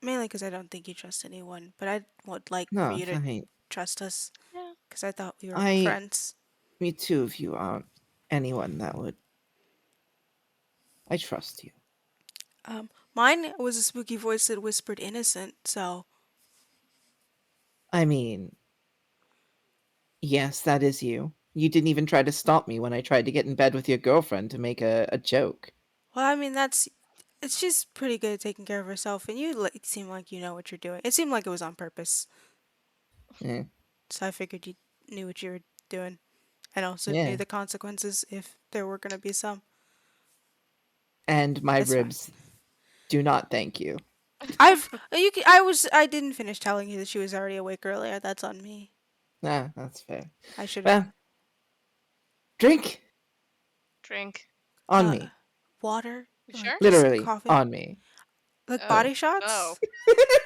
Mainly because I don't think you trust anyone. But I would like for No, you to fine. trust us Yeah. because I thought we were I, friends. me too, if you aren't anyone that would. I trust you. Mine was a spooky voice that whispered innocent. So I mean, yes, that is you. You didn't even try to stop me when I tried to get in bed with your girlfriend to make a joke. well, I mean that's. She's pretty good at taking care of herself, and you seem like you know what you're doing. It seemed like it was on purpose. Eh, So I figured you knew what you were doing, and also knew yeah. the consequences if there were gonna be some. And my That's fine. ribs do not thank you. I didn't finish telling you that she was already awake earlier. That's on me. Ah, that's fair. I should have. Well, drink Drink. on me. Water. You or sure? just Literally coffee. on me. Like Oh. body shots. Oh.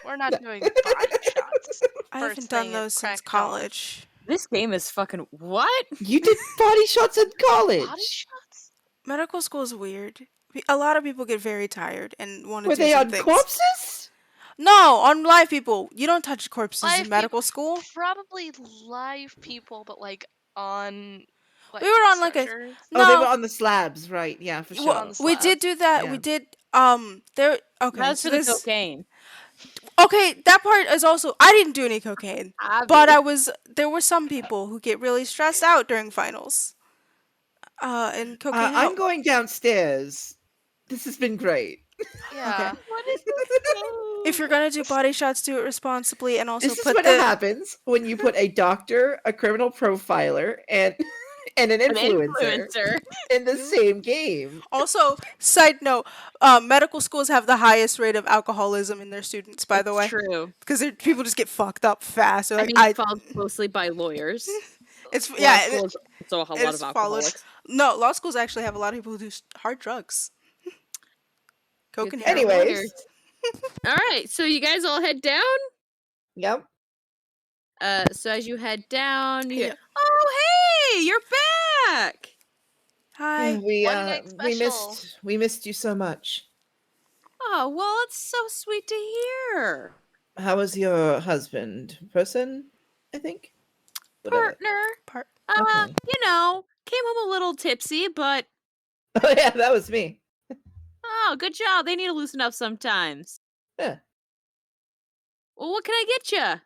We're not No. doing body shots. I First haven't done thing at those since crack dawn. college. This game is fucking what? You did body shots in college. Body shots? Medical school is weird. A lot of people get very tired and want to Were do they some on things. corpses? No, on live people. You don't touch corpses Live in medical people- school. Probably live people, but like on. Like, We were on like a stretchers. no. Oh, they were on the slabs, right? Yeah, for well, sure. on the we did slabs. do that. Yeah. We did. There. Okay. That's so for the this. cocaine. Okay, that part is also. I didn't do any cocaine, but Obvious. There were some people who get really stressed out during finals. And cocaine I'm helped. going downstairs. This has been great. Yeah. What is this? If you're gonna do body shots, do it responsibly, and also This is put what the. happens when you put a doctor, a criminal profiler, and and an An influencer influencer. in the same game. Also, side note, medical schools have the highest rate of alcoholism in their students, by the It's way. true. Because people just get fucked up fast. They're I like, mean, it's followed closely by lawyers. it's, Law yeah, school is also a lot it's of followed. alcoholics. No, law schools actually have a lot of people who do hard drugs. Coke Good and thing they're heroin. Anyways. lawyers. All right, so you guys all head down. Yep. So as you head down, you Hey, hear, "Oh, hey, you're back!" Hi. We missed you so much. Oh, well, it's so sweet to hear. How was your husband? Person, I think. Whatever. Partner, Part. Okay. came home a little tipsy, but Oh yeah, that was me. oh, good job. They need to loosen up sometimes. Yeah. Well, what can I get you?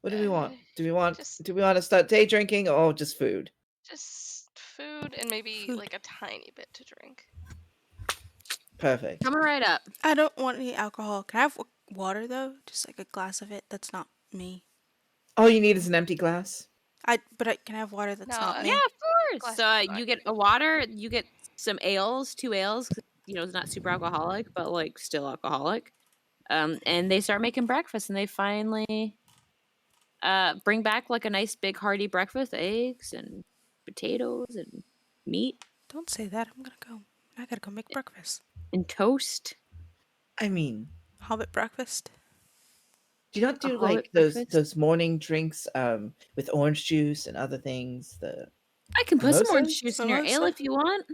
What do we want? Just Do we want to start day drinking or just food? just food and maybe Food. like a tiny bit to drink. Perfect. Coming right up. I don't want any alcohol. Can I have water though? Just like a glass of it. That's not me. All you need is an empty glass. Can I have water that's No, not me? Yeah, of course. Glass So is fine. you get a water, you get some ales, 2 ales. 'Cause, it's not super alcoholic, but like still alcoholic. And they start making breakfast, and they finally bring back like a nice big hearty breakfast, eggs and potatoes and meat Don't say that. I'm gonna go. I gotta go make breakfast. and toast. I mean, Hobbit breakfast. do you not A do Hobbit like those breakfast? morning drinks with orange juice and other things? The I can put some orange mimosas? juice in your ale Mimosa? if you want.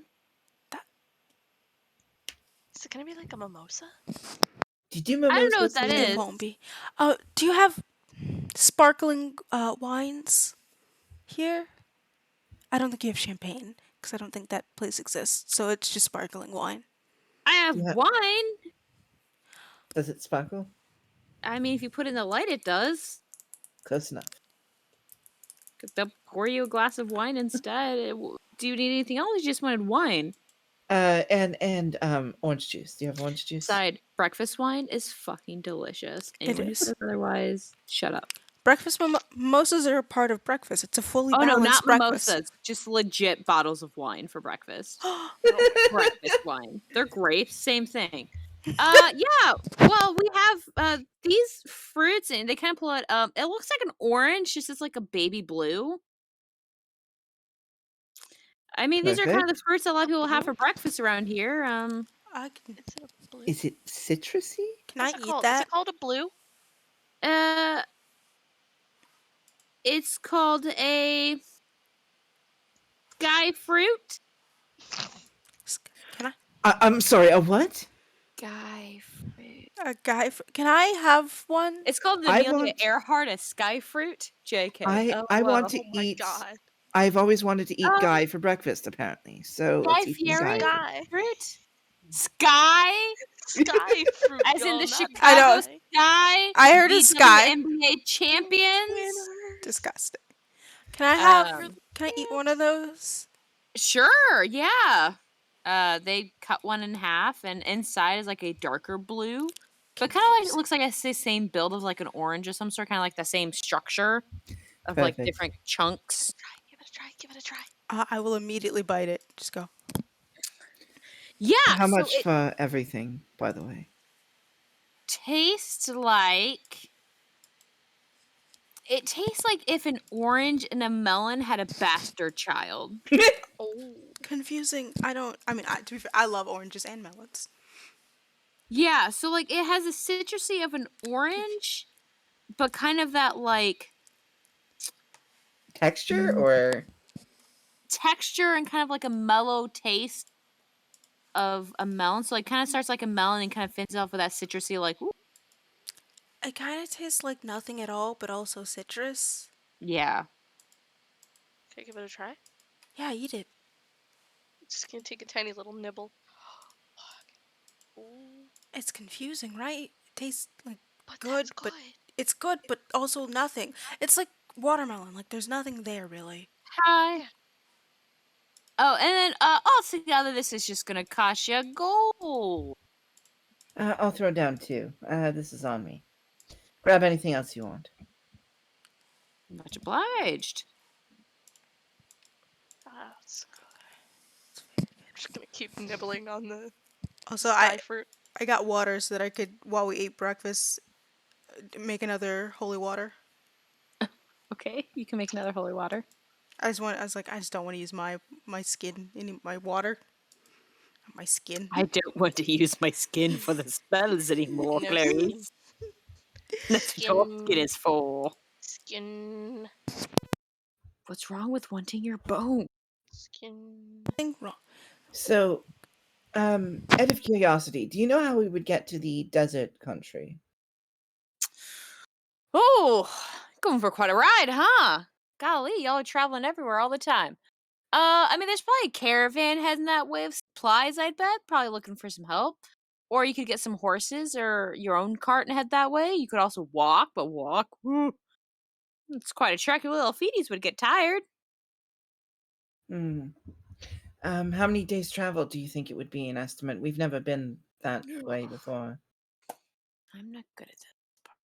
Is it gonna be like a mimosa? Do you do I don't mimosas? know what that It is. won't be. Do you have sparkling wines here? I don't think you have champagne because I don't think that place exists. So it's just sparkling wine. I have Yeah. wine. Does it sparkle? I mean, if you put it in the light, it does. Close enough. They'll pour you a glass of wine instead. Do you need anything else? You just wanted wine. And orange juice. Do you have orange juice? Side breakfast wine is fucking delicious. It Anyone who is. says otherwise, shut up. Breakfast mimosas are a part of breakfast. It's a fully Oh no, balanced not breakfast. mimosas. Just legit bottles of wine for breakfast. Oh, Breakfast wine. They're great. Same thing. Yeah. Well, we have these fruits, and they kind of pull out. It looks like an orange, just as like a baby blue. I mean, these are kind of the fruits that a lot of people have for breakfast around here. I can. is it a blue? Is it citrusy? Can What's I it eat called? Is that? it called a blue? Uh, it's called a sky fruit. Can I'm sorry. A what? Sky fruit. a guy? Can I have one? It's called the I Amelia want- Earhart a sky fruit. JK. I want to Oh my eat. god. I've always wanted to eat Um, guy for breakfast. Apparently, so Guy let's eat some Fieri guy. Sky. fruit. Sky, Sky fruit. as in girl, the not Chicago I know. sky. Sky. I heard a sky. WNBA champions. Winners. Disgusting. Can I have? Um, Can I eat one of those? Sure, yeah. They cut one in half, and inside is like a darker blue, but kind of like it looks like it's the same build of like an orange or some sort, kind of like the same structure of like Perfect. different chunks. Give it a try. Give it a try. I will immediately bite it. Just go. Yeah. How so much it for everything, by the way? tastes like. It tastes like if an orange and a melon had a bastard child. Oh. Confusing. I don't. I mean, to be fair, I love oranges and melons. Yeah, so like it has a citrusy of an orange, but kind of that like Texture or texture and kind of like a mellow taste of a melon. So like kind of starts like a melon and kind of finishes off with that citrusy like ooh. It kind of tastes like nothing at all, but also citrus. Yeah. Can I give it a try? Yeah, eat it. Just gonna take a tiny little nibble. Ooh, It's confusing, right? It tastes like but good, that's but good. it's good, but also nothing. It's like watermelon. Like there's nothing there really. Hi. Oh, and then altogether this is just gonna cost you gold. I'll throw down 2. This is on me. Grab anything else you want. Much obliged. It's good. I'm just gonna keep nibbling on the Also, sky fruit. I got water so that I could, while we ate breakfast, make another holy water. Okay, you can make another holy water. I was like, I just don't want to use my skin, my water, my skin. I don't want to use my skin for the spells anymore, No skin. Clarice. That's what your skin Skin. is for. Skin. What's wrong with wanting your bone? Skin. Nothing wrong. So, out of curiosity, do you know how we would get to the desert country? Oh, going for quite a ride, huh? Golly, y'all are traveling everywhere all the time. I mean, there's probably a caravan heading that way of supplies, I'd bet. Probably looking for some help. Or you could get some horses or your own cart and head that way. You could also walk, but walk, it's quite a trek. Your little feeties would get tired. Hmm. How many days travel do you think it would be an estimate? We've never been that way before. I'm not good at this part.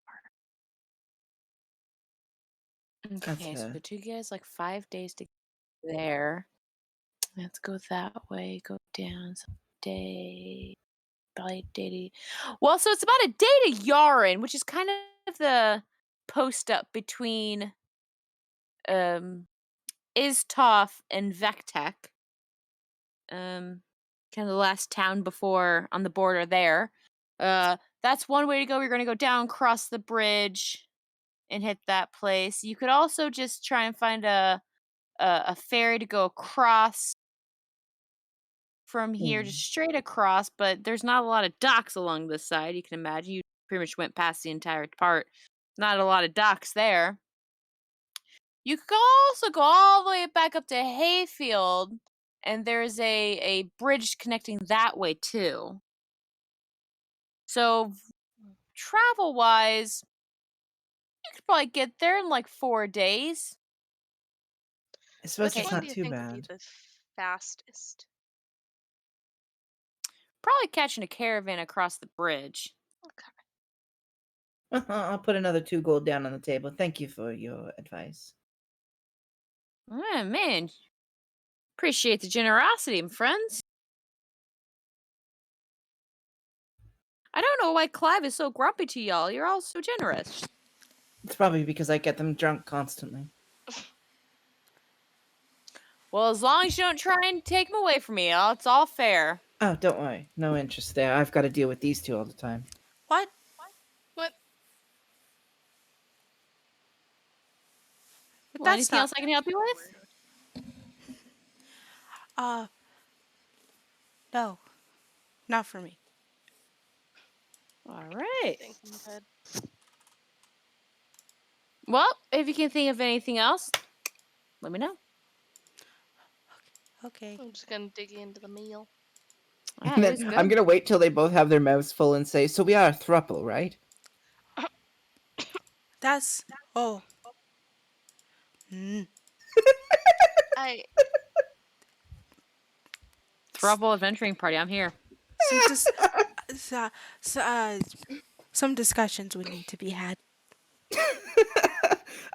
That's Okay, so fair. the two guys like 5 days to get there. Let's go that way. Go down. So day. Probably day to. Well, so it's about a day to Yaren, which is kind of the post up between um Istov and Vectek. Kind of the last town before on the border there. That's one way to go. You're gonna go down, cross the bridge, and hit that place. You could also just try and find a ferry to go across from here, just straight across. But there's not a lot of docks along this side. You can imagine you pretty much went past the entire part. Not a lot of docks there. You could also go all the way back up to Hayfield, and there's a bridge connecting that way too. So travel wise, you could probably get there in like 4 days. I suppose Which it's Okay, one do not you too think would be bad. the fastest? probably catching a caravan across the bridge. Okay. I'll put another 2 gold down on the table. Thank you for your advice. Oh, man, appreciate the generosity, my friends. I don't know why Clive is so grumpy to y'all. You're all so generous. It's probably because I get them drunk constantly. Well, as long as you don't try and take them away from me, it's all fair. Oh, don't worry. No interest there. I've got to deal with these two all the time. What? What? But Well, that's anything not. else I can help you with? Uh, no, not for me. All I right. think I'm good. Well, if you can think of anything else, let me know. Okay. I'm just gonna dig into the meal. Ah, And it was then good. I'm going to wait till they both have their mouths full and say, "So we are a thruple, right?" That's. Oh. Mm. I Throuple adventuring party. I'm here. Some dis- so, so, some discussions would need to be had.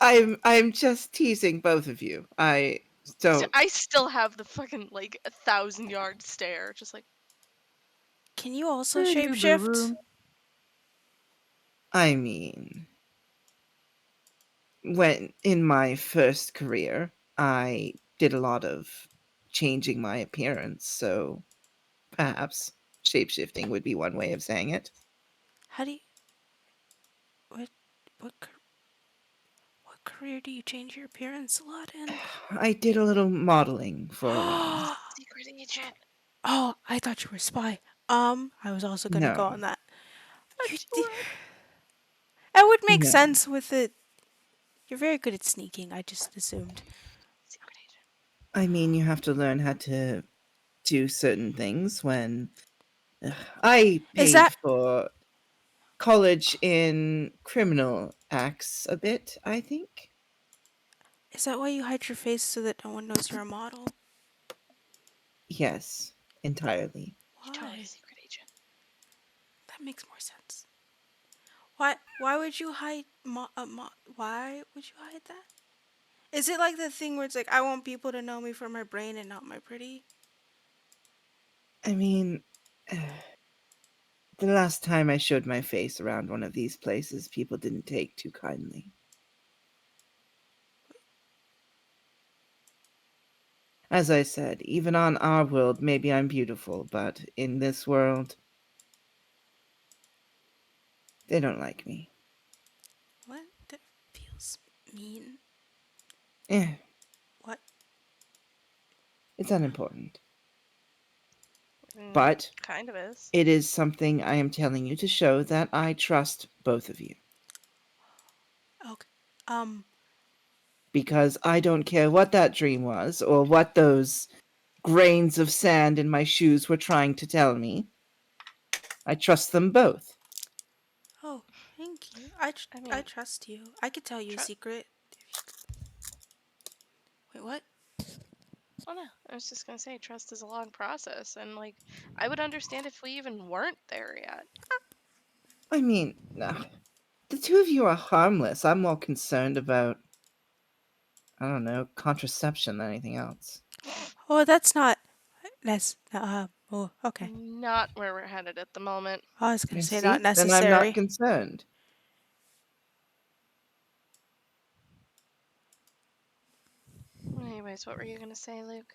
I'm just teasing both of you. I don't. I still have the fucking like 1,000-yard stare, just like Can you also Who do, shapeshift? boo-boo? I mean, when in my first career, I did a lot of changing my appearance, so perhaps shapeshifting would be one way of saying it. How do you? What? What? What career do you change your appearance a lot in? I did a little modeling for a while. secret agent. Oh, I thought you were a spy. I was also gonna go No, on that. You, That's d- what. it would make no. sense with it. You're very good at sneaking. I just assumed. Secret agent. I mean, you have to learn how to do certain things when I Is paid that for college in criminal acts a bit, I think. is that why you hide your face so that no one knows you're a model? Yes, entirely. You're totally a Why? secret agent. That makes more sense. Why? Why would you hide? Why would you hide that? Is it like the thing where it's like I want people to know me for my brain and not my pretty? I mean, the last time I showed my face around one of these places, people didn't take too kindly. As I said, even on our world, maybe I'm beautiful, but in this world, they don't like me. What? That feels mean. Eh, What? it's unimportant. Mm, But kind of is. it is something I am telling you to show that I trust both of you. Okay. Um. Because I don't care what that dream was or what those grains of sand in my shoes were trying to tell me. I trust them both. Oh, thank you. I I mean, trust you. I could tell you a tr- secret. Wait, what? oh no, I was just gonna say trust is a long process, and like I would understand if we even weren't there yet. I mean, the two of you are harmless. I'm more concerned about, I don't know, contraception than anything else. Oh, that's not. That's Oh, okay. Not where we're headed at the moment. I was gonna You say not see? Then I'm not necessary. concerned. Anyways, what were you gonna say, Luke?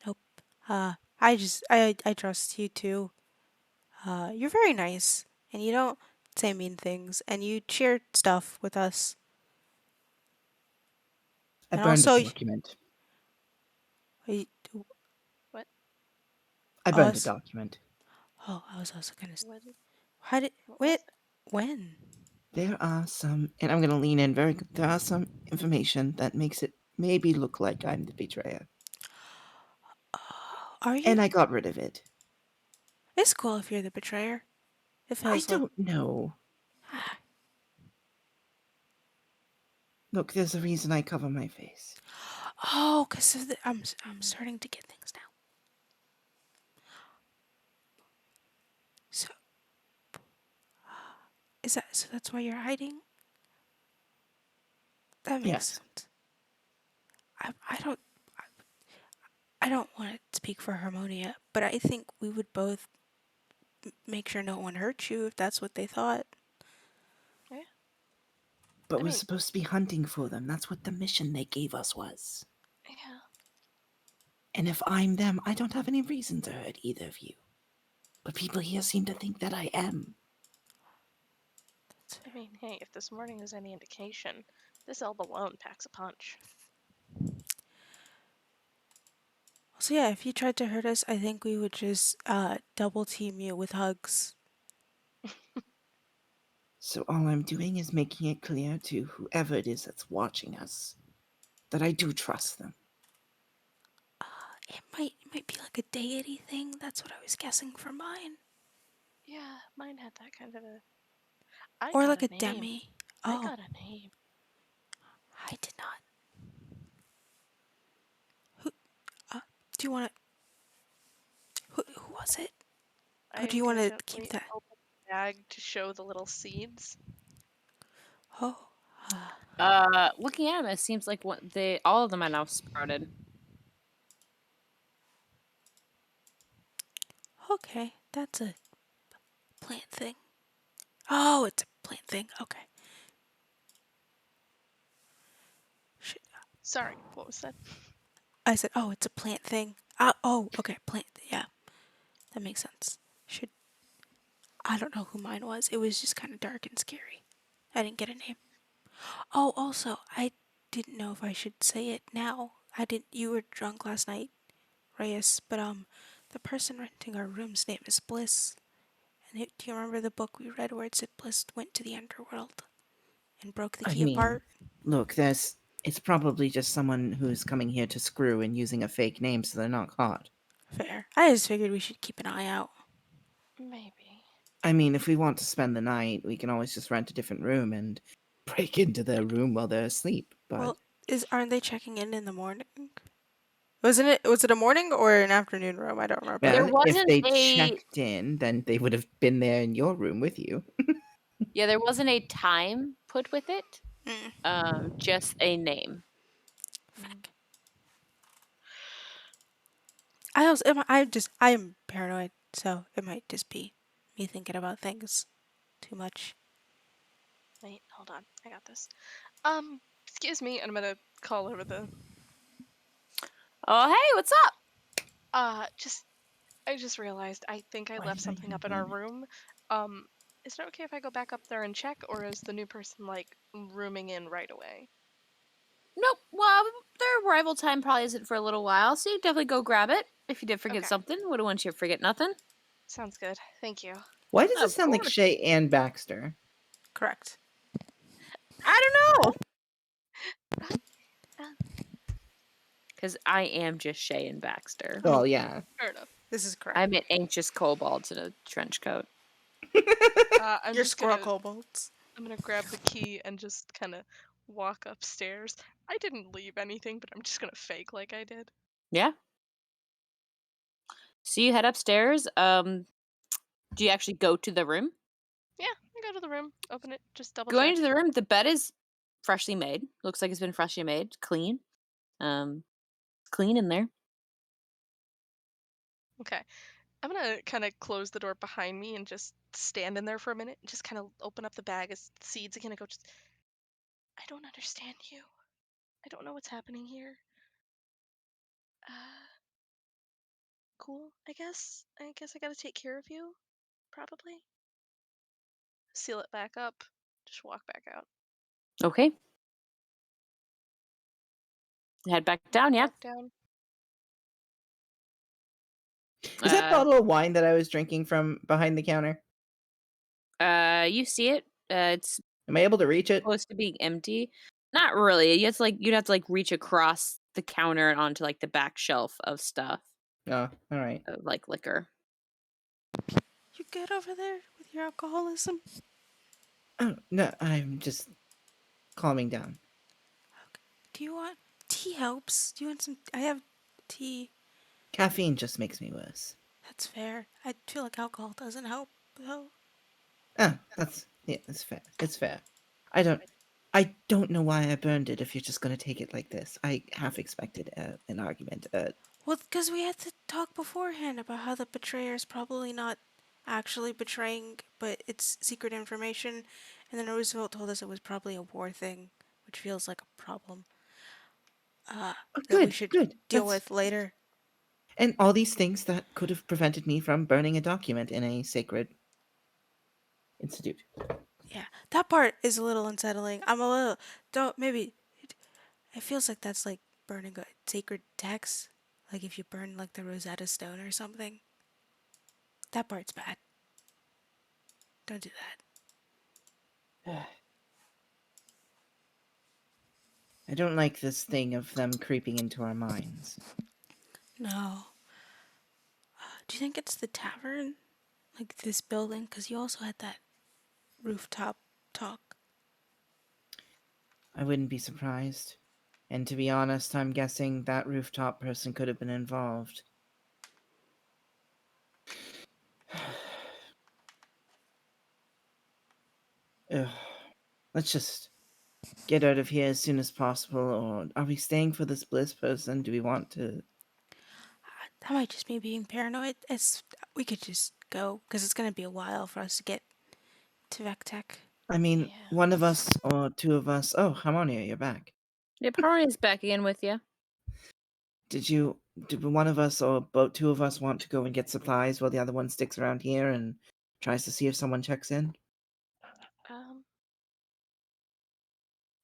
Nope. I trust you too. You're very nice, and you don't say mean things, and you share stuff with us. I And burned a also, document. you, What? I burned a us. document. Oh, I was also gonna. What? How did? What was Wait. it? When? There are some, and I'm going to lean in very, there are some information that makes it maybe look like I'm the betrayer. Are you? And I got rid of it. It's cool if you're the betrayer. It I feels like. don't know. Look, there's a reason I cover my face. Oh, cause of I'm starting to get things now. So is that so? That's why you're hiding. That makes Yes, sense. I don't I don't want to speak for Harmonia, but I think we would both make sure no one hurt you if that's what they thought. Yeah. but I we're mean, supposed to be hunting for them. That's what the mission they gave us was. yeah. And if I'm them, I don't have any reason to hurt either of you. But people here seem to think that I am. I mean, hey, if this morning is any indication, this elf alone packs a punch. So yeah, if you tried to hurt us, I think we would just double team you with hugs. So all I'm doing is making it clear to whoever it is that's watching us that I do trust them. It might be like a deity thing. That's what I was guessing for mine, Yeah, mine had that kind of a. I or got like a a name. demi. I Oh, got a name. I did not. Who? Do you want to? Who was it? I Or do am you want gonna to keep gently that? open the bag to show the little seeds. Oh, Looking at them, it seems like what they all of them are now sprouted. okay. That's a plant thing. Oh, it's a plant thing. Okay. Shit. Sorry, what was that? I said, oh, it's a plant thing. Oh, okay, plant. Yeah, that makes sense. Should I don't know who mine was. It was just kind of dark and scary. I didn't get a name. Oh, also, I didn't know if I should say it now. I didn't. You were drunk last night, Reyes. But the person renting our room's name is Bliss. And do you remember the book we read where it said Bliss went to the underworld and broke the I key mean, apart? look, it's probably just someone who's coming here to screw and using a fake name so they're not caught. Fair. I just figured we should keep an eye out. Maybe. I mean, if we want to spend the night, we can always just rent a different room and break into their room while they're asleep. But Well, is aren't they checking in the morning? Wasn't it? Was it a morning or an afternoon room? I don't remember. There well, if wasn't they a checked in, then they would have been there in your room with you. there wasn't a time put with it. Just a name. Frick. I am paranoid, so it might just be me thinking about things too much. Wait, hold on. I got this. Excuse me, and I'm gonna call over the. Oh, hey, what's up? I just realized I think I Why left did I something even up in our bring it? room. Is it okay if I go back up there and check, or is the new person like rooming in right away? Nope. Well, their arrival time probably isn't for a little while, so you definitely go grab it. If you did forget Okay, something, wouldn't want you to forget nothing. sounds good. Thank you. Why does it Of sound like course. Shay and Baxter? Correct. I don't know. Uh, Because I am just Shay and Baxter. I mean, Well, yeah. Fair enough. this is correct. I'm an anxious kobold in a trench coat. I'm You're just squirrel gonna kobolds. I'm gonna grab the key and just kind of walk upstairs. I didn't leave anything, but I'm just gonna fake like I did. Yeah. So you head upstairs. Do you actually go to the room? Yeah, I go to the room, open it, just double Going check. into the room, the bed is freshly made. Looks like it's been freshly made, clean. Clean in there. Okay. I'm gonna kind of close the door behind me and just stand in there for a minute and just kind of open up the bag of seeds again and go, just, I don't understand you. I don't know what's happening here. Uh, cool, I guess. I guess I gotta take care of you, probably. Seal it back up, just walk back out. Okay. Head back down, yeah. Back down. Is that Uh, bottle of wine that I was drinking from behind the counter? you see it. It's Am I able to reach it? close to being empty. Not really. You'd have to like reach across the counter and onto like the back shelf of stuff, Oh, all right. of like liquor. You good over there with your alcoholism? Oh, no, I'm just calming down. Do you want tea? Helps. Do you want some? I have tea. Caffeine just makes me worse. That's fair. I feel like alcohol doesn't help though. Ah, it's fair. It's fair. I don't know why I burned it if you're just gonna take it like this. I half expected an argument. Well, because we had to talk beforehand about how the betrayer's probably not actually betraying, but it's secret information, and then Roosevelt told us it was probably a war thing, which feels like a problem Oh, that we good, should good. deal with later. And all these things that could have prevented me from burning a document in a sacred institute. Yeah, that part is a little unsettling. I'm a little don't maybe it feels like that's like burning a sacred text, like if you burn like the Rosetta Stone or something. That part's bad. Don't do that. I don't like this thing of them creeping into our minds. No. Do you think it's the tavern? Like this building? Because you also had that rooftop talk. I wouldn't be surprised. And to be honest, I'm guessing that rooftop person could have been involved. Ugh. Let's just get out of here as soon as possible, or are we staying for this Bliss person? Do we want to? That might just be being paranoid. We could just go because it's gonna be a while for us to get to Vectech. I mean, Yeah. one of us or two of us. Oh, Harmonia, you're back. Yep, Harmony's back again with you. Did one of us or both two of us want to go and get supplies while the other one sticks around here and tries to see if someone checks in? Um,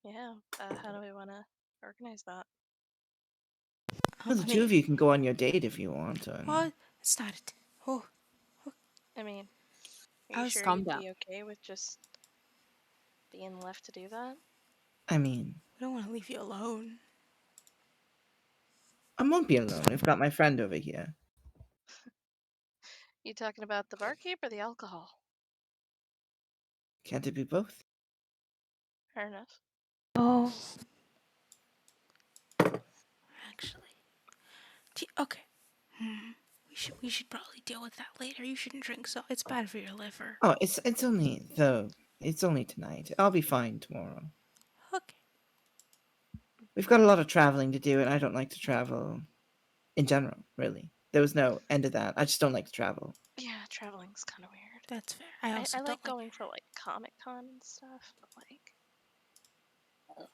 yeah. How do we want to organize that? Well, the I two mean, of you can go on your date if you want. well, it's not. Oh, I mean, are I you was. sure Calm you'd down. be okay with just being left to do that? I mean, We don't want to leave you alone. I won't be alone. I've got my friend over here. You talking about the barkeep or the alcohol? Can't it be both? Fair enough. Oh, actually, okay. We should probably deal with that later. You shouldn't drink so. It's bad for your liver. Oh, it's only tonight. I'll be fine tomorrow. we've got a lot of traveling to do, and I don't like to travel in general, really. There was no end to that. I just don't like to travel. Yeah, traveling's kind of weird. That's fair. I also I don't like going for like Comic Con and stuff, but like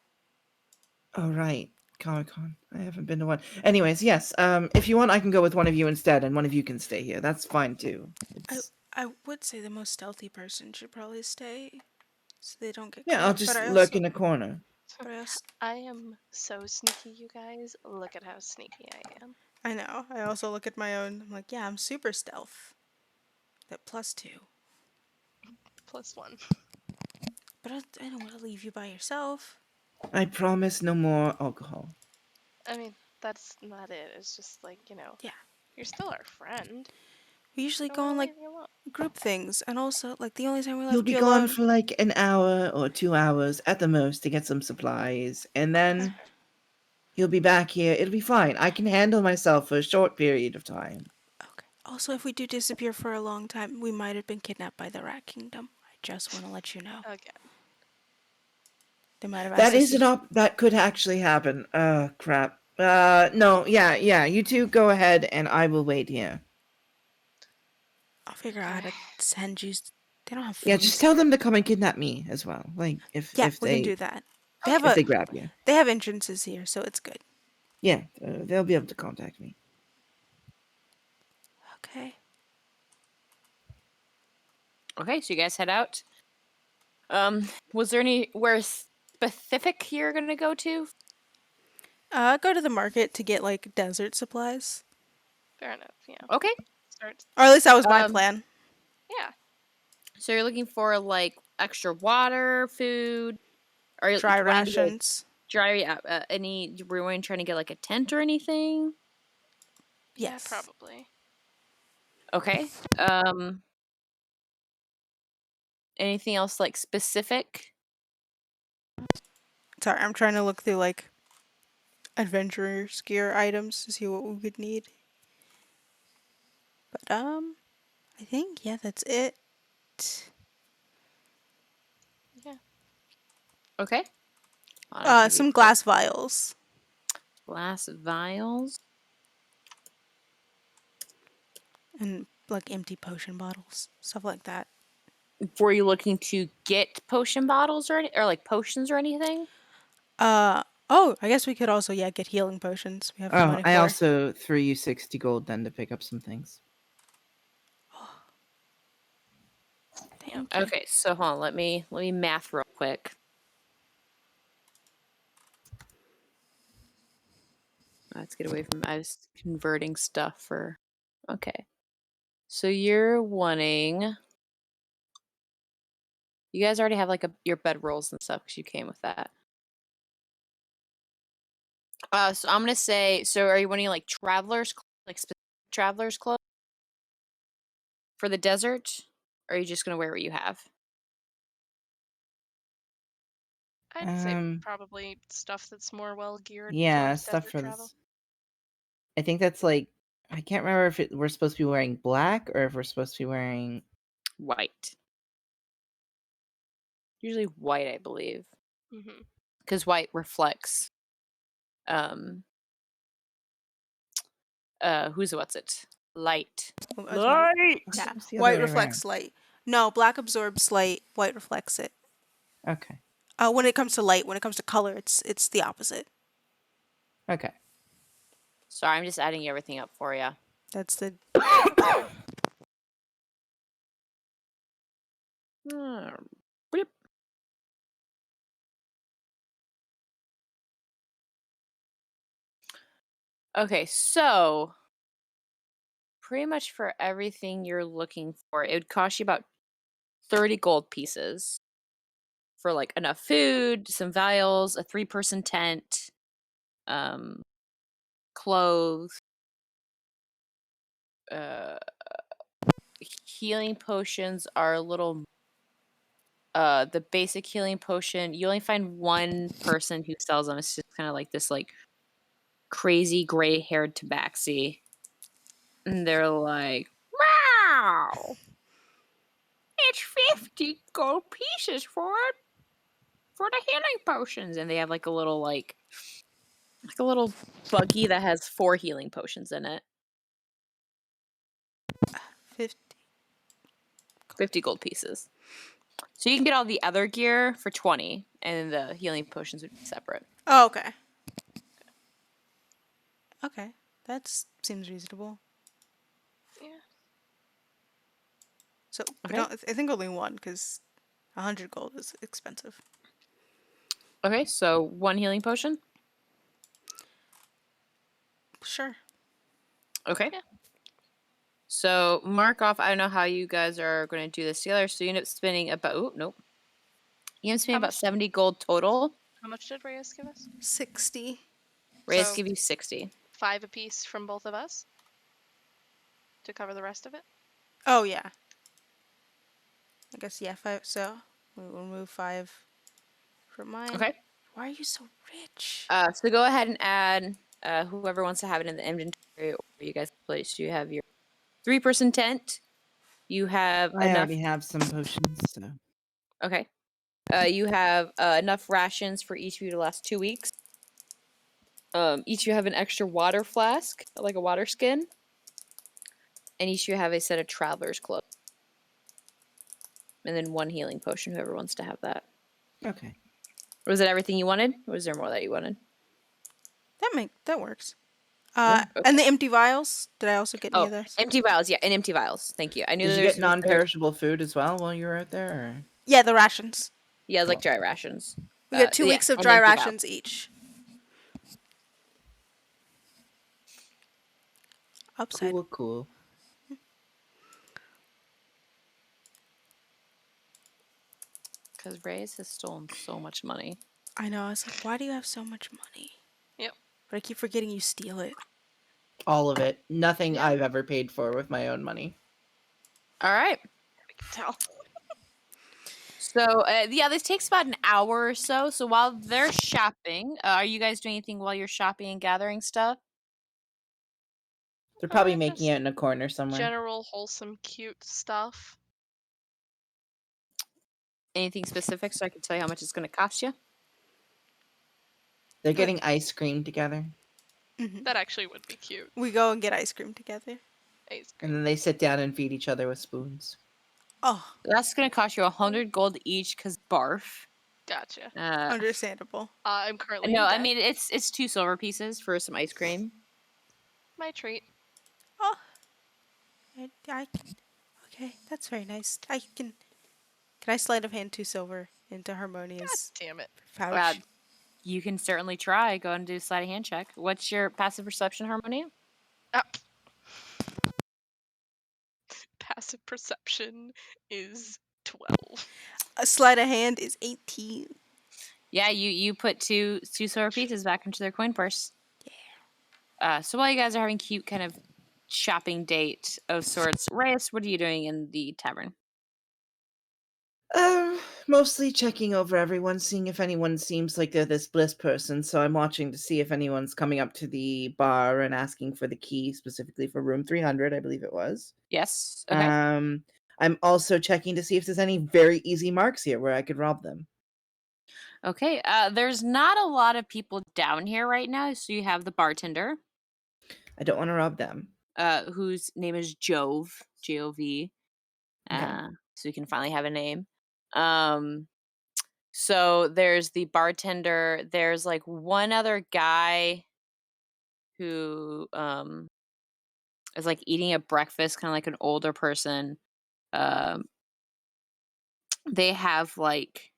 Oh, right. Comic Con. I haven't been to one. Anyways, yes. If you want, I can go with one of you instead, and one of you can stay here. That's fine too. It's I would say the most stealthy person should probably stay, so they don't get yeah. I'll caught. just lurk in a corner. But I also, I am so sneaky, you guys. Look at how sneaky I am. I know. I also look at my own. I'm like, yeah, I'm super stealth. That +2. +1. But I don't want to leave you by yourself. I promise no more alcohol. I mean, that's not it. It's just like, Yeah. you're still our friend. We usually I go don't on want like to leave you alone. group things, and also like the only time we You'll left be you gone alone. for like an hour or 2 hours at the most to get some supplies, and That's then fair. you'll be back here. It'll be fine. I can handle myself for a short period of time. Okay. Also, if we do disappear for a long time, we might have been kidnapped by the Rat Kingdom. I just want to let you know. Again. They might have That asked us is to. that could actually happen. Crap. No, yeah. You two go ahead, and I will wait here. I'll figure out how to send you. They don't have Yeah, just phones. tell them to come and kidnap me as well. Like Yeah, we can do that. They have if a. they grab you. They have entrances here, so it's good. Yeah, they'll be able to contact me. Okay. Okay, so you guys head out. Was there anywhere specific you're gonna go to? Go to the market to get like desert supplies, Fair enough, yeah. Okay. Start. or at least that was my Um, plan. Yeah. So you're looking for like extra water, food, or you Dry wanting to get rations. dry? Were you trying to get like a tent or anything? Yeah, Yes. probably. Okay. Um. Anything else like specific? Sorry, I'm trying to look through like adventurer's gear items to see what we would need. But I think yeah, that's it. Yeah. Okay. I'll give you Some glass vials glass vials. and like empty potion bottles, stuff like that. Were you looking to get potion bottles or like potions or anything? Oh, I guess we could also get healing potions. We have the Oh, money I for. also threw you 60 gold then to pick up some things. Thank you. Okay, so hold on, let me math real quick. Let's get away from I was converting stuff for okay. So you're wanting you guys already have like your bed rolls and stuff because you came with that. So I'm gonna say so are you wanting like like specific travelers clothes for the desert? Or are you just gonna wear what you have? I'd say probably stuff that's more well geared Yeah, towards stuff desert for travel. this. I think that's like I can't remember if we're supposed to be wearing black or if we're supposed to be wearing White. Usually white, I believe. Mm-hmm. Because white reflects um what's it? Light. Light. I thought Yeah, it was the other white way reflects light. No, black absorbs light. White reflects it. around. Okay. When it comes to light, when it comes to color, it's the opposite. Okay. Sorry, I'm just adding everything up for you. That's the. Okay, so pretty much for everything you're looking for, it would cost you about 30 gold pieces for like enough food, some vials, a 3-person tent, um, clothes, uh, healing potions are a little. The basic healing potion, you only find one person who sells them. It's just kind of like this, like crazy gray-haired tabaxi, and they're like, "Wow, it's 50 gold pieces for the healing potions," and they have like a little like Like a little buggy that has 4 healing potions in it. 50. 50 gold pieces. So you can get all the other gear for 20, and the healing potions would be separate. Oh, okay. Okay. That seems reasonable. Yeah. So we Okay. don't. I think only one because 100 gold is expensive. Okay, so 1 healing potion. Sure. Okay. Yeah. So mark off. I don't know how you guys are going to do this together. So you end up spending about. Oh, nope. You end up spending How about much? 70 gold total. How much did Reyes give us? 60. Reyes So- give you 60. 5 apiece from both of us to cover the rest of it. Oh yeah. I guess yeah. 5. So we will remove 5 from mine. Okay. Why are you so rich? So go ahead and add whoever wants to have it in the inventory, or you guys place. You have your 3-person tent. You have I enough. already have some potions, so Okay. You have enough rations for each of you to last 2 weeks. Each of you have an extra water flask, like a water skin, and each of you have a set of traveler's clothes, and then 1 healing potion. Whoever wants to have that. okay. Was it everything you wanted? Or was there more that you wanted? That works. Yeah, okay. And the empty vials. Did I also get any Oh, of those? empty vials. Yeah, and empty vials. Thank you. I knew Did you there was get gonna be other- non-perishable food as well while you were out there? Or? Yeah, the rations. Yeah, like Cool. dry rations. We got 2 Yeah, weeks of and dry empty vials. rations each. Upside. Cool. Because Reyes has stolen so much money. I know. I was like, why do you have so much money? Yep. But I keep forgetting you steal it. All of it. Nothing Yeah. I've ever paid for with my own money. All right. We can tell. So, yeah, this takes about an hour or so. So while they're shopping, are you guys doing anything while you're shopping and gathering stuff? They're probably Just making it in a corner somewhere. general wholesome cute stuff. Anything specific so I can tell you how much it's going to cost you? They're getting ice cream together. That actually would be cute. We go and get ice cream together. Ice cream. And then they sit down and feed each other with spoons. Oh, That's going to cost you 100 gold each because barf. Gotcha. understandable. I'm currently No, in I debt. mean it's 2 silver pieces for some ice cream. My treat. Oh, okay, that's very nice. Can I sleight of hand 2 silver into God Harmonia's damn it. pouch? You can certainly try. Go and do a sleight of hand check. What's your passive perception, Harmonia? Ah. Passive perception is 12. A sleight of hand is 18. Yeah, you put two silver pieces back into their coin purse. Yeah. So while you guys are having cute kind of shopping date of sorts, Reyes, what are you doing in the tavern? Mostly checking over everyone, seeing if anyone seems like they're this bliss person. So I'm watching to see if anyone's coming up to the bar and asking for the key, specifically for room 300, I believe it was. Yes. Okay. I'm also checking to see if there's any very easy marks here where I could rob them. Okay. There's not a lot of people down here right now, so you have the bartender, I don't want to rob them. whose name is Jove, Jov. Okay. So you can finally have a name. So there's the bartender. There's like one other guy who is like eating a breakfast, kind of like an older person. Um, they have like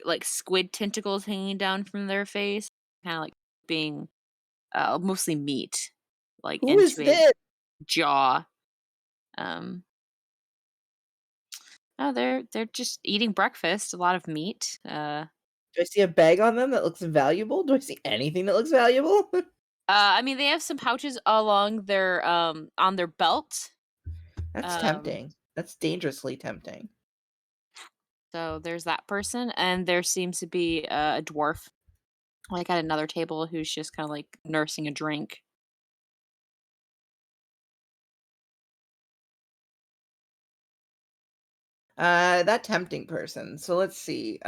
like squid tentacles hanging down from their face, kind of like being mostly meat, like Who is into a this? jaw. Um, oh, they're just eating breakfast. A lot of meat. Do I see a bag on them that looks valuable? Do I see anything that looks valuable? I mean, they have some pouches along their on their belt. That's tempting. That's dangerously tempting. So there's that person, and there seems to be a dwarf, like at another table, who's just kind of like nursing a drink. That tempting person. So let's see.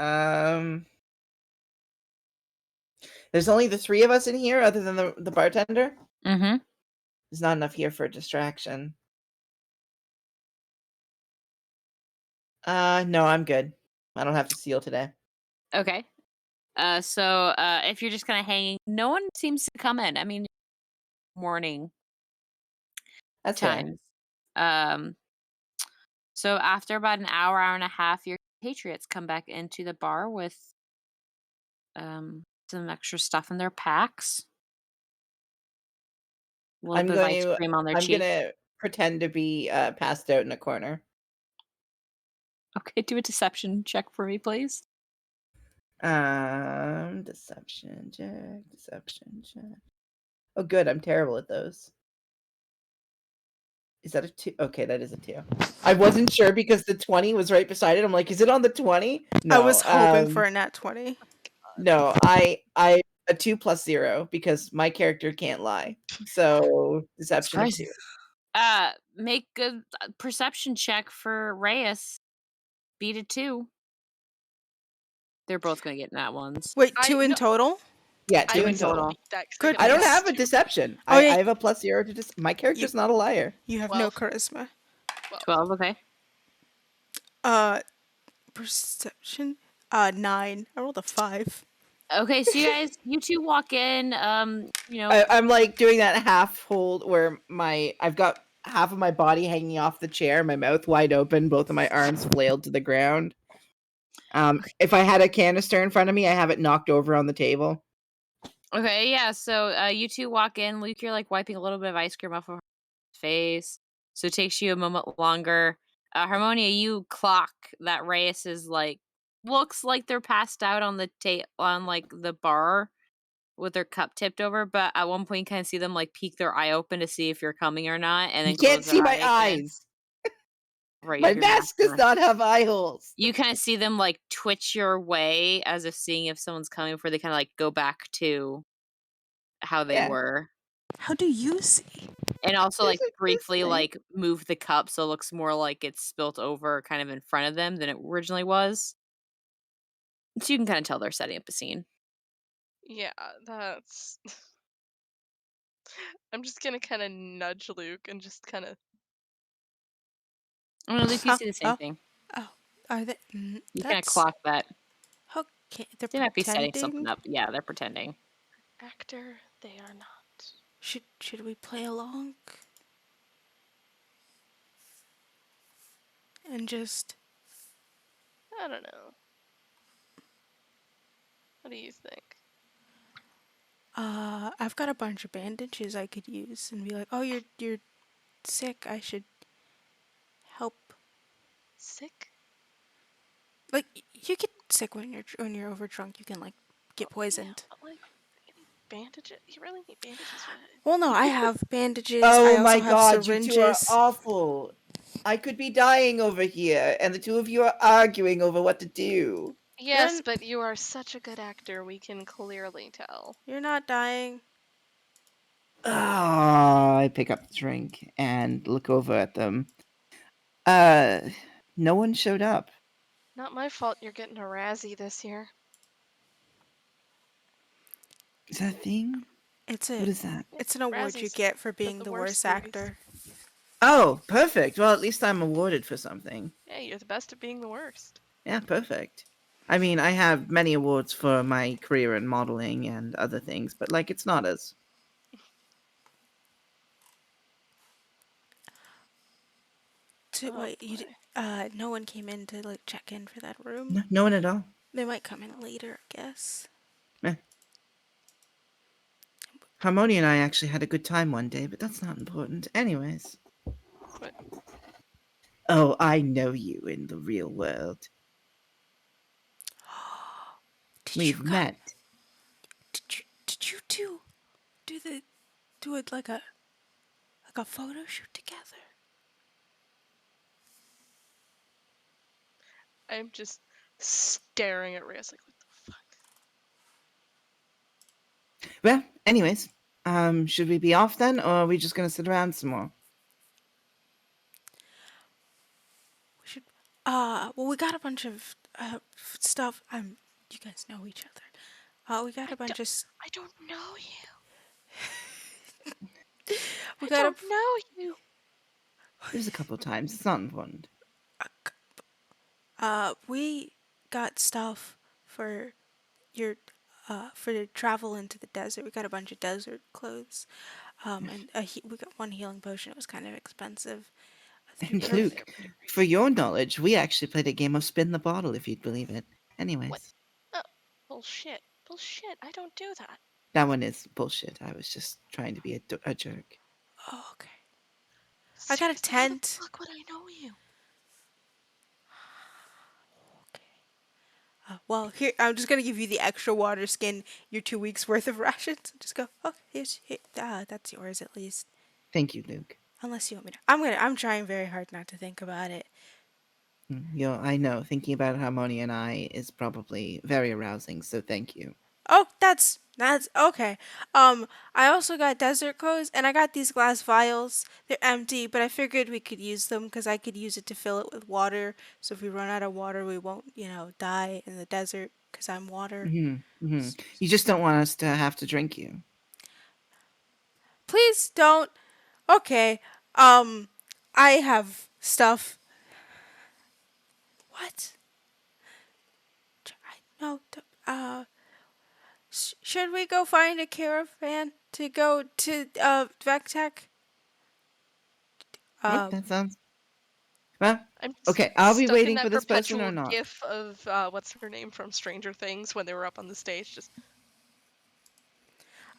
There's only the three of us in here, other than the bartender. Mm-hmm. There's not enough here for a distraction. No, I'm good. I don't have to steal today. Okay. So if you're just kind of hanging, no one seems to come in. I mean, morning That's fair. times. Um, so after about an hour, hour and a half, your patriots come back into the bar with some extra stuff in their packs. A little I'm bit of going ice to. cream on their I'm cheek. gonna pretend to be passed out in a corner. Okay, do a deception check for me, please. Deception check. Deception check. Oh, good. I'm terrible at those. Is that a 2? Okay, that is a 2. I wasn't sure because the 20 was right beside it. I'm like, is it on the 20? No. I was hoping for a nat 20. No, I a 2 plus 0 because my character can't lie. So deception of 2. Make a perception check for Reyes. Beat it 2. They're both gonna get nat ones. Wait, I 2 in no, total? Yeah, I 2 Two in in will total. total. beat that 'cause Good. I I got don't a have a +2. deception. Oh, yeah. I have a plus 0 to my character's not a liar. You have no 12. charisma. 12, okay. Uh, perception? 9. I rolled a 5. Okay, so you two walk in, I'm like doing that half hold where I've got half of my body hanging off the chair, my mouth wide open, both of my arms flailed to the ground. If I had a canister in front of me, I have it knocked over on the table. okay, yeah, so you two walk in. Luke, you're like wiping a little bit of ice cream off of her face, so it takes you a moment longer. Harmonia, you clock that Reyes is like looks like they're passed out on the on like the bar with their cup tipped over, but at one point you kind of see them like peek their eye open to see if you're coming or not, and You then can't close their see my eye again. eyes. Right, you My have your mask does on. not have eye holes. You kind of see them like twitch your way as if seeing if someone's coming before they kind of like go back to how they Yeah. were. How do you see? And also like There's this briefly thing. like move the cup so it looks more like it's spilt over kind of in front of them than it originally was. So you can kind of tell they're setting up a scene. Yeah, that's. I'm just gonna kind of nudge Luke and just kind of. I mean, Luke, you Oh, see the same oh, thing. oh. Are they? You kind of That's clock that. okay. They're They might be setting something pretending. up. Yeah, they're pretending. Actor, they are not. Should we play along and just? I don't know. What do you think? I've got a bunch of bandages I could use and be like, oh, you're sick. I should help. Sick? Like you get sick when you're over drunk. You can like get Yeah, poisoned. but like, you need bandages. You really need bandages for that. Well, no, I have bandages. I Oh also my have god, you two are syringes. awful. I could be dying over here, and the two of you are arguing over what to do. Yes, You're but you are such a good actor. We can clearly tell. you're not dying. Ah, I pick up the drink and look over at them. Uh, no one showed up. Not my fault. You're getting a Razzie this year. Is that a thing? It's What is that? it's an award you Razzies get for for being the the worst worst movies. actor. Oh, perfect. Well, at least I'm awarded for something. Yeah, you're the best at being the worst. Yeah, perfect. I mean, I have many awards for my career in modeling and other things, but like, it's not as. Oh Wait, boy. no one came in to like check in for that room. No one at all. They might come in later, I guess. Eh. Harmonia and I actually had a good time one day, but that's not important. Anyways. What? Oh, I know you in the real world. Did We've you met. did you two do it like a photo shoot together? I'm just staring at Reyes like, what the fuck? Well, anyways, should we be off then, or are we just gonna sit around some more? We should. Well, we got a bunch of stuff. You guys know each other. Oh, we got I a bunch don't, of. I don't know you. We I got a. don't know you. There's a couple times. It's not important. We got stuff for your for the travel into the desert. We got a bunch of desert clothes. And we got one healing potion. It was kind of expensive. And They're Luke, very for your knowledge, we actually played a game of spin the bottle, if you'd believe it. What? Anyways, Oh, bullshit. Bullshit. I don't do that. that one is bullshit. I was just trying to be a jerk. Oh, okay. I got a Seriously, how the tent. fuck would I know you? Well, here I'm just gonna give you the extra water skin. Your 2 weeks worth of rations. Just go. Oh, that's yours at least. Thank you, Luke. Unless you want me to. I'm trying very hard not to think about it. I know, thinking about Harmonia and I is probably very arousing, so thank you. Oh, that's okay. I also got desert clothes, and I got these glass vials. They're empty, but I figured we could use them because I could use it to fill it with water. So if we run out of water, we won't, die in the desert because I'm water. You just don't want us to have to drink you. Please don't. Okay. Um, I have stuff. What? No. Should we go find a caravan to go to Vectech? Well, Um, that sounds... Well, I'm okay, I'll be stuck in waiting that for this person perpetual or not. gif of what's her name from Stranger Things when they were up on the stage. Just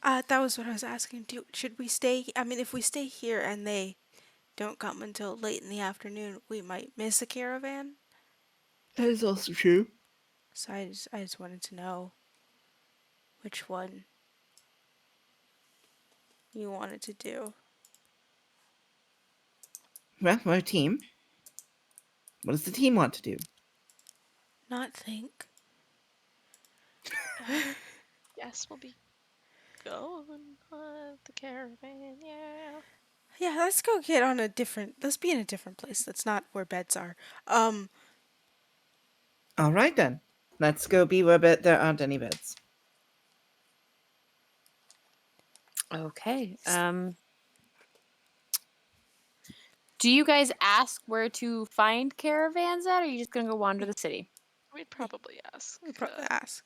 That was what I was asking. Should we stay? I mean, if we stay here and they don't come until late in the afternoon, we might miss a caravan. That is also true. So I just wanted to know which one you wanted to do. Well, we're a team. What does the team want to do? Not think. yes, we'll be going on the caravan. Yeah. Yeah, let's go get on a different. Let's be in a different place. That's not where beds are. All right, then. Let's go be where there aren't any beds. Okay. Do you guys ask where to find caravans at, or are you just gonna go wander the city? We'd probably ask. We probably ask.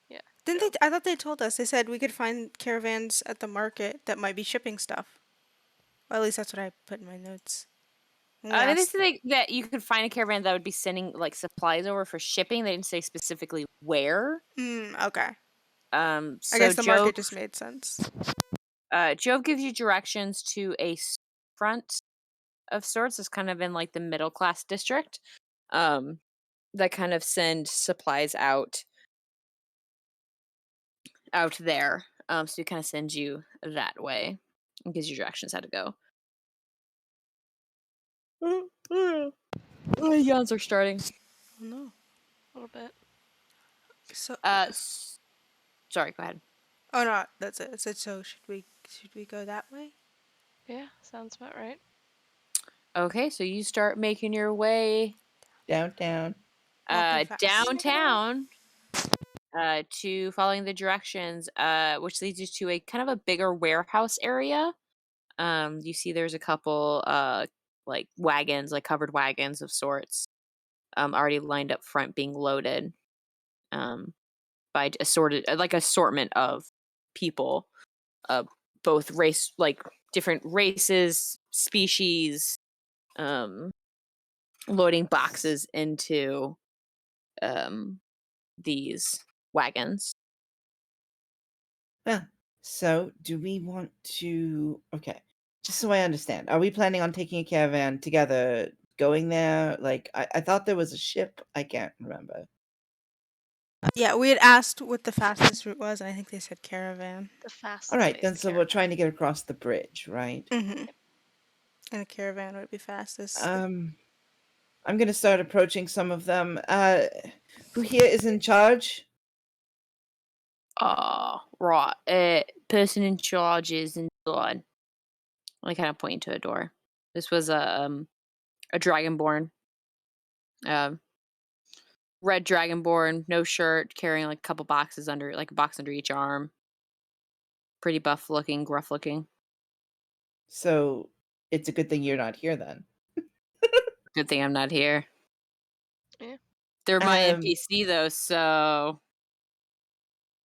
Yeah. Didn't Joe. they? I thought they told us. They said we could find caravans at the market that might be shipping stuff. Well, at least that's what I put in my notes. When we They didn't asked. say that you could find a caravan that would be sending like supplies over for shipping. They didn't say specifically where. Okay. I So guess the market just made sense. Jove gives you directions to a front of sorts. It's kind of in like the middle class district. That kind of send supplies out there. So he kind of sends you that way and gives you directions how to go. Yawns are starting. Oh, no. A little bit. So. Sorry, go ahead. Oh no, that's it. It said so. Should we go that way? Yeah, sounds about right. Okay, so you start making your way Downtown. Walking fast. downtown to following the directions, which leads you to a kind of a bigger warehouse area. You see there's a couple like wagons, like covered wagons of sorts, already lined up front being loaded by assortment of people, both race, like different races, species, loading boxes into these wagons. Well, so do we want to... Okay, just so I understand, are we planning on taking a caravan together, going there? Like, I thought there was a ship. I can't remember. Yeah, we had asked what the fastest route was, and I think they said caravan. The All fastest right, way is then, the so we're caravan. trying to get across the bridge, right? And a caravan would be fastest. I'm gonna start approaching some of them. Who here is in charge? Right. Person in charge is inside. I kind of point to a door. This was a dragonborn. red dragonborn, no shirt, carrying like a couple boxes under, like a box under each arm. Pretty buff looking, gruff looking. So it's a good thing you're not here then. Good thing I'm not here. Yeah. They're my Um, NPC though, so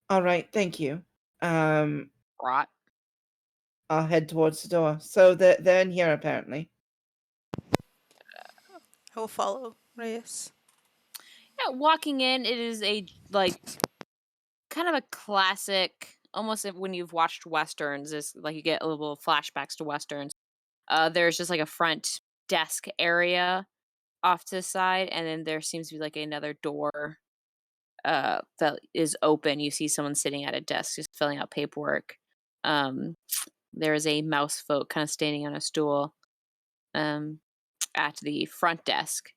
All right, thank you. Um, rot. I'll head towards the door. So they're in here apparently. I will follow Reyes. Yeah, walking in, it is a like kind of a classic, almost when you've watched westerns. Is like you get a little flashbacks to westerns. There's just like a front desk area off to the side, and then there seems to be like another door that is open. You see someone sitting at a desk just filling out paperwork. Um, there is a mouse folk kind of standing on a stool at the front desk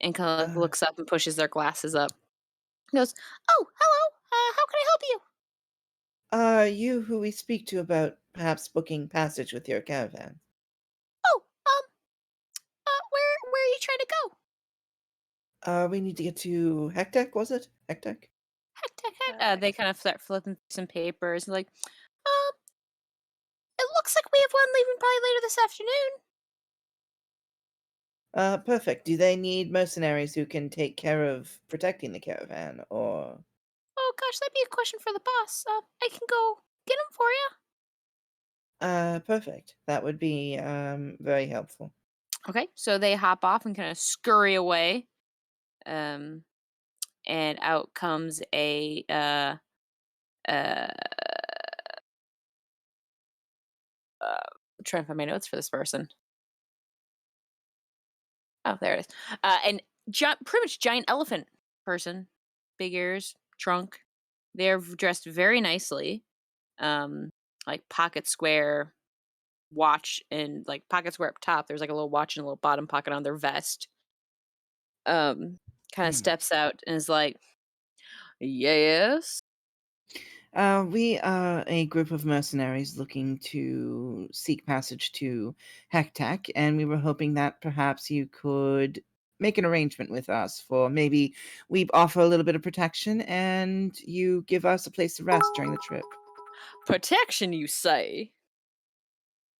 and kind of like Uh, looks up and pushes their glasses up. He goes, "Oh, hello. How can I help you?" you who we speak to about perhaps booking passage with your caravan. "Oh, where are you trying to go?" We need to get to Hectec, was it? Hectec? Heck, heck, heck. They kind of start flipping through some papers and like, um, it looks like we have one leaving probably later this afternoon. Perfect. Do they need mercenaries who can take care of protecting the caravan, or Oh gosh, that'd be a question for the boss. I can go get him for you. perfect. That would be very helpful. Okay, so they hop off and kind of scurry away. And out comes a uh, I'm trying to find my notes for this person. Oh, there it is. And pretty much giant elephant person, big ears, trunk. They're dressed very nicely, um, like pocket square watch and like pocket square up top. There's like a little watch and a little bottom pocket on their vest. Kind of steps out and is like, "Yes." We are a group of mercenaries looking to seek passage to Hectec, and we were hoping that perhaps you could make an arrangement with us for maybe we offer a little bit of protection and you give us a place to rest during the trip. Protection, you say?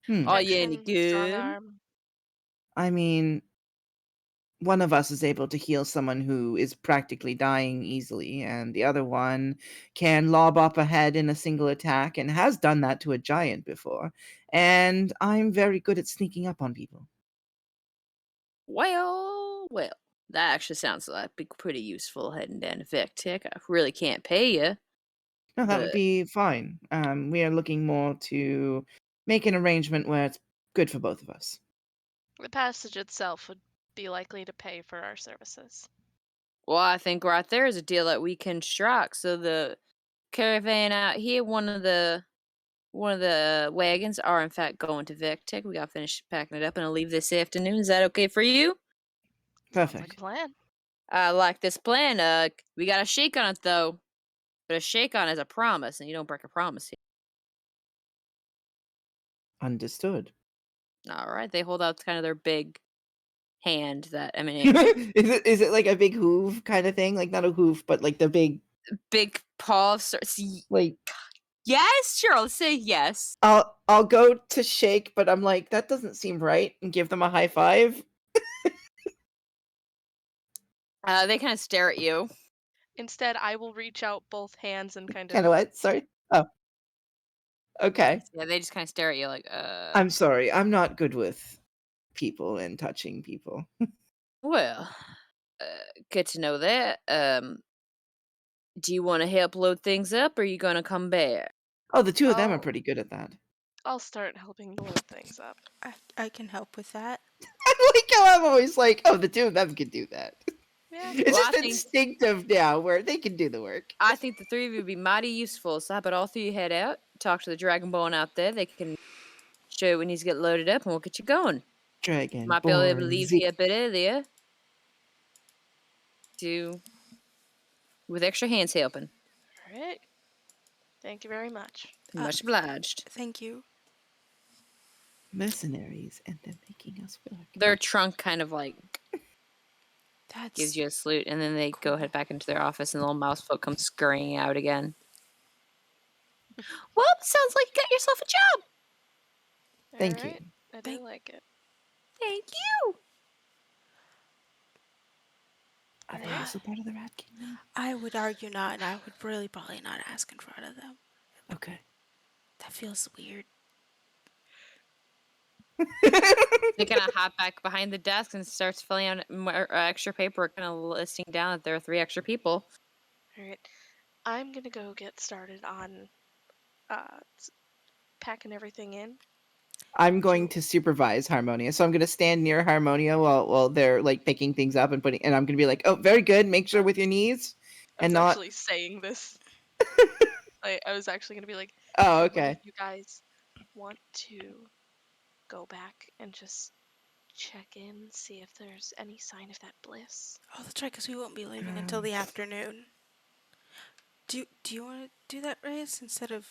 Hmm. Are you any Protection, strong good? arm. I mean, one of us is able to heal someone who is practically dying easily, and the other one can lob up a head in a single attack and has done that to a giant before. And I'm very good at sneaking up on people. Well. That actually sounds like be pretty useful heading down to Vectech. I really can't pay you, No, that would but be fine. We are looking more to make an arrangement where it's good for both of us. The passage itself would be likely to pay for our services. well, I think right there is a deal that we can strike. So the caravan out here, one of the wagons are in fact going to Vectech. We got to finish packing it up and I'll leave this afternoon. Is that okay for you? Sounds like a Perfect. plan. I like this plan. We got a shake on it though. But a shake on is a promise, and you don't break a promise here. Understood. All right, they hold out kind of their big hand. That I mean, Is it like a big hoof kind of thing? Like not a hoof, but like the big big paw of sorts. like Yes, sure. Let's say yes. I'll go to shake, but I'm like, that doesn't seem right, and give them a high five. They kind of stare at you. Instead, I will reach out both hands and kind Kind of of what? Sorry. Oh, okay. Yeah, they just kind of stare at you like, I'm sorry. I'm not good with people and touching people. Well, good to know that. Do you want to help load things up, or are you gonna come back? Oh, the two of them are I'll pretty good at that. I'll start helping you load things up. I can help with that. I like how I'm always like, oh, the two of them can do that. Yeah. It's Well, just instinctive now where they can do the work. I think the three of you would be mighty useful. So how about all three of you head out, talk to the Dragonborn out there. They can show you when needs to get loaded up, and we'll get you going. Dragon Might be able to born leave Z. here a bit earlier with extra hands helping. All right. Thank you very much. Much obliged. Thank you. Mercenaries and they're making us work. Their trunk kind of like That's gives you a salute, and then they go head back into their office, and the little mouse folk comes scurrying out again. Well, sounds like you got yourself a job. Thank Alright, you. I do Thank- like it. Thank you. Are they Alright. also part of the Rat Kingdom? I would argue not, and I would really probably not ask in front of them. Okay. That feels weird. They kind of hop back behind the desk and starts filling out more extra paperwork, kind of listing down that there are 3 extra people. Alright. I'm gonna go get started on packing everything in. I'm going to supervise Harmonia, so I'm going to stand near Harmonia while they're like picking things up and putting, and I'm going to be like, "Oh, very good. Make sure with your knees, I was and not." actually saying this. I was actually gonna be like, Oh, hey, what if okay. you guys want to go back and just check in, see if there's any sign of that bliss? Oh, that's right, because we won't be leaving until the afternoon. Do you want to do that, Reyes, instead of...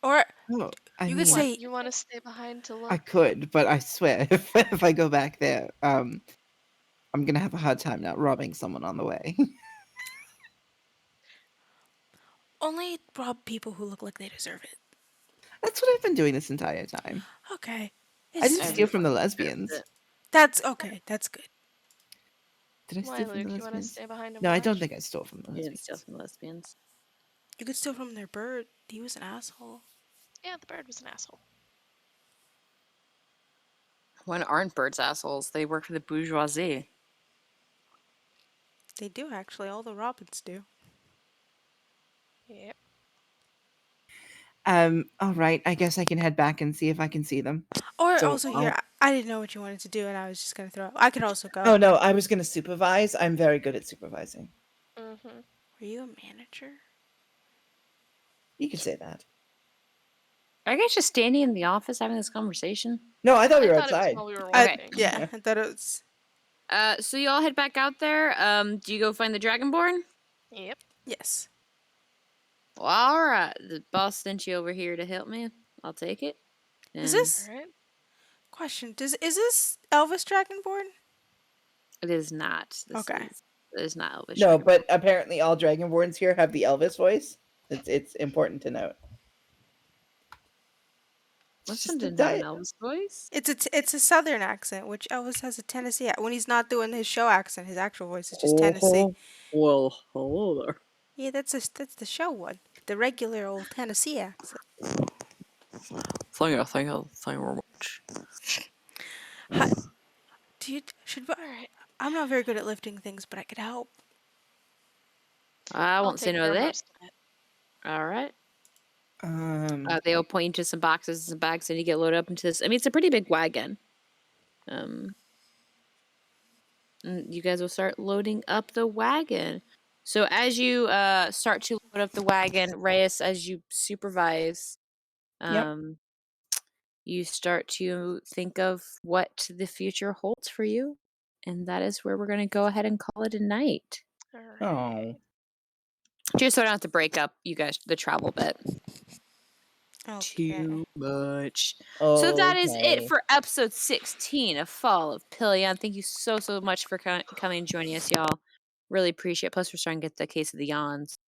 Or Oh, I you mean, could say... You want to stay behind to I look? could, but I swear, if I go back there, I'm gonna have a hard time not robbing someone on the way. Only rob people who look like they deserve it. That's what I've been doing this entire time. Okay. I It's didn't steal from the lesbians. That's okay. That's good. Did I Why, steal from the Luke? You want to lesbians? stay behind and No, I watch? don't think I stole from the You didn't steal lesbians. from the lesbians. You could steal from their bird. He was an asshole. Yeah, the bird was an asshole. When aren't birds assholes? They work for the bourgeoisie. They do, actually. All the robins do. Yep. All right. I guess I can head back and see if I can see them. Or So also, I'll- here, I didn't know what you wanted to do, and I was just going to throw... I could also go. Oh no, I was gonna supervise. I'm very good at supervising. Mm-hmm. Were you a manager? You could say that. Are you guys just standing in the office having this conversation? No, I thought we I were thought it was outside. while we were I, walking. yeah, Yeah. I thought it was... So you all head back out there. Do you go find the Dragonborn? Yep. Yes. Well, all right. The boss sent you over here to help me. I'll take it. Is And this... Alright. Question. Is this Elvis Dragonborn? It is not. This Okay. is not Elvish. No, Dragonborn. but apparently all Dragonborns here have the Elvis voice. It's important to note. Listen just a didn't have an diet. Elvis voice. It's a southern accent, which Elvis has a Tennessee... When he's not doing his show accent, his actual voice is just Tennessee. Well, hello there. Yeah, that's the show one. The regular old Tennessee accent. Thank you very much. Should we... Alright. I'm not very good at lifting things, but I could help. I I'll won't say take no care to of that. most of it. All right. Um, They'll point you to some boxes and some bags, and you get loaded up into this. I mean, it's a pretty big wagon. And you guys will start loading up the wagon. So as you start to load up the wagon, Reyes, as you supervise, Yep. you start to think of what the future holds for you, and that is where we're going to go ahead and call it a night. Alright. oh, Just so I don't have to break up you guys the travel bit. Okay. Much. oh. So that is it for episode 16 of Fall of Pilion. Thank you so much for coming and joining us, y'all. Really appreciate it. Plus, we're starting to get the case of the yawns,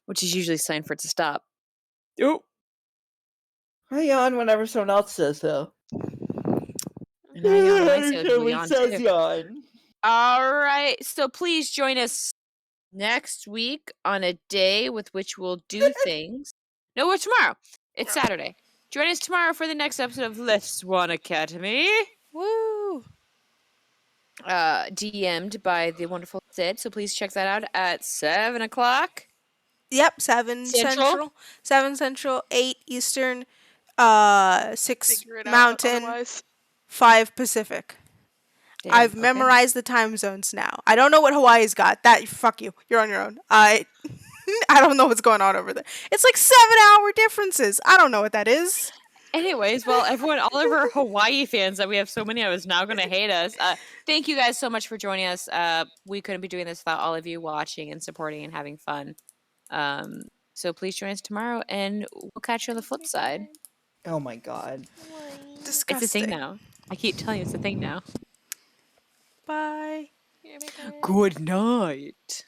which is usually a sign for it to stop. Oh. I yawn whenever someone else says so. And I yawn when I say it, Someone yawn says too. yawn. All right. So please join us next week on a day with which we'll do things. No, we're tomorrow. It's Saturday. Join us tomorrow for the next episode of Let's Swan Academy. Woo! DM'd by the wonderful Sid. So please check that out at 7 o'clock. Yep, 7 Central? Central. 7 Central, 8 Eastern, 6 Figure it out Mountain, otherwise. 5 Pacific. Damn, I've okay. memorized the time zones now. I don't know what Hawaii's got. Fuck you. You're on your own. I don't know what's going on over there. It's like 7-hour differences. I don't know what that is. Anyways, well, everyone, all of our Hawaii fans that we have so many of is now going to hate us. Thank you guys so much for joining us. We couldn't be doing this without all of you watching and supporting and having fun. So please join us tomorrow, and we'll catch you on the flip side. Oh my god. Disgusting. It's a thing now. I keep telling you it's a thing now. Good night.